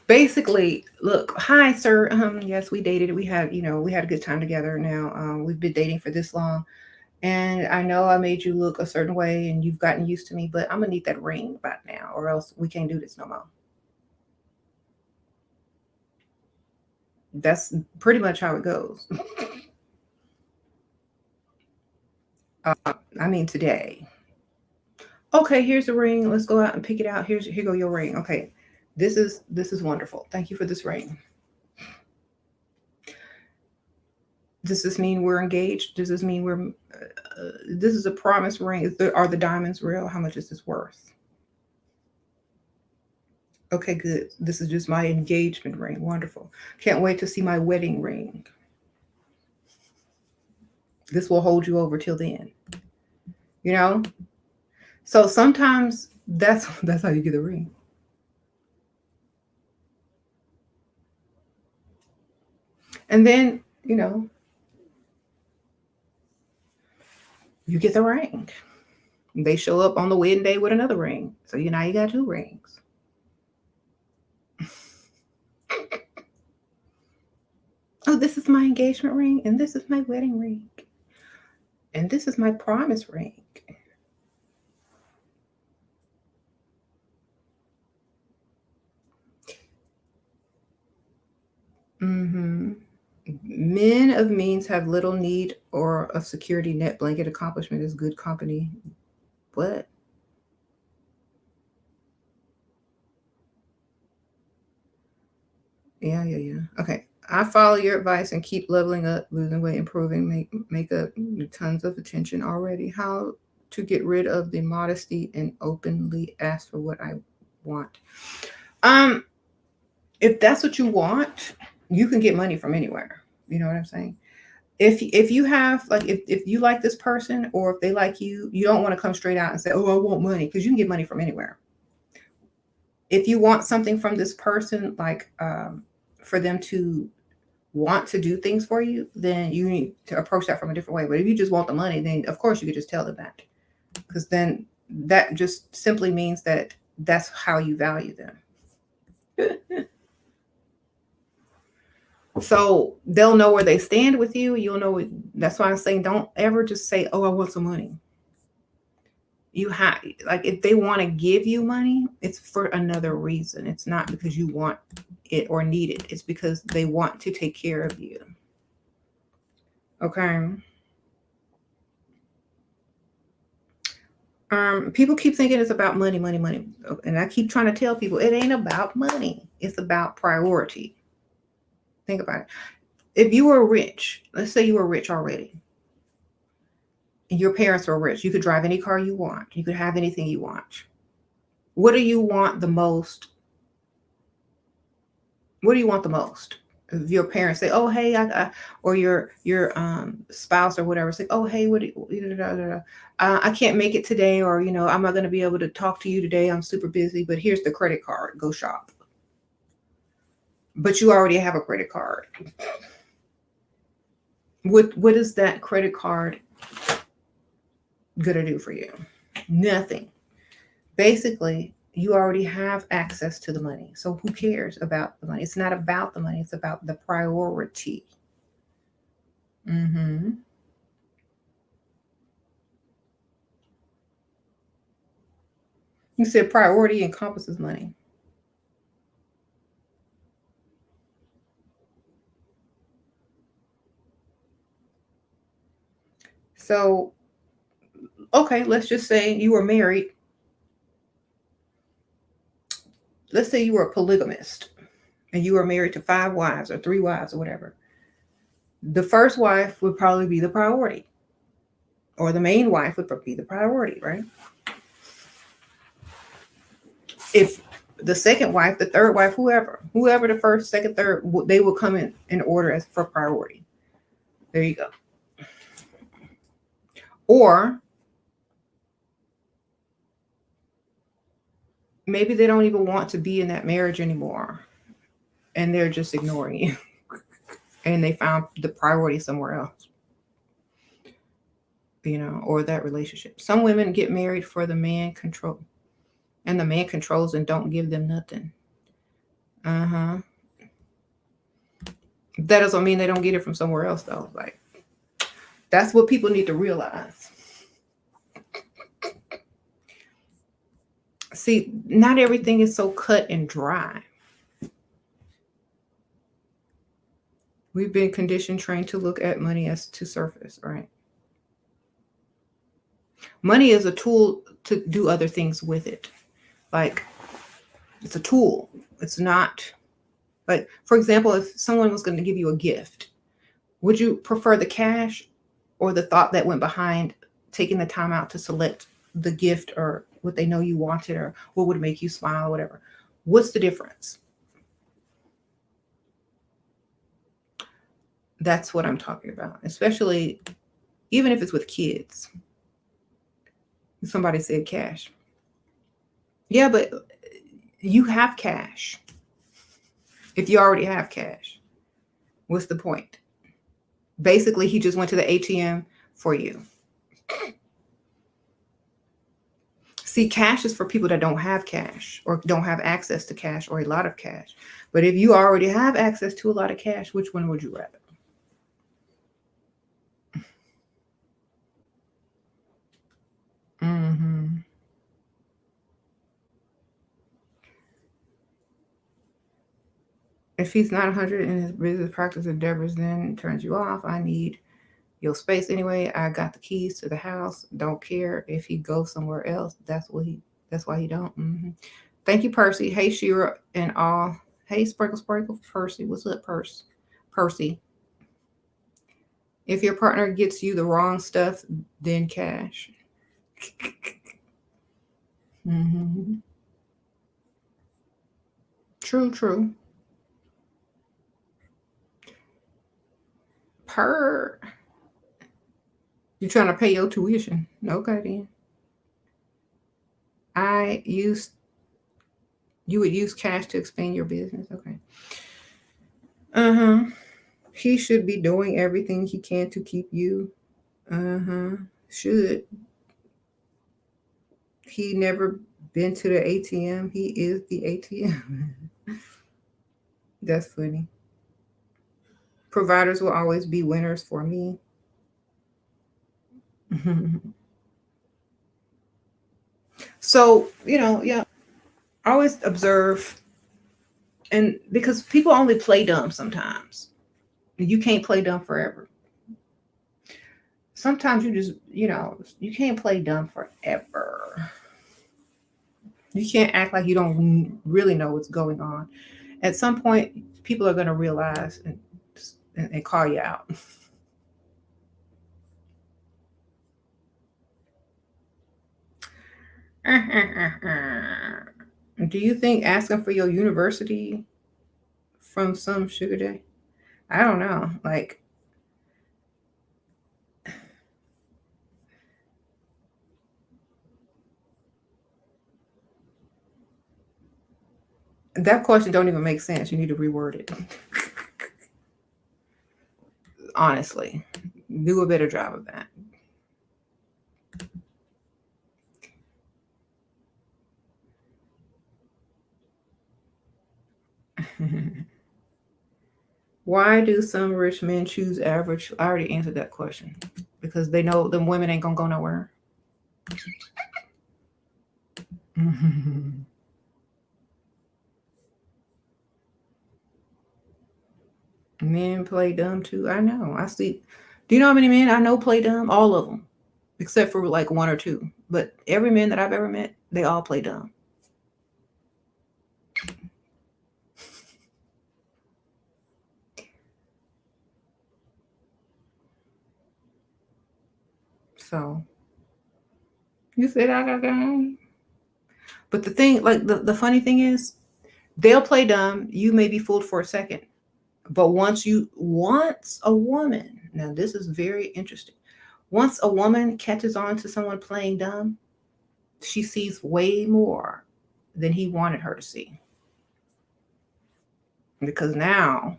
Basically, look, hi, sir. Yes, we dated. We had a good time together. Now, we've been dating for this long, and I know I made you look a certain way, and you've gotten used to me. But I'm gonna need that ring back now, or else we can't do this no more. That's pretty much how it goes. I mean, today. Okay, here's the ring. Let's go out and pick it out. Here go your ring. Okay, this is wonderful. Thank you for this ring. Does this mean we're engaged? Does this mean this is a promise ring? Are the diamonds real? How much is this worth? Okay, good. This is just my engagement ring. Wonderful. Can't wait to see my wedding ring. This will hold you over till then. You know? So sometimes that's how you get a ring. And then, You get the ring. They show up on the wedding day with another ring. So now you got 2 rings. Oh, this is my engagement ring, and this is my wedding ring, and this is my promise ring. Mm-hmm. Men of means have little need or of security net. Blanket accomplishment is good company. What? Yeah. Okay. I follow your advice and keep leveling up, losing weight, improving, make up tons of attention already. How to get rid of the modesty and openly ask for what I want. Um, if that's what you want, you can get money from anywhere. You know what I'm saying? If you have like if you like this person or if they like you, you don't want to come straight out and say, "Oh, I want money," because you can get money from anywhere. If you want something from this person, like for them to want to do things for you, then you need to approach that from a different way. But if you just want the money, then of course you could just tell them that, because then that just simply means that that's how you value them. So they'll know where they stand with you. You'll know. That's why I'm saying don't ever just say, "Oh, I want some money." You have, like, if they want to give you money, it's for another reason. It's not because you want it or need it. It's because they want to take care of you. Okay. People keep thinking it's about money, money, money. And I keep trying to tell people it ain't about money. It's about priority. Think about it. If you were rich, let's say you were rich already, and your parents were rich, you could drive any car you want, you could have anything you want. What do you want the most? What do you want the most? If your parents say, "Oh, hey," or your spouse or whatever say, "Oh, hey, what? I can't make it today," or "I'm not going to be able to talk to you today. I'm super busy, but here's the credit card. Go shop." But you already have a credit card. What is that credit card gonna do for you? Nothing. Basically, you already have access to the money. So who cares about the money? It's not about the money, it's about the priority. Mm-hmm. You said priority encompasses money. So, okay, let's just say you were married. Let's say you were a polygamist and you were married to 5 wives or 3 wives or whatever. The first wife would probably be the priority, or the main wife would be the priority, right? If the second wife, the third wife, whoever the first, second, third, they will come in order as for priority. There you go. Or maybe they don't even want to be in that marriage anymore and they're just ignoring you and they found the priority somewhere else, or that relationship. Some women get married for the man control, and the man controls and don't give them nothing. Uh-huh. That doesn't mean they don't get it from somewhere else, though. Like, that's what people need to realize. See, not everything is so cut and dry. We've been conditioned, trained to look at money as to surface, right? Money is a tool to do other things with it. Like, it's a tool. It's not like, for example, if someone was going to give you a gift, would you prefer the cash or the thought that went behind taking the time out to select the gift or what they know you wanted or what would make you smile or whatever? What's the difference? That's what I'm talking about, especially even if it's with kids. Somebody said cash. Yeah, but you have cash. If you already have cash, what's the point? Basically, he just went to the ATM for you. See, cash is for people that don't have cash or don't have access to cash or a lot of cash. But if you already have access to a lot of cash, which one would you rather? Hmm. If he's not 100 in his business practice endeavors, then turns you off. I need your space anyway. I got the keys to the house. Don't care if he goes somewhere else. That's why he don't. Thank you, Percy. Hey, Shira and all. Hey, Sprinkle Sprinkle. Percy. What's up, Percy? If your partner gets you the wrong stuff, then cash. Hmm. True, true. Per. You trying to pay your tuition? Okay, then. I use You would use cash to expand your business. Okay. Uh-huh. He should be doing everything he can to keep you. Uh-huh. Should. He never been to the ATM. He is the ATM. That's funny. Providers will always be winners for me. So, yeah, always observe, and because people only play dumb sometimes. You can't play dumb forever. Sometimes you can't play dumb forever. You can't act like you don't really know what's going on. At some point, people are going to realize and call you out. Do you think asking for your university from some sugar daddy? I don't know. Like, that question don't even make sense. You need to reword it. Honestly, do a better job of that. Why do some rich men choose average? I already answered that question because they know them women ain't gonna go nowhere. Men play dumb too. I know. I see. Do you know how many men I know play dumb? All of them, except for like one or two. But every man that I've ever met, they all play dumb. So you said I got game. But the thing, like the funny thing is, they'll play dumb. You may be fooled for a second, but once a woman, now this is very interesting. Once a woman catches on to someone playing dumb, she sees way more than he wanted her to see. Because now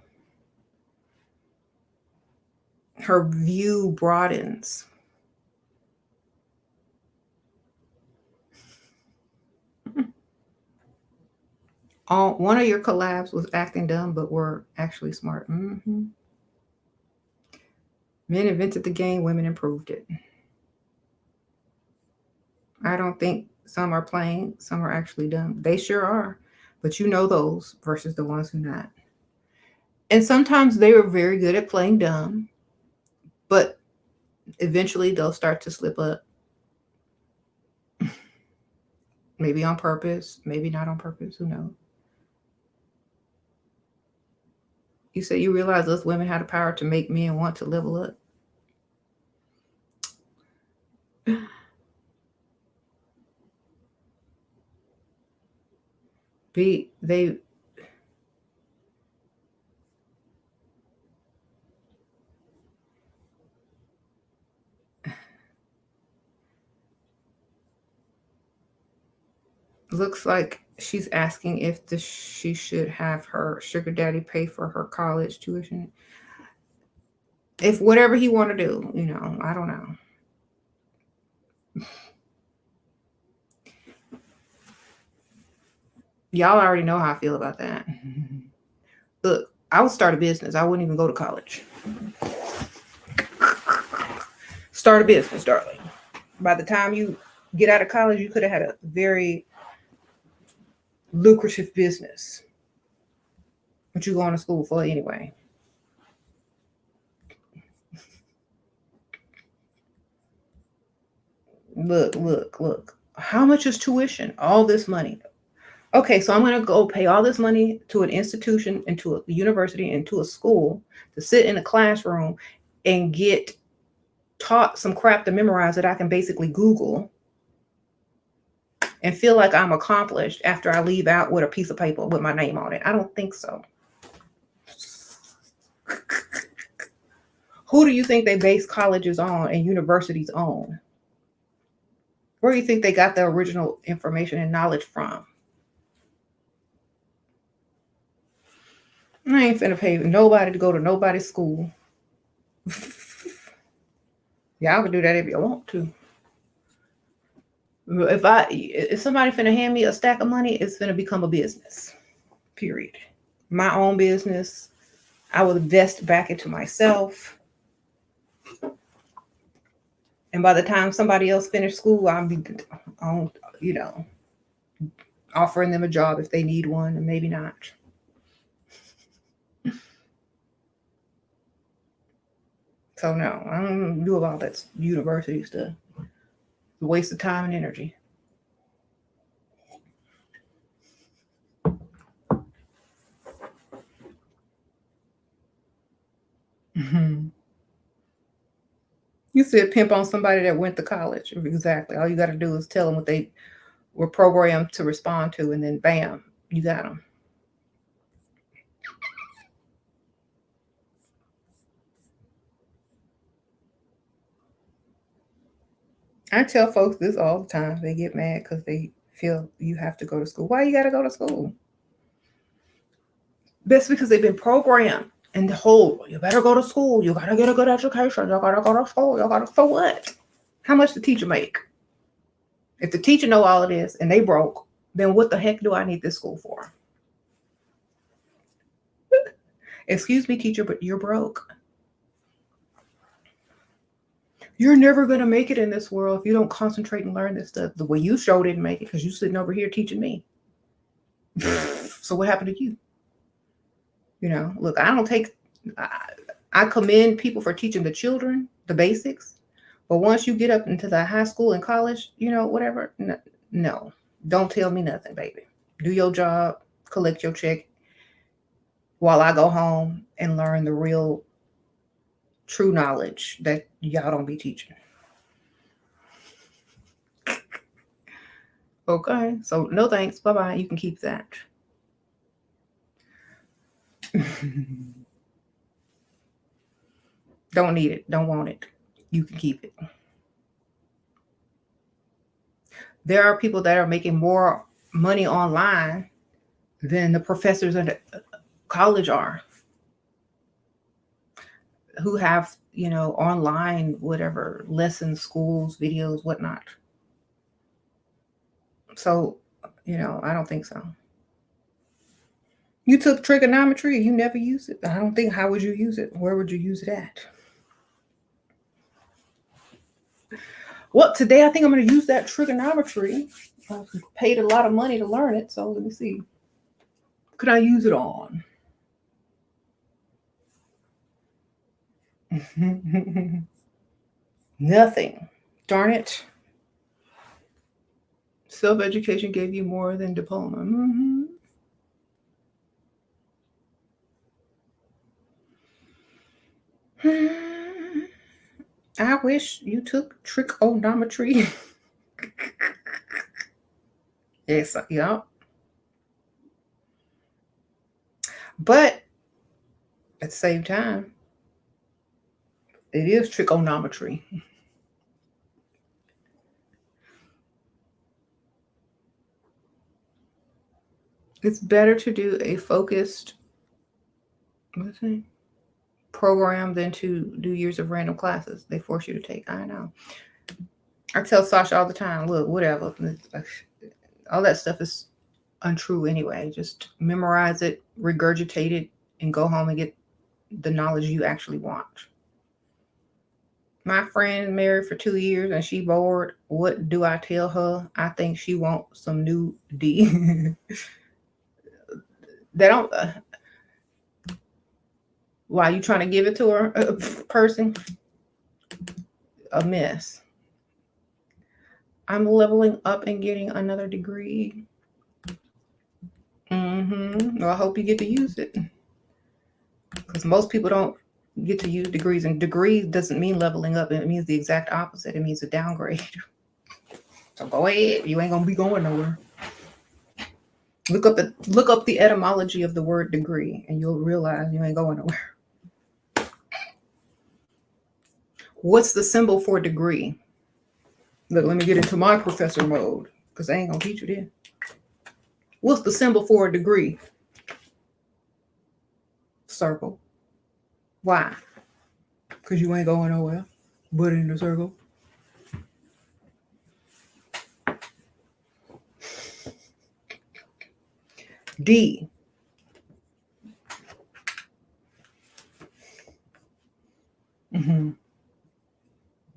her view broadens. All one of your collabs was acting dumb, but were actually smart. Men invented the game, women improved it. I don't think some are playing, some are actually dumb. They sure are, but you know those versus the ones who not. And sometimes they were very good at playing dumb, but eventually they'll start to slip up. Maybe on purpose, maybe not on purpose. Who knows? You say you realize us women have the power to make men want to level up. Be they looks like she's asking if she should have her sugar daddy pay for her college tuition. If whatever he want to do, I don't know. Y'all already know how I feel about that. Look, I would start a business. I wouldn't even go to college. Start a business, darling. By the time you get out of college, you could have had a very lucrative business. What you going to school for anyway? Look. How much is tuition? All this money. Okay, so I'm going to go pay all this money to an institution, into a university, into a school to sit in a classroom and get taught some crap to memorize that I can basically Google and feel like I'm accomplished after I leave out with a piece of paper with my name on it. I don't think so. Who do you think they base colleges on and universities on? Where do you think they got the original information and knowledge from? I ain't finna pay nobody to go to nobody's school. Y'all can do that if you want to. If somebody finna hand me a stack of money, it's finna become a business. Period. My own business. I will invest back into myself. And by the time somebody else finished school, I'll be on, offering them a job if they need one, and maybe not. So no, I don't do all that university stuff. It's a waste of time and energy. Mm-hmm. You said pimp on somebody that went to college. Exactly. All you got to do is tell them what they were programmed to respond to, and then bam, you got them. I tell folks this all the time. They get mad because they feel you have to go to school. Why you got to go to school? That's because they've been programmed and the whole, you better go to school. You got to get a good education. You got to go to school. You got to, for what? How much the teacher make? If the teacher know all of this and they broke, then what the heck do I need this school for? Excuse me, teacher, but you're broke. You're never going to make it in this world if you don't concentrate and learn this stuff. The way you sure didn't make it because you're sitting over here teaching me. So what happened to you? Look, I commend people for teaching the children the basics. But once you get up into the high school and college, whatever, no, don't tell me nothing, baby. Do your job, collect your check while I go home and learn the real true knowledge that y'all don't be teaching. Okay, so no thanks. Bye-bye. You can keep that. Don't need it. Don't want it. You can keep it. There are people that are making more money online than the professors at college are, who have, online, whatever, lessons, schools, videos, whatnot. So, I don't think so. You took trigonometry and you never used it. I don't think, how would you use it? Where would you use it at? Well, today I think I'm going to use that trigonometry. I paid a lot of money to learn it. So let me see. Could I use it on? Nothing. Darn it. Self-education gave you more than diploma. Mm-hmm. I wish you took trigonometry. Yes, yeah. But at the same time, it is trigonometry. It's better to do a focused program than to do years of random classes they force you to take. I know. I tell Sasha all the time, look, whatever. All that stuff is untrue anyway. Just memorize it, regurgitate it, and go home and get the knowledge you actually want. My friend married for 2 years and she bored. What do I tell her? I think she wants some new D. They don't. Why you trying to give it to her, person? A mess. I'm leveling up and getting another degree. Well, I hope you get to use it, because most people don't get to use degrees, and degree doesn't mean leveling up. It means the exact opposite. It means a downgrade. So go ahead. You ain't gonna be going nowhere. Look up the etymology of the word degree, and you'll realize you ain't going nowhere. What's the symbol for degree? Look, let me get into my professor mode, because I ain't gonna teach you then. What's the symbol for a degree? Circle. Why? Because you ain't going nowhere but in the circle. D.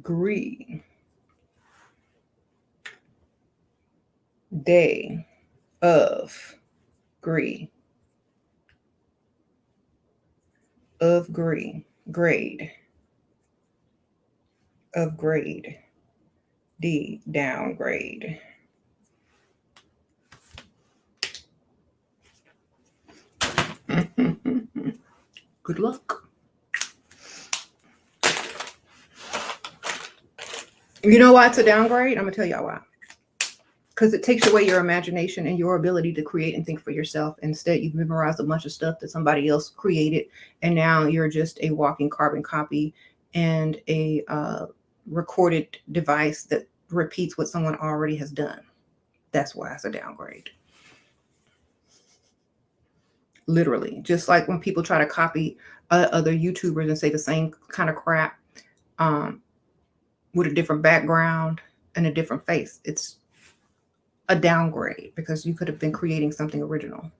Gree. Day of gree. Of gree. Grade. Of grade. D. Downgrade. Good luck. You know why it's a downgrade? I'm going to tell y'all why. Because it takes away your imagination and your ability to create and think for yourself. Instead, you've memorized a bunch of stuff that somebody else created, and now you're just a walking carbon copy and a recorded device that repeats what someone already has done. That's why it's a downgrade. Literally, just like when people try to copy other YouTubers and say the same kind of crap with a different background and a different face. It's a downgrade because you could have been creating something original.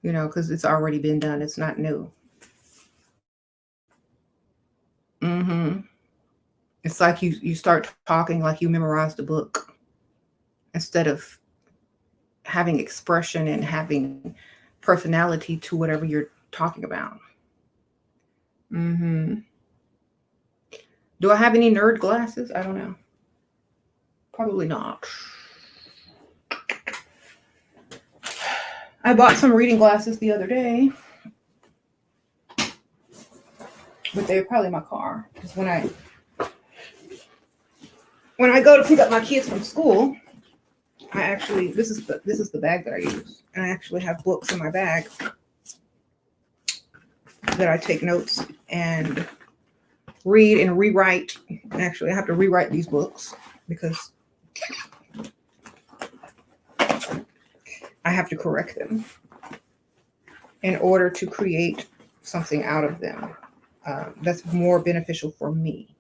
You know, because it's already been done. It's not new. It's like you start talking like you memorized the book instead of having expression and having personality to whatever you're talking about. Do I have any nerd glasses? I don't know. Probably not. I bought some reading glasses the other day, but they're probably in my car. Because when I go to pick up my kids from school, I actually this is the bag that I use, and I actually have books in my bag that I take notes and read and rewrite. And actually, I have to rewrite these books because I have to correct them in order to create something out of them that's more beneficial for me.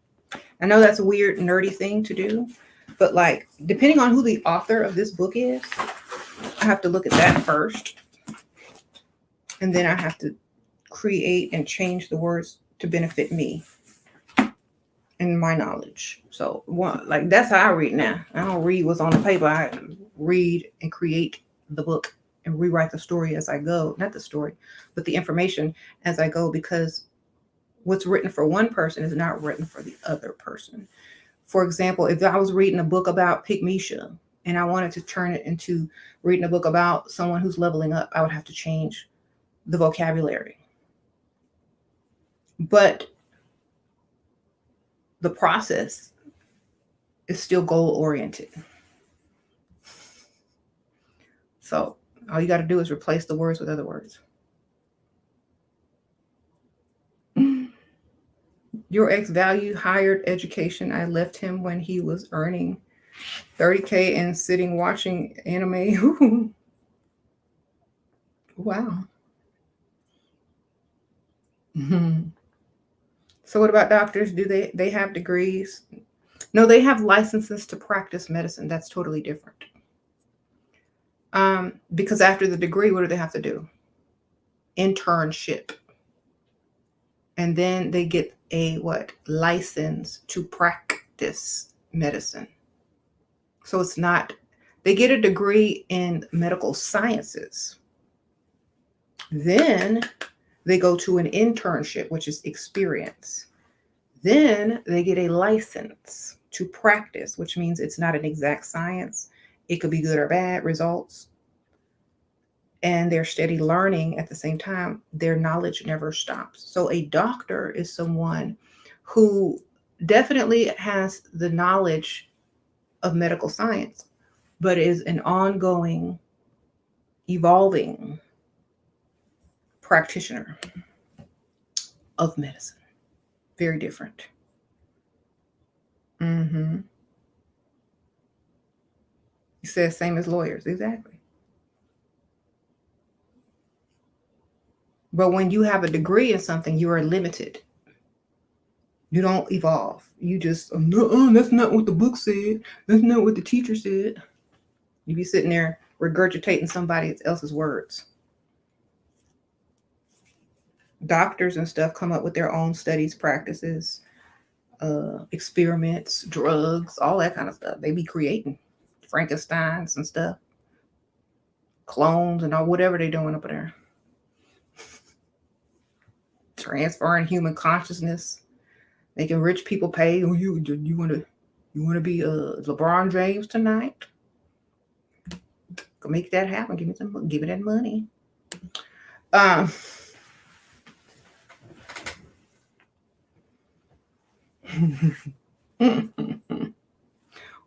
I know that's a weird, nerdy thing to do, but like, depending on who the author of this book is, I have to look at that first. And then I have to create and change the words to benefit me and my knowledge. So like, that's how I read now. I don't read what's on the paper. I read and create the book and rewrite the story as I go. Not the story, but the information as I go, because what's written for one person is not written for the other person. For example, if I was reading a book about Pygmesia and I wanted to turn it into reading a book about someone who's leveling up, I would have to change the vocabulary. But the process is still goal-oriented. So all you got to do is replace the words with other words. Your ex valued higher education. I left him when he was earning $30K and sitting watching anime. Wow. So what about doctors? Do they have degrees? No, they have licenses to practice medicine. That's totally different. Because after the degree, what do they have to do? Internship. And then they get a what? License to practice medicine. So it's not, they get a degree in medical sciences. Then they go to an internship, which is experience. Then they get a license to practice, which means it's not an exact science. It could be good or bad results. And they're steady learning at the same time. Their knowledge never stops. So a doctor is someone who definitely has the knowledge of medical science, but is an ongoing, evolving practitioner of medicine. Very different. Mm-hmm. You said same as lawyers, exactly. But when you have a degree in something, you are limited. You don't evolve. You just, oh, no, that's not what the book said. That's not what the teacher said. You be sitting there regurgitating somebody else's words. Doctors and stuff come up with their own studies, practices, experiments, drugs, all that kind of stuff. They be creating Frankensteins and stuff, clones and all whatever they doing up there. Transferring human consciousness, making rich people pay. Oh, you want to be LeBron James tonight? Go make that happen. Give me that money.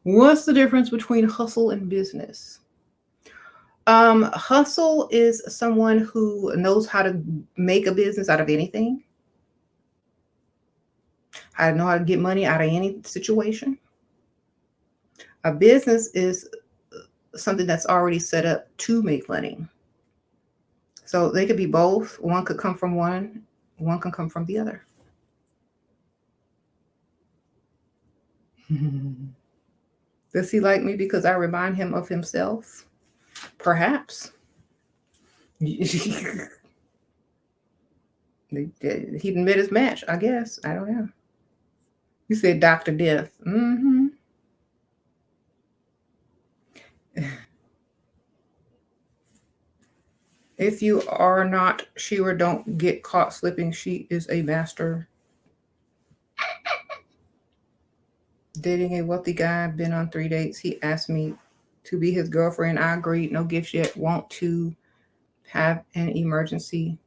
What's the difference between hustle and business? Hustle is someone who knows how to make a business out of anything, how to know how to get money out of any situation. A business is something that's already set up to make money. So they could be both. One could come from one can come from the other. Does he like me because I remind him of himself? Perhaps. He didn't met his match, I guess. I don't know. You said Dr. Death. Mm-hmm. If you are not, Shira, don't get caught slipping. She is a master. Dating a wealthy guy, been on 3 dates. He asked me to be his girlfriend. I agreed. No gifts yet. Want to have an emergency.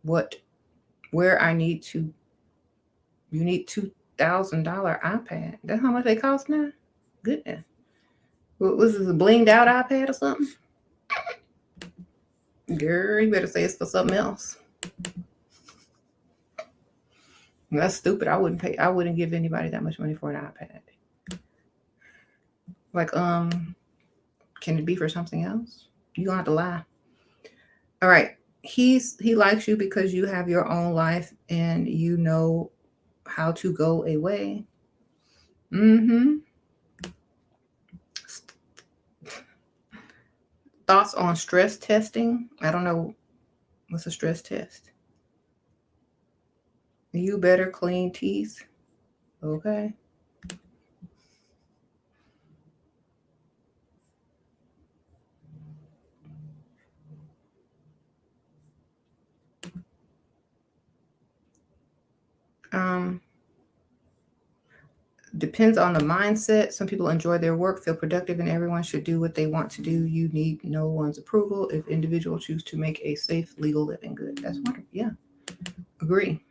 Where I need to. You need $2,000 iPad. That's how much they cost now? Goodness. What was this, a blinged out iPad or something? Girl, you better say it's for something else. That's stupid. I wouldn't give anybody that much money for an iPad. Like, can it be for something else? You gonna have to lie. All right. He likes you because you have your own life and you know how to go away. Mm-hmm. Thoughts on stress testing? I don't know. What's a stress test? You better clean teeth. Okay. Depends on the mindset. Some people enjoy their work, feel productive, and everyone should do what they want to do. You need no one's approval if individuals choose to make a safe, legal living. Good. That's wonderful. Yeah. Agree.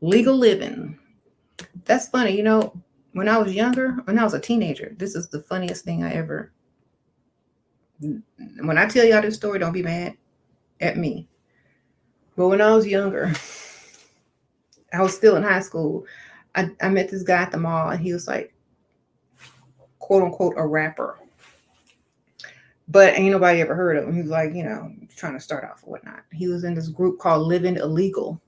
Legal living. That's funny. You know, when I was younger, when I was a teenager, this is the funniest thing I ever. When I tell y'all this story, don't be mad at me. But when I was younger, I was still in high school. I met this guy at the mall, and he was like, quote unquote, a rapper. But ain't nobody ever heard of him. He was like, trying to start off or whatnot. He was in this group called Living Illegal.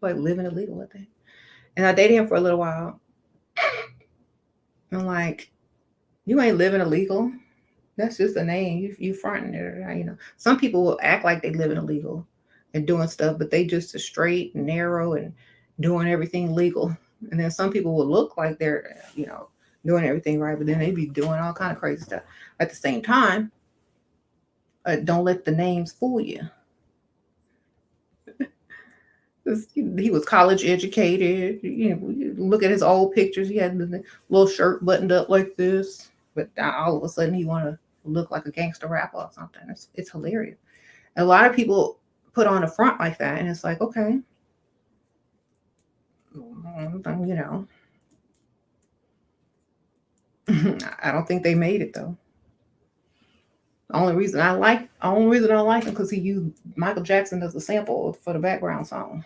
Like, Living Illegal, what the heck? And I dated him for a little while. I'm like, you ain't living illegal. That's just a name. You fronting it. Some people will act like they live in illegal and doing stuff, but they just are straight and narrow and doing everything legal. And then some people will look like they're, doing everything right, but then they be doing all kind of crazy stuff. At the same time, don't let the names fool you. 'Cause he was college educated. You look at his old pictures. He had the little shirt buttoned up like this, but now all of a sudden he want to look like a gangster rapper or something. It's hilarious. A lot of people put on a front like that, and it's like, okay, you know, I don't think they made it though. The only reason I like him because he used Michael Jackson as a sample for the background song.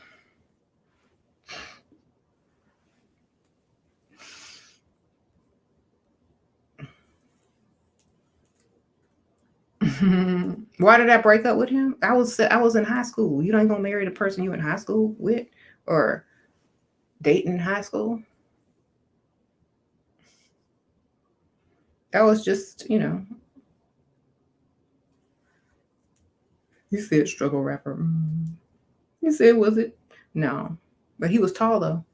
Why did I break up with him? I was in high school. You don't gonna marry the person you in high school with, or dating in high school. That was just, you said struggle rapper. You said, was it? No, but he was tall though.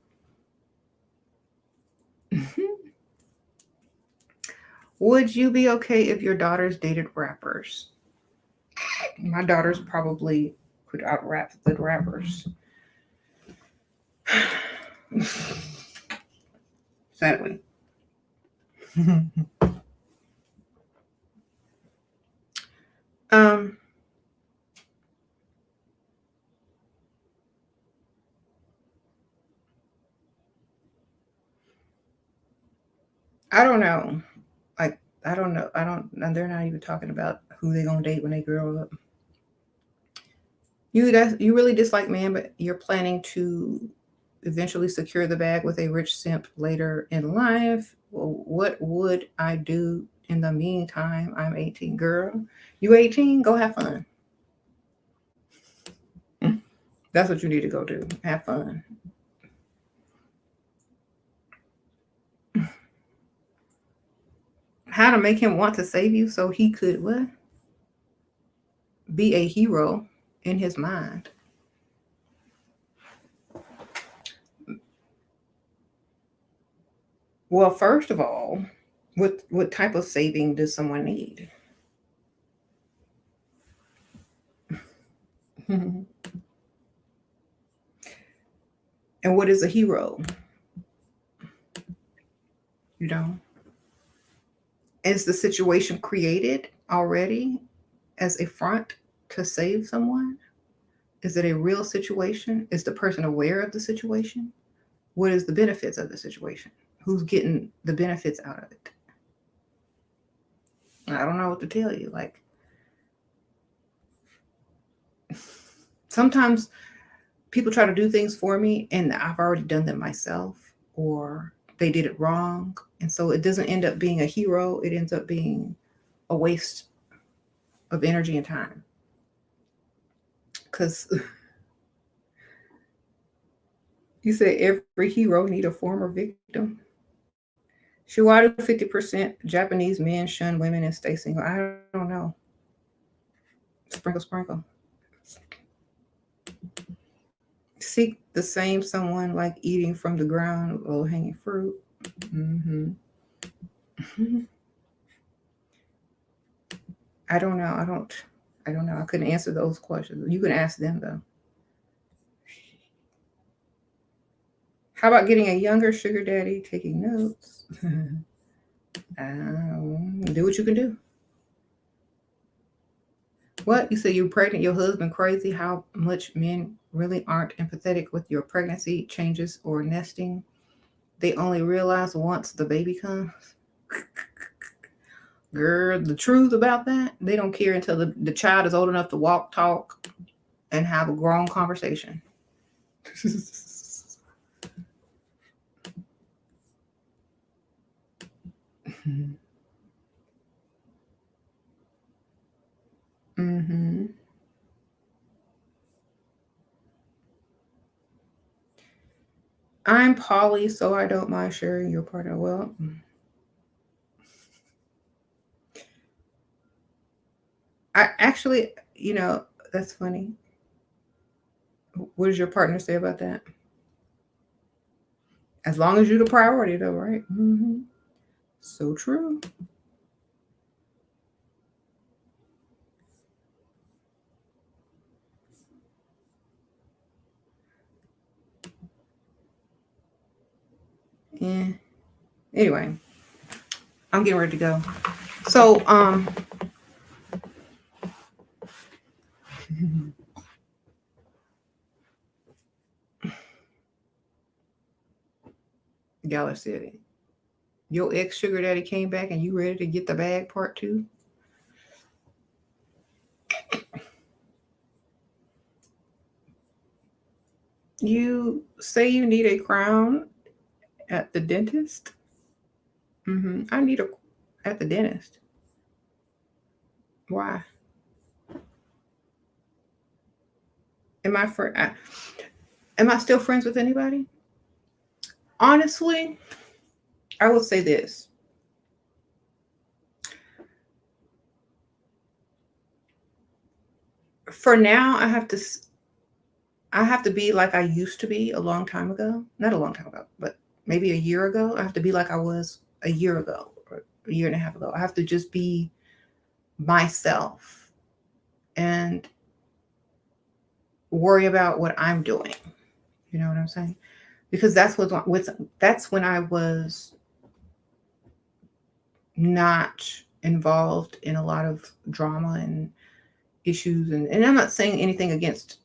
Would you be okay if your daughters dated rappers? My daughters probably could out rap the rappers. Sadly. um, I don't know. Like, I don't know. I don't. And they're not even talking about who they gonna date when they grow up. You really dislike man, but you're planning to eventually secure the bag with a rich simp later in life. Well, what would I do in the meantime? I'm 18, girl. You 18? Go have fun. That's what you need to go do. Have fun. How to make him want to save you so he could what? Be a hero in his mind. Well, first of all, what type of saving does someone need? And what is a hero? You know, is the situation created already as a front to save someone? Is it a real situation? Is the person aware of the situation? What is the benefits of the situation? Who's getting the benefits out of it? I don't know what to tell you. Like, sometimes people try to do things for me and I've already done them myself, or they did it wrong. And so it doesn't end up being a hero, it ends up being a waste of energy and time. Because you said every hero need a former victim. So why do 50% Japanese men shun women and stay single? I don't know. Sprinkle, sprinkle. Seek the same someone like eating from the ground, low hanging fruit. Mm-hmm. I don't know. I don't know. I couldn't answer those questions. You can ask them though. How about getting a younger sugar daddy? Taking notes. Do what you can do. What? You say you're pregnant, your husband crazy? How much men really aren't empathetic with your pregnancy changes or nesting? They only realize once the baby comes. Girl, the truth about that, they don't care until the child is old enough to walk, talk, and have a grown conversation. Mm-hmm. I'm poly, so I don't mind sharing your partner. Well, I actually, that's funny. What does your partner say about that? As long as you're the priority, though, right? So true. Yeah. Anyway, I'm getting ready to go. So, Gala said, your ex sugar daddy came back and you ready to get the bag part two? You say you need a crown at the dentist? I need a at the dentist. Why? Am I for? Am I still friends with anybody? Honestly, I will say this. For now, I have to be like I used to be a long time ago. Not a long time ago, but maybe a year ago. I have to be like I was a year ago or a year and a half ago. I have to just be myself and worry about what I'm doing. You know what I'm saying? Because that's when I was not involved in a lot of drama and issues, and I'm not saying anything against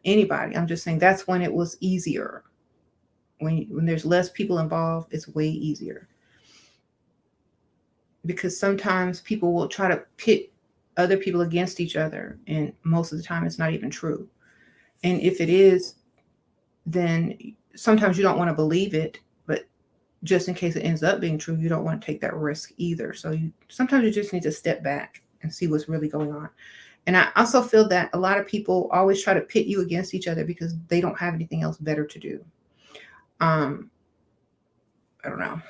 anybody. I'm just saying that's when it was easier. When there's less people involved, it's way easier, because sometimes people will try to pit other people against each other, and most of the time it's not even true. And if it is, then sometimes you don't want to believe it, but just in case it ends up being true, you don't want to take that risk either. So sometimes you just need to step back and see what's really going on. And I also feel that a lot of people always try to pit you against each other because they don't have anything else better to do. I don't know.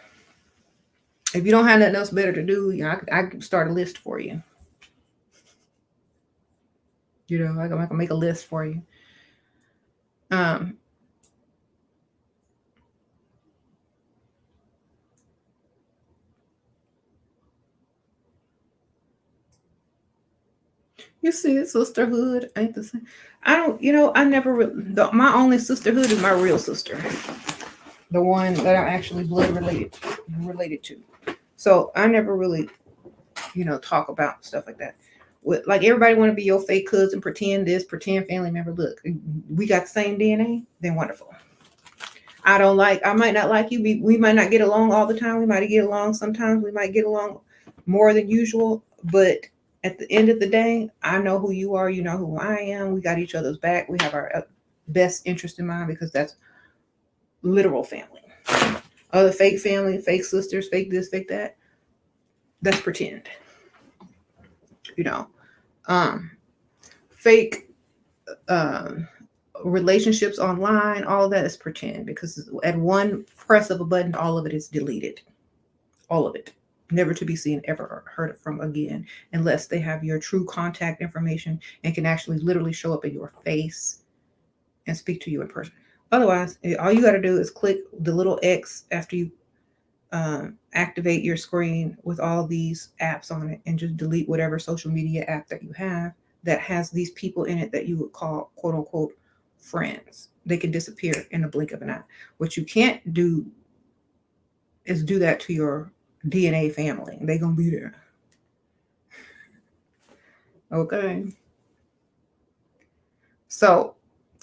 If you don't have nothing else better to do, I can start a list for you. I can make a list for you. Um, you see, it, sisterhood ain't the same. I don't, I never. My only sisterhood is my real sister, the one that I'm actually blood related to. So I never really, talk about stuff like that. Like everybody want to be your fake cousin, pretend this, pretend family member. Look, we got the same DNA. Then wonderful. I might not like you. We might not get along all the time. We might get along sometimes. We might get along more than usual. But at the end of the day, I know who you are. You know who I am. We got each other's back. We have our best interest in mind, because that's literal family. Other fake family, fake sisters, fake this, fake that. That's pretend. You know, um, fake um, relationships online, all that is pretend, because at one press of a button, all of it is deleted. All of it. Never to be seen, ever heard from again, unless they have your true contact information and can actually literally show up in your face and speak to you in person. Otherwise, all you got to do is click the little X after you activate your screen with all these apps on it, and just delete whatever social media app that you have that has these people in it that you would call quote unquote friends. They can disappear in a blink of an eye. What you can't do is do that to your DNA family. They gonna be there. Okay. So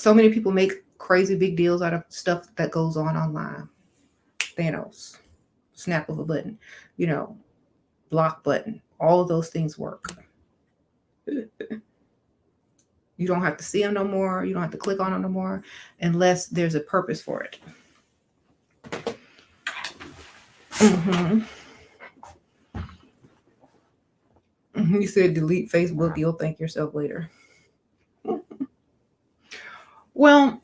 many people make crazy big deals out of stuff that goes on online. Thanos, snap of a button, you know, block button. All of those things work. You don't have to see them no more. You don't have to click on them no more, unless there's a purpose for it. Mm-hmm. You said delete Facebook. You'll thank yourself later. Well,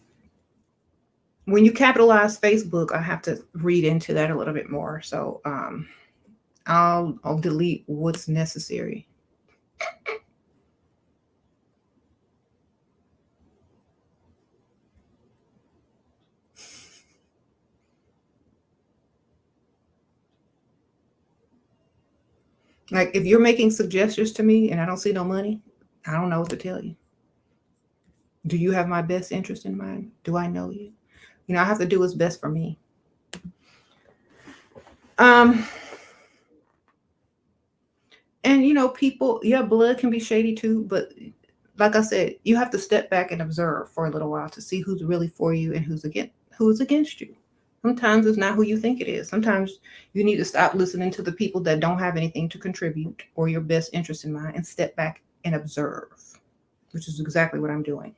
when you capitalize Facebook, I have to read into that a little bit more. So I'll delete what's necessary. Like if you're making suggestions to me and I don't see no money, I don't know what to tell you. Do you have my best interest in mind? Do I know you? You know, I have to do what's best for me. Um, and you know, people, yeah, blood can be shady too, but like I said, you have to step back and observe for a little while to see who's really for you and who's against you. Sometimes it's not who you think it is. Sometimes you need to stop listening to the people that don't have anything to contribute or your best interest in mind and step back and observe, which is exactly what I'm doing.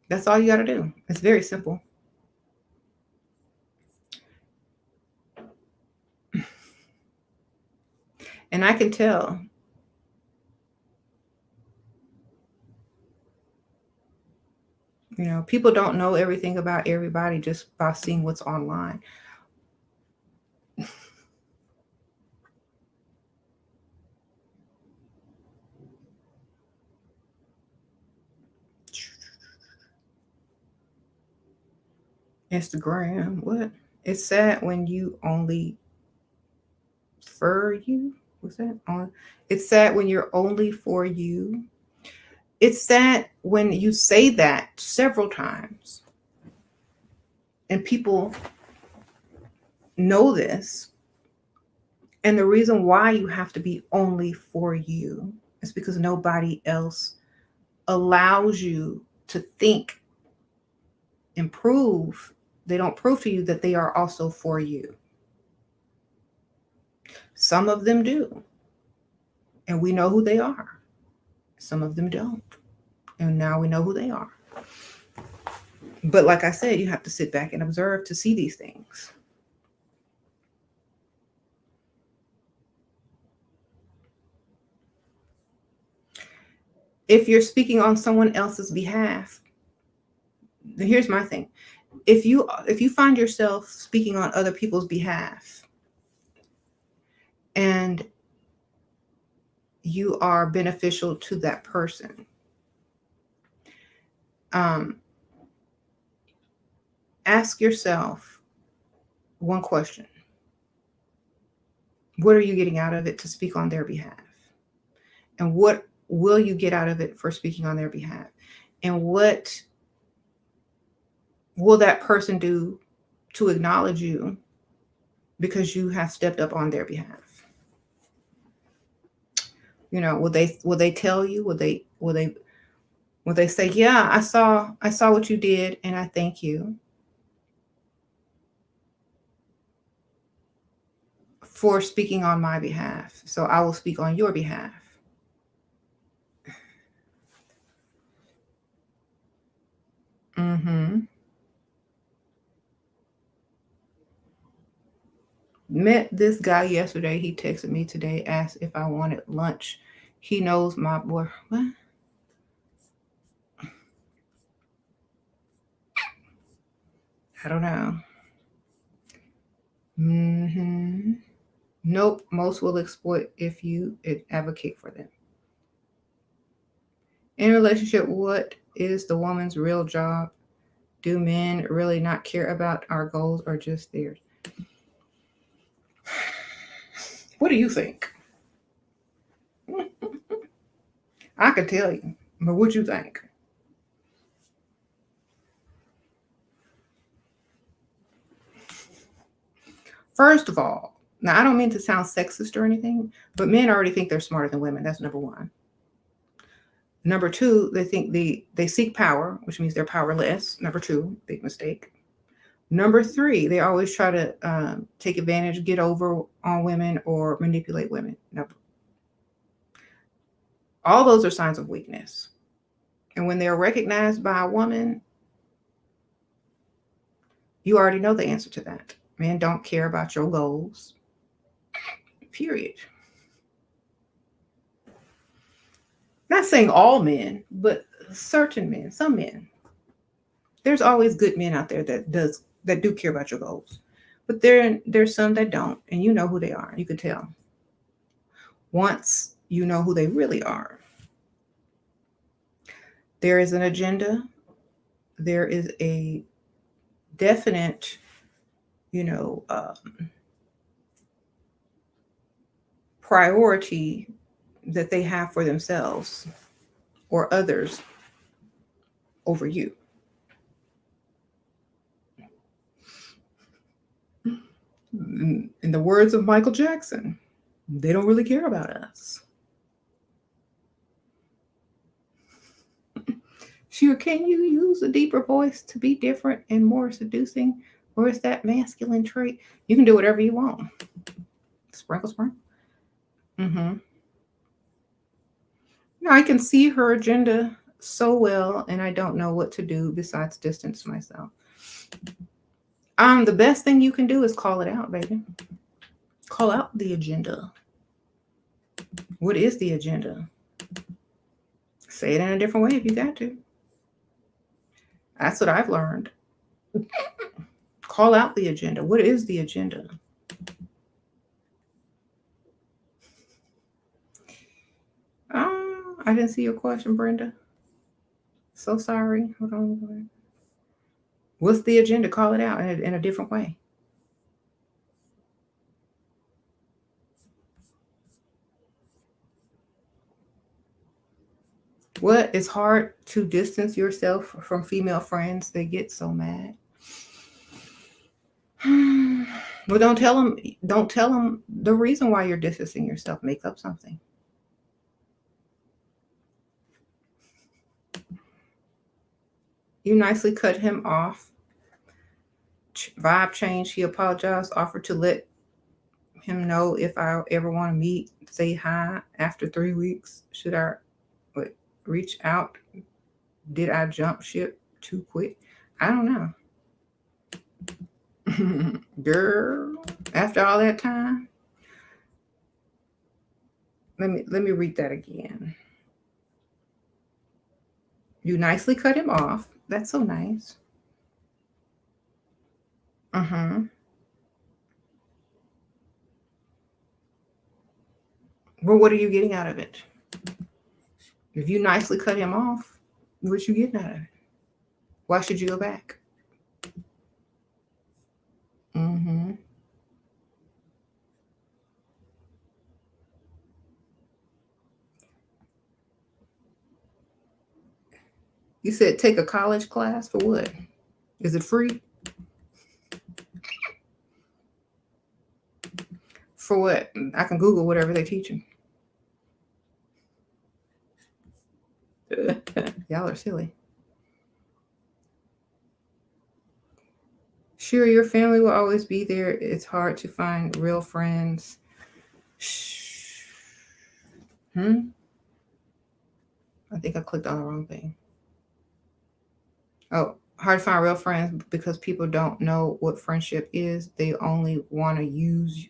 That's all you got to do. It's very simple. And I can tell, you know, people don't know everything about everybody just by seeing what's online. Instagram, what? It's sad when you only for you. What's that? On. It's sad when you're only for you. It's sad when you say that several times and people know this. And the reason why you have to be only for you is because nobody else allows you to think and prove. They don't prove to you that they are also for you. Some of them do, and we know who they are. Some of them don't, and now we know who they are. But like I said, you have to sit back and observe to see these things. If you're speaking on someone else's behalf, here's my thing. If you find yourself speaking on other people's behalf and you are beneficial to that person, um, ask yourself one question. What are you getting out of it to speak on their behalf? And what will you get out of it for speaking on their behalf? And what will that person do to acknowledge you because you have stepped up on their behalf? You know, will they tell you? Will they say, "Yeah, I saw what you did and I thank you for speaking on my behalf. So I will speak on your behalf." Mhm. Met this guy yesterday. He texted me today, asked if I wanted lunch. He knows my boy. What? I don't know. Mhm. Nope. Most will exploit if you advocate for them. In a relationship, what is the woman's real job? Do men really not care about our goals or just theirs? What do you think? I could tell you, but what you think? First of all, now I don't mean to sound sexist or anything, but men already think they're smarter than women. That's number one. Number two, they think they seek power, which means they're powerless. Number two, big mistake. Number three, they always try to take advantage, get over on women, or manipulate women. Now, all those are signs of weakness. And when they're recognized by a woman, you already know the answer to that. Men don't care about your goals, period. Not saying all men, but certain men, some men. There's always good men out there that do care about your goals. But there's some that don't, and you know who they are. You could tell. Once you know who they really are, there is an agenda. There is a definite, priority that they have for themselves or others over you. In the words of Michael Jackson, they don't really care about us. Sure, can you use a deeper voice to be different and more seducing? Or is that masculine trait? You can do whatever you want. Sprinkle, sprinkle. Mm-hmm. No, I can see her agenda so well, and I don't know what to do besides distance myself. The best thing you can do is call it out, baby. Call out the agenda. What is the agenda? Say it in a different way if you got to. That's what I've learned. Call out the agenda. What is the agenda? I didn't see your question, Brenda. So sorry. Hold on. What's the agenda? Call it out in a different way. What? It's hard to distance yourself from female friends. They get so mad. Well, don't tell them the reason why you're distancing yourself. Make up something. You nicely cut him off. Vibe change. He apologized, offered to let him know if I ever want to meet, say hi after 3 weeks. Should I reach out? Did I jump ship too quick? I don't know. Girl, after all that time. Let me read that again. You nicely cut him off. That's so nice. Well, what are you getting out of it? If you nicely cut him off, what you getting out of it? Why should you go back? You said take a college class for what? Is it free? For what? I can Google whatever they're teaching. Y'all are silly. Sure, your family will always be there. It's hard to find real friends. I think I clicked on the wrong thing. Oh, hard to find real friends because people don't know what friendship is. They only want to use.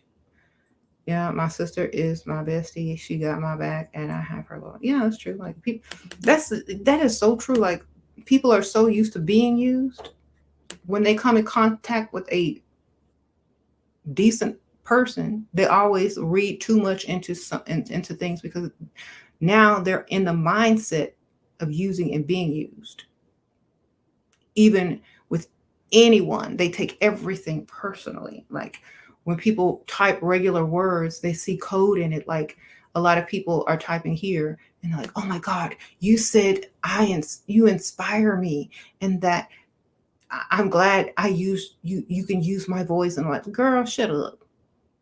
Yeah, my sister is my bestie. She got my back, and I have her. Yeah, that's true. Like people, that is so true. Like people are so used to being used. When they come in contact with a decent person, they always read too much into things because now they're in the mindset of using and being used. Even with anyone, they take everything personally. Like when people type regular words, they see code in it. Like a lot of people are typing here and they're like, oh my God, you said you inspire me, and that I'm glad I use you. You can use my voice. And I'm like, girl, shut up.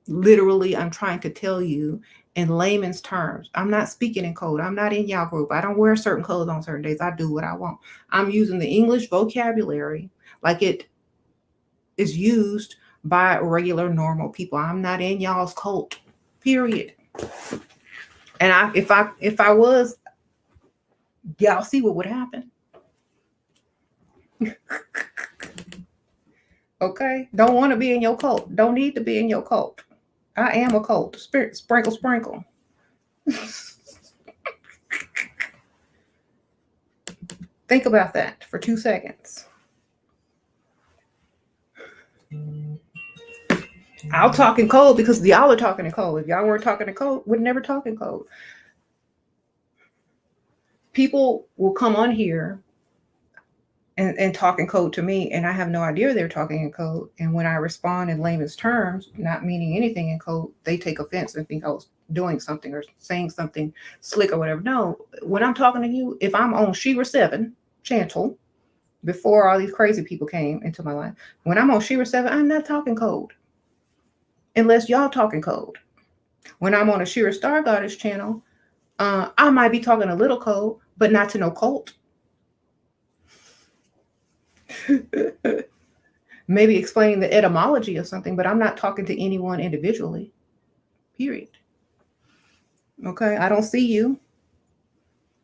Literally, I'm trying to tell you in layman's terms. I'm not speaking in code. I'm not in y'all group. I don't wear certain clothes on certain days. I do what I want. I'm using the English vocabulary like it is used by regular normal people. I'm not in y'all's cult. Period. And if I was, y'all see what would happen. Okay? Don't want to be in your cult. Don't need to be in your cult. I am a cult. Sprinkle, sprinkle. Think about that for 2 seconds. I'll talk in code because y'all are talking in code. If y'all weren't talking in code, we'd never talk in code. People will come on here and talking code to me, and I have no idea they're talking in code. And when I respond in layman's terms, not meaning anything in code, they take offense and think I was doing something or saying something slick or whatever. No, when I'm talking to you, if I'm on SheRaSeven channel, before all these crazy people came into my life, when I'm on SheRaSeven, I'm not talking code unless y'all talking code. When I'm on a Shira Star Goddess channel, I might be talking a little code, but not to no cult. Maybe explaining the etymology of something, but I'm not talking to anyone individually. Period. Okay, I don't see you.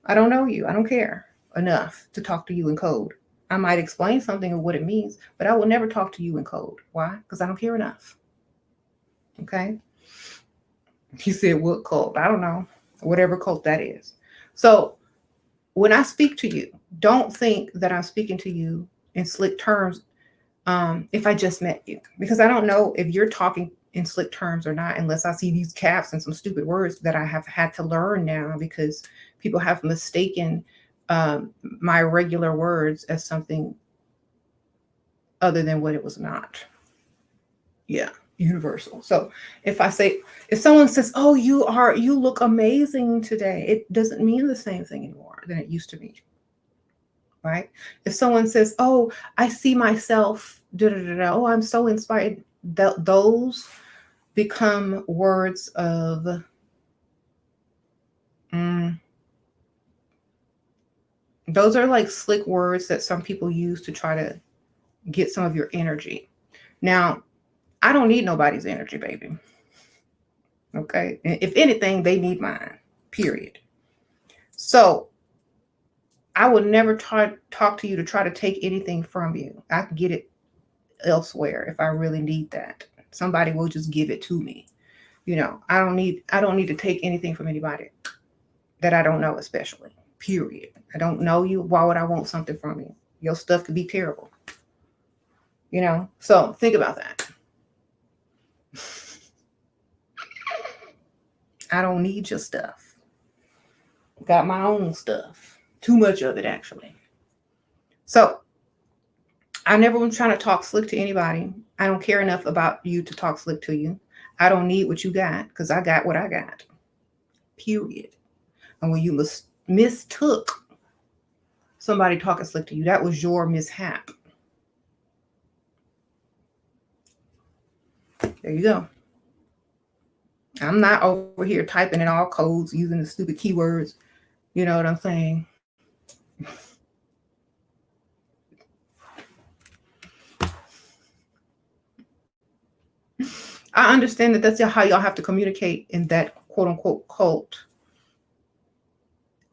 I don't know you. I don't care enough to talk to you in code. I might explain something of what it means, but I will never talk to you in code. Why? Because I don't care enough. Okay. He said, what cult? I don't know. Whatever cult that is. So when I speak to you, don't think that I'm speaking to you in slick terms if I just met you, because I don't know if you're talking in slick terms or not, unless I see these caps and some stupid words that I have had to learn now because people have mistaken my regular words as something other than what it was not. Yeah, universal. So if someone says, "Oh, you look amazing today," it doesn't mean the same thing anymore than it used to mean. Right? If someone says, "Oh, I see myself," da, da, da, da, "oh, I'm so inspired," those become words of those are like slick words that some people use to try to get some of your energy. Now, I don't need nobody's energy, baby. Okay? If anything, they need mine. Period. So I would never talk to you to try to take anything from you. I can get it elsewhere if I really need that. Somebody will just give it to me. I don't need to take anything from anybody that I don't know, especially. Period. I don't know you. Why would I want something from you? Your stuff could be terrible. So think about that. I don't need your stuff. Got my own stuff. Too much of it, actually. So I never was trying to talk slick to anybody. I don't care enough about you to talk slick to you. I don't need what you got because I got what I got. Period. And when you mistook somebody talking slick to you, that was your mishap. There you go. I'm not over here typing in all codes using the stupid keywords. You know what I'm saying? I understand that that's how y'all have to communicate in that quote unquote cult.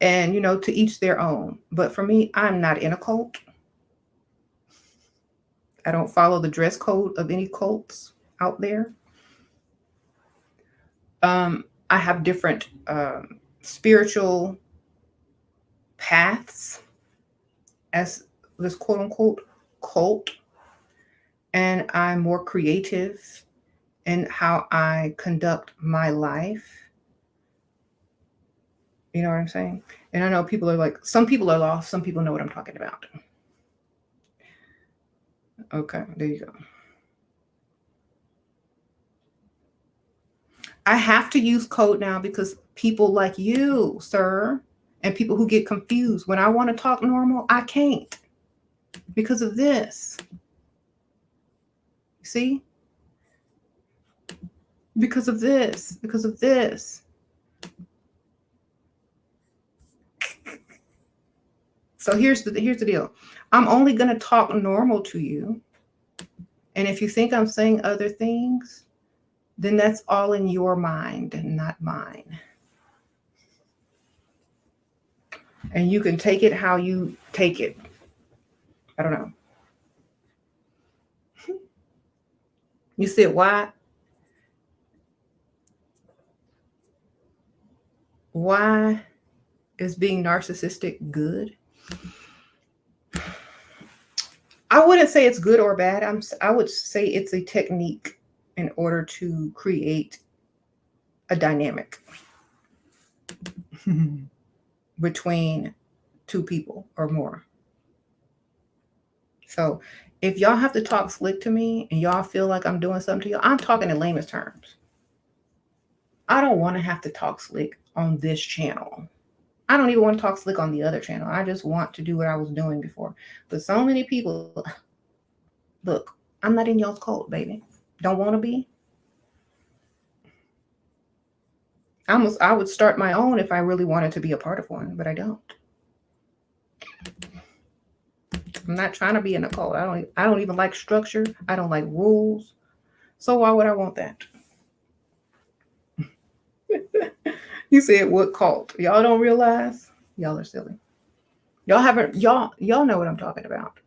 And, to each their own. But for me, I'm not in a cult. I don't follow the dress code of any cults out there. I have different spiritual paths as this quote unquote cult. And I'm more creative in how I conduct my life. You know what I'm saying? And I know people are like, some people are lost. Some people know what I'm talking about. Okay, there you go. I have to use code now because people like you, sir, and people who get confused. When I want to talk normal, I can't because of this. See? Because of this. Because of this. So here's the deal. I'm only going to talk normal to you. And if you think I'm saying other things, then that's all in your mind, not mine. And you can take it how you take it. I don't know. You said why? Why is being narcissistic good? I wouldn't say it's good or bad. I would say it's a technique in order to create a dynamic between two people or more. So if y'all have to talk slick to me and y'all feel like I'm doing something to y'all, I'm talking in layman's terms. I don't want to have to talk slick on this channel. I don't even want to talk slick on the other channel. I just want to do what I was doing before. But so many people, look, I'm not in y'all's cult, baby. Don't want to be. I would start my own if I really wanted to be a part of one, but I don't. I'm not trying to be in a cult. I don't even like structure. I don't like rules. So why would I want that? You said what cult? Y'all don't realize? Y'all are silly. Y'all know what I'm talking about.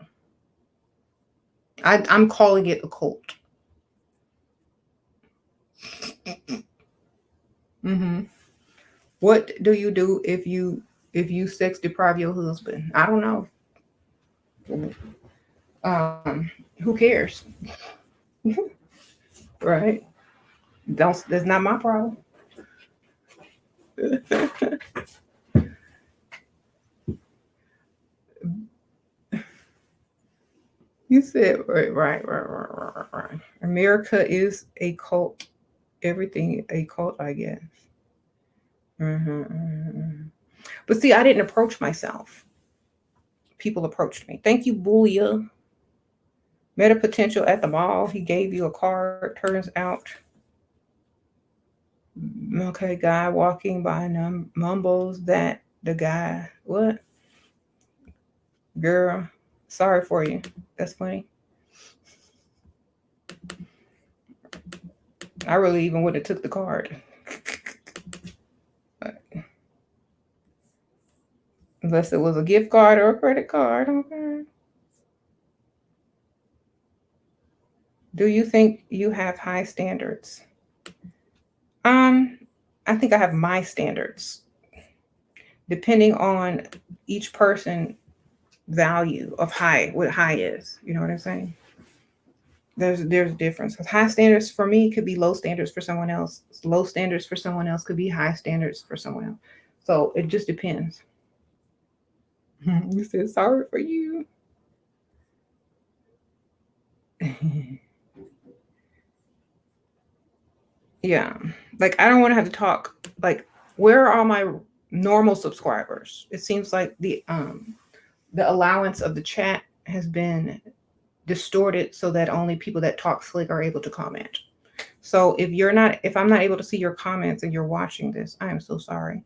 I'm calling it a cult. Hmm. What do you do if you sex deprive your husband? I don't know. Who cares? Right? Don't. That's not my problem. You said right. America is a cult. Everything a cult, I guess. Hmm. But see, I didn't approach myself. People approached me. Thank you, Booyah. Met a potential at the mall. He gave you a card. Turns out, okay, guy walking by mumbles that the guy, what? Girl, sorry for you. That's funny. I really even would have took the card. Unless it was a gift card or a credit card. Okay. Do you think you have high standards? Um, I think I have my standards. Depending on each person value of high, what high is. You know what I'm saying? There's a difference. Because high standards for me could be low standards for someone else. Low standards for someone else could be high standards for someone else. So it just depends. You said sorry for you. Yeah. Like I don't want to have to talk. Like where are all my normal subscribers? It seems like the allowance of the chat has been distorted so that only people that talk slick are able to comment. So if I'm not able to see your comments and you're watching this, I am so sorry.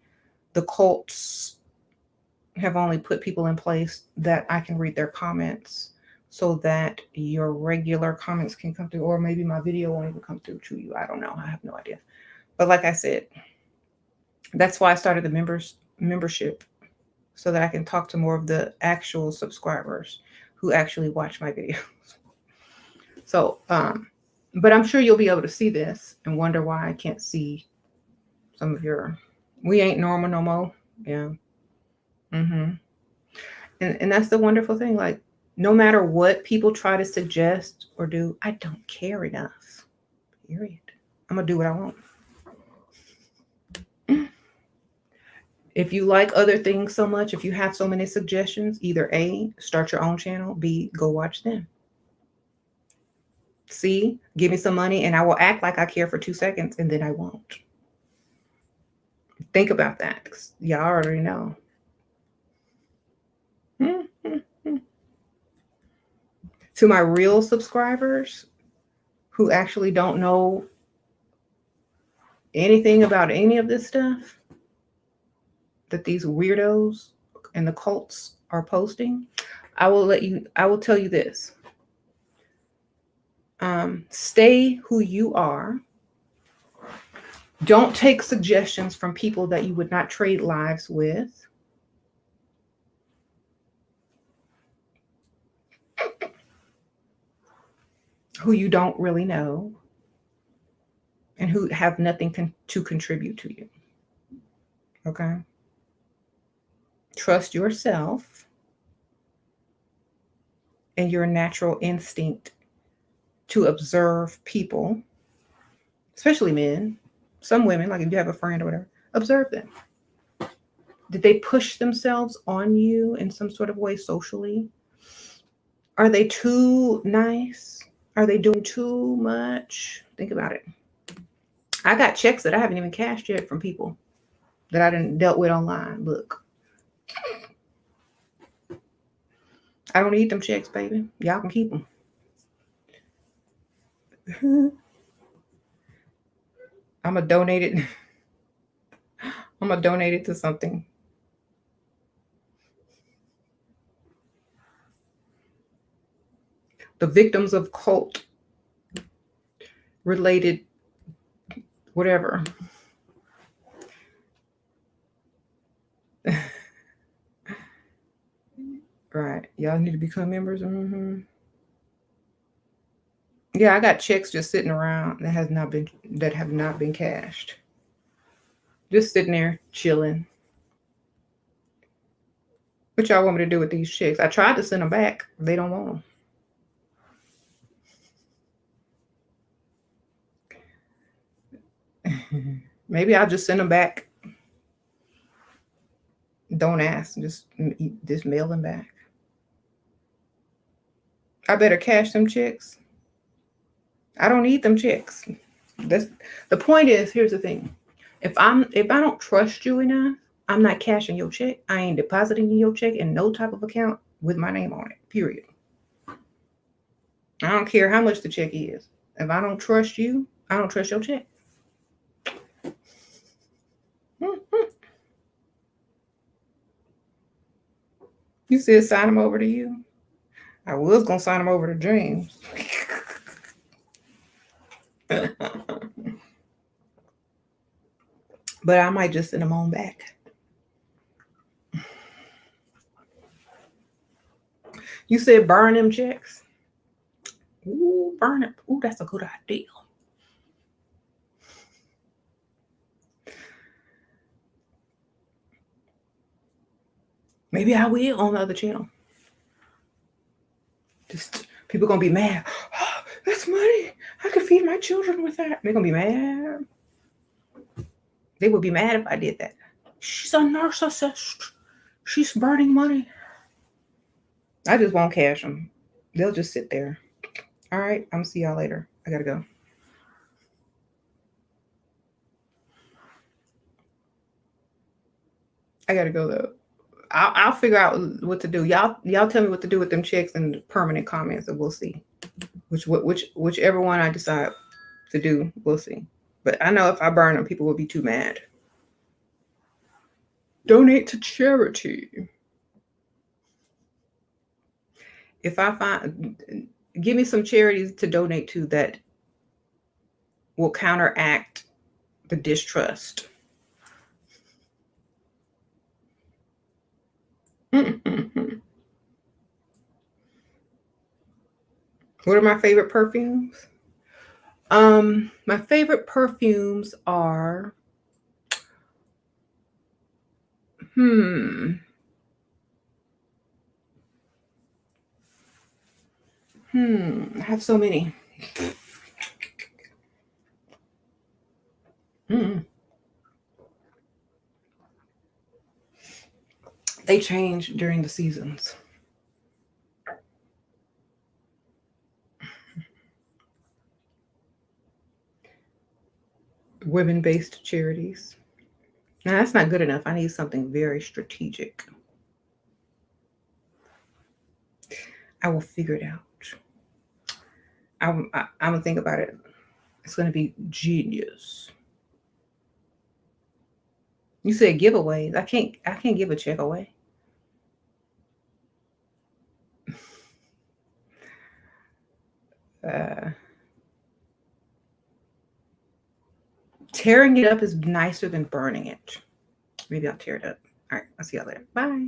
The cults have only put people in place that I can read their comments so that your regular comments can come through, or maybe my video won't even come through to you. I don't know. I have no idea. But like I said, that's why I started the membership so that I can talk to more of the actual subscribers who actually watch my videos. So, but I'm sure you'll be able to see this and wonder why I can't see some of your. We ain't normal no more. Yeah. Mm-hmm. And that's the wonderful thing. Like, no matter what people try to suggest or do, I don't care enough. Period. I'm gonna do what I want. If you like other things so much, if you have so many suggestions, either A, start your own channel, B, go watch them. C, give me some money and I will act like I care for 2 seconds and then I won't. Think about that. Y'all already know. To my real subscribers who actually don't know anything about any of this stuff that these weirdos and the cults are posting, I will tell you this. Stay who you are. Don't take suggestions from people that you would not trade lives with. Who you don't really know and who have nothing to contribute to you. Okay? Trust yourself and your natural instinct to observe people, especially men, some women, like if you have a friend or whatever, observe them. Did they push themselves on you in some sort of way socially? Are they too nice? Are they doing too much? Think about it. I got checks that I haven't even cashed yet from people that I didn't dealt with online. Look, I don't need them checks, baby. Y'all can keep them. I'm gonna donate it. I'm gonna donate it to something. The victims of cult related whatever. Right. Y'all need to become members. Mm-hmm. Yeah, I got checks just sitting around that have not been cashed. Just sitting there chilling. What y'all want me to do with these checks? I tried to send them back. They don't want them. Maybe I'll just send them back. Don't ask. Just mail them back. I better cash them checks. I don't need them checks. That's the point. Is here's the thing. If I don't trust you enough, I'm not cashing your check. I ain't depositing your check in no type of account with my name on it. Period. I don't care how much the check is. If I don't trust you, I don't trust your check. You said sign them over to you. I was gonna sign them over to James. But I might just send them on back. You said burn them checks? Ooh, burn it. Ooh, that's a good idea. Maybe I will on the other channel. Just people gonna be mad. Oh, that's money. I could feed my children with that. They're gonna be mad. They would be mad if I did that. She's a narcissist. She's burning money. I just won't cash them. They'll just sit there. All right, I'm gonna see y'all later. I gotta go. I gotta go though. I'll figure out what to do. Y'all tell me what to do with them checks and permanent comments, and we'll see. Whichever one I decide to do, we'll see. But I know if I burn them, people will be too mad. Donate to charity. If I find, give me some charities to donate to that will counteract the distrust. What are my favorite perfumes? My favorite perfumes are I have so many. They change during the seasons. Women-based charities. Now that's not good enough. I need something very strategic. I will figure it out. I'm gonna think about it. It's gonna be genius. You said giveaways. I can't give a check away. Tearing it up is nicer than burning it. Maybe I'll tear it up. All right, I'll see y'all later. Bye.